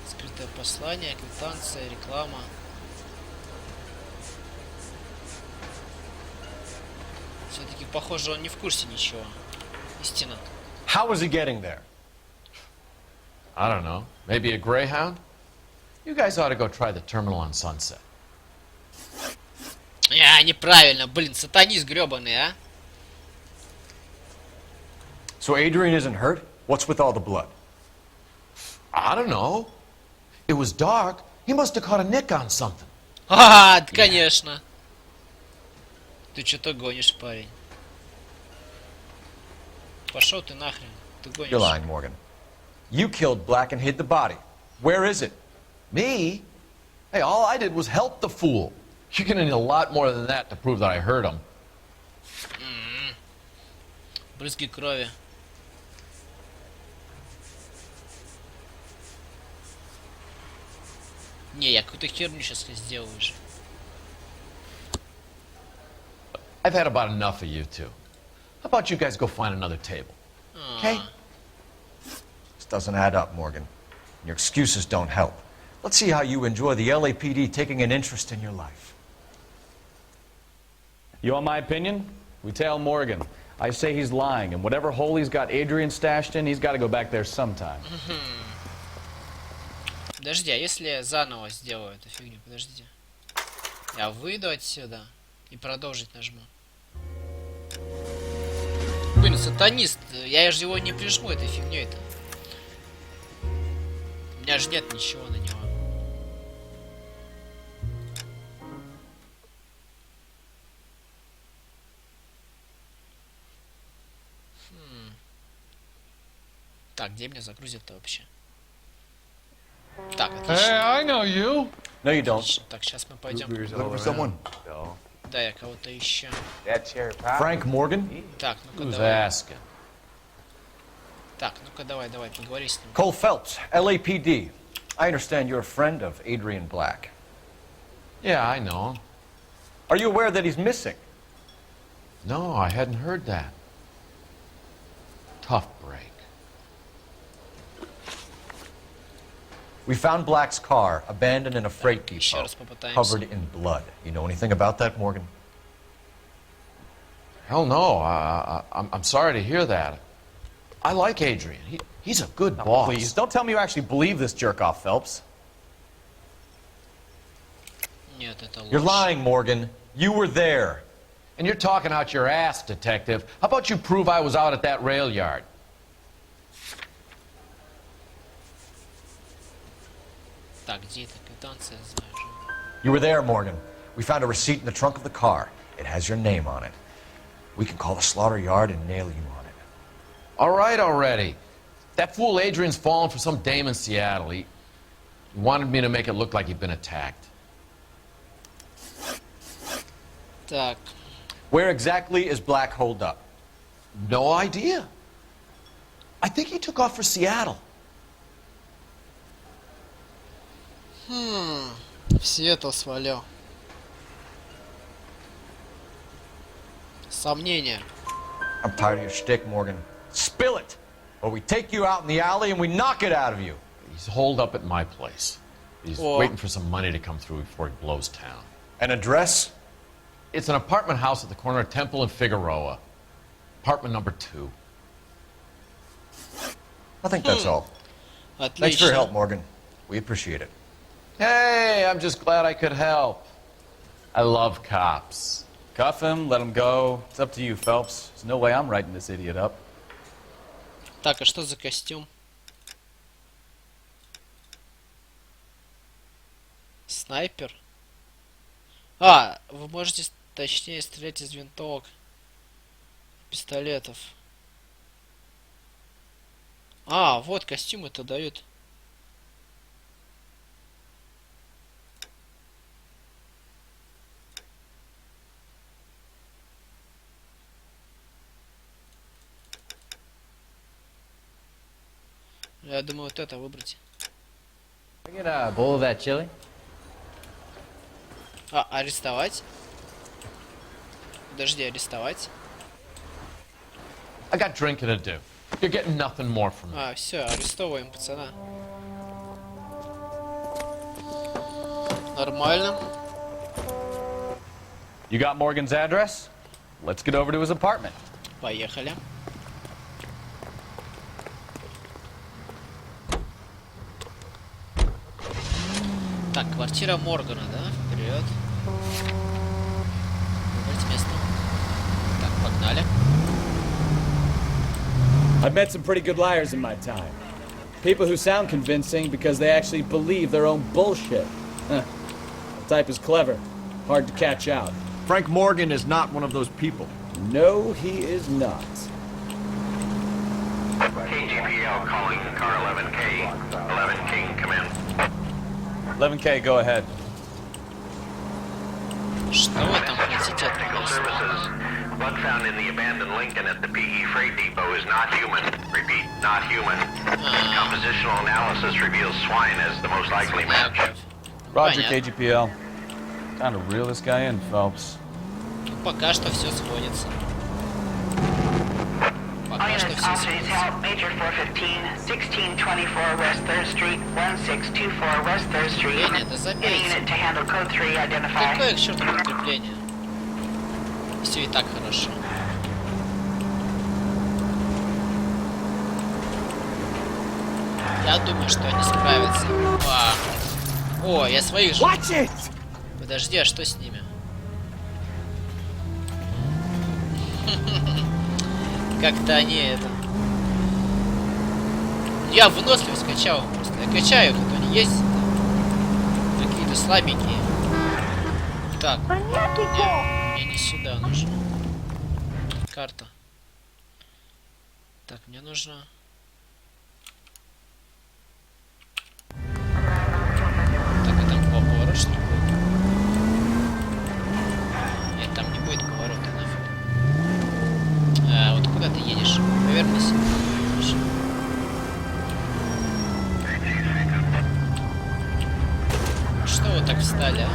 Скрытое послание, квитанция, реклама. Все-таки, похоже, он не в курсе ничего. Истина. How was he getting there? I don't know. Maybe a Greyhound? You guys ought to go try the terminal on Sunset. Неправильно. Блин, сатанист гребаный, а? So Adrian isn't hurt? What's with all the blood? I don't know. It was dark. He must have caught a nick on something. Конечно. Ты что-то гонишь, парень. Пошел ты нахрен. Ты гонишь. You're lying, Morgan. You killed Black and hid the body. Where is it? Me? Hey, all I did was help the fool. You're gonna need a lot more than that to prove that I hurt him. Брызги крови. Не, я какую-то херню сейчас сделаю уже. I've had about enough of you two. How about you guys go find another table? Okay? This doesn't add up, Morgan. Your excuses don't help. Let's see how you enjoy the LAPD taking an interest in your life. You want my opinion? We tell Morgan. I say he's lying, and whatever hole he's got Adrian stashed in, he's got to go back there sometime. Подожди, а если я заново сделаю эту фигню? Подождите. Я выйду отсюда и продолжить нажму. Блин, сатанист. Я же его не прижму этой фигней-то. У меня же нет ничего на него. Так, где меня загрузят-то вообще? Так, отлично. Hey, I know you. No, you don't. Так, сейчас мы пойдем. Look for someone. Да, я кого-то ищу. Frank Morgan? Так, ну-ка Who's давай. asking? Так, ну-ка давай, поговори с ним. Cole Phelps, LAPD. I understand you're a friend of Adrian Black. Yeah, I know. Are you aware that he's missing? No, I hadn't heard that. Tough break. We found Black's car abandoned in a freight depot, covered in blood. You know anything about that, Morgan? Hell no. I'm sorry to hear that. I like Adrian. He's a good boss. Please, don't tell me you actually believe this jerk-off, Phelps. Нет, это ложь. You're lying, Morgan. You were there. And you're talking out your ass, detective. How about you prove I was out at that rail yard? Так, где это? Квитанция, знаю же. You were there, Morgan. We found a receipt in the trunk of the car. It has your name on it. We can call the slaughter yard and nail you on it. All right already. That fool Adrian's fallen for some dame in Seattle. He wanted me to make it look like he'd been attacked. Так. Where exactly is Black holed up? No idea. I think he took off for Seattle. В Сиэтл свалил. Сомнения. I'm tired of your shtick, Morgan. Spill it! Or we take you out in the alley and we knock it out of you. He's holed up at my place. He's waiting for some money to come through before he blows town. An address? It's an apartment house at the corner of Temple and Figueroa. Apartment number 2. I think that's all. Отлично. Thanks for your help, Morgan. We appreciate it. Hey, I'm just glad I could help. I love cops. Cuff him, let him go. It's up to you, Phelps. There's no way I'm writing this idiot up. Так, а что за костюм? Снайпер? А, вы можете точнее стрелять из винтовок, пистолетов. А, вот костюм это дают. Я думаю, вот это выбрать. Can I get a bowl of that chili? А, арестовать? Подожди, арестовать? I got drinking to do. You're getting nothing more from me. А, все, арестовываем пацана. Нормально. You got Morgan's address? Let's get over to his apartment. Поехали. Так, квартира Моргана, да? Вперед. Выбрать место. Так, погнали. I've met some pretty good liars in my time. People who sound convincing because they actually believe their own bullshit. The type is clever, hard to catch out. Frank Morgan is not one of those people. No, he is not. KGPL calling car 11K. 11 King, come in. 11K, go ahead. Что вы там хотите от нас? Blood found in the abandoned Lincoln at the PE freight depot is not human. Repeat, not human. Compositional analysis reveals swine as the most likely match. Roger, KGPL. Time to reel this guy in, Phelps. Ну, пока что все сходится. Пока что все сходится. Help Major 415, 1624 West 3rd Street, 1624 West 3rd Street. Any unit to handle code 3, identify. Какое к черту подкрепление? Все и так хорошо. Я думаю, что они справятся. О, я своих же. Подожди, а что с ними? Как-то они это... Я выносливость качал просто. Я качаю их, а то они есть какие-то слабенькие. Так, мне не сюда нужно. Карта. Так, мне нужно... Так, а там поворот что ли будет? Нет, там не будет поворота, нафиг. А, вот куда ты едешь? Повернись. Что вы так встали, а?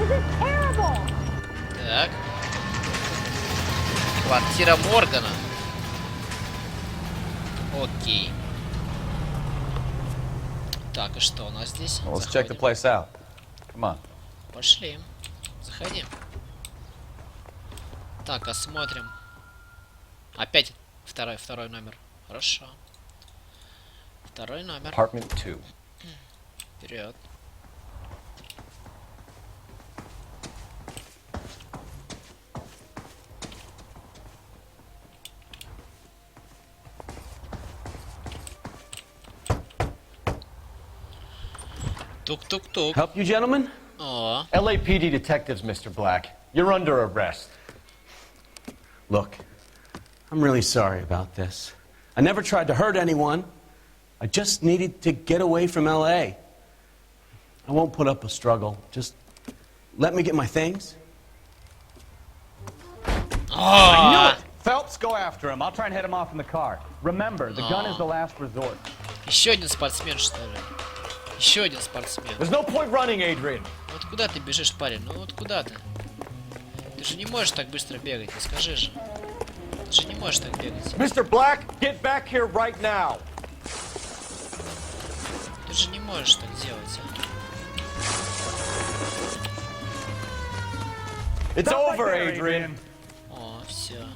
Is it Квартира Моргана. Окей. Так, и что у нас здесь? Well, let's check the place out. Come on. Пошли. Заходи. Так, осмотрим. Опять второй номер. Хорошо. Второй номер. Apartment 2. Вперед. Тук-тук-тук. Help you, gentlemen? О. LAPD detectives, Mr. Black. You're under arrest. Look, I'm really sorry about this. I never tried to hurt anyone. I just needed to get away from LA. I won't put up a struggle. Just let me get my things. I knew it! Phelps, go after him. I'll try and head him off in the car. Remember, the gun is the last resort. Еще один спортсмен, что ли? Еще один спортсмен. There's no point running, Adrian. Вот куда ты бежишь, парень? Ну вот куда ты? Ты же не можешь так быстро бегать, не скажи же. Ты же не можешь так бегать. Mr. Black, get back here right now. Ты же не можешь так делать. It's over, Adrian. О, все.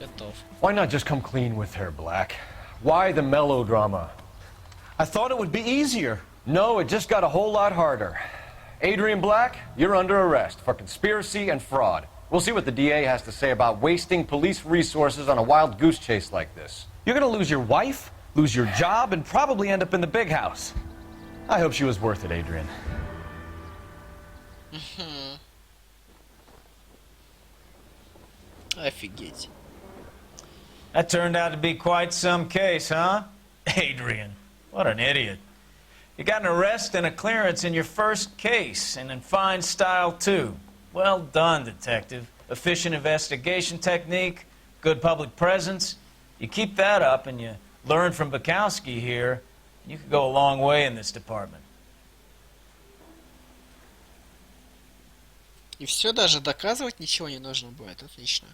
Готов. Why not just come clean with her, Black? Why the melodrama? I thought it would be easier. No, it just got a whole lot harder. Adrian Black, you're under arrest for conspiracy and fraud. We'll see what the DA has to say about wasting police resources on a wild goose chase like this. You're gonna lose your wife, lose your job, and probably end up in the big house. I hope she was worth it, Adrian. Офигеть. That turned out to be quite some case, huh? Adrian, what an idiot. You got an arrest and a clearance in your first case, and in fine style, too. Well done, detective. Efficient investigation technique, good public presence. You keep that up and you learn from Bukowski here, you could go a long way in this department. И все, даже доказывать ничего не нужно будет. Отлично.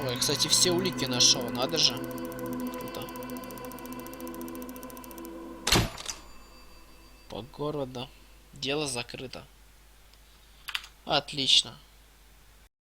Ой, кстати, все улики нашел, надо же. Круто. По городу. Дело закрыто. Отлично.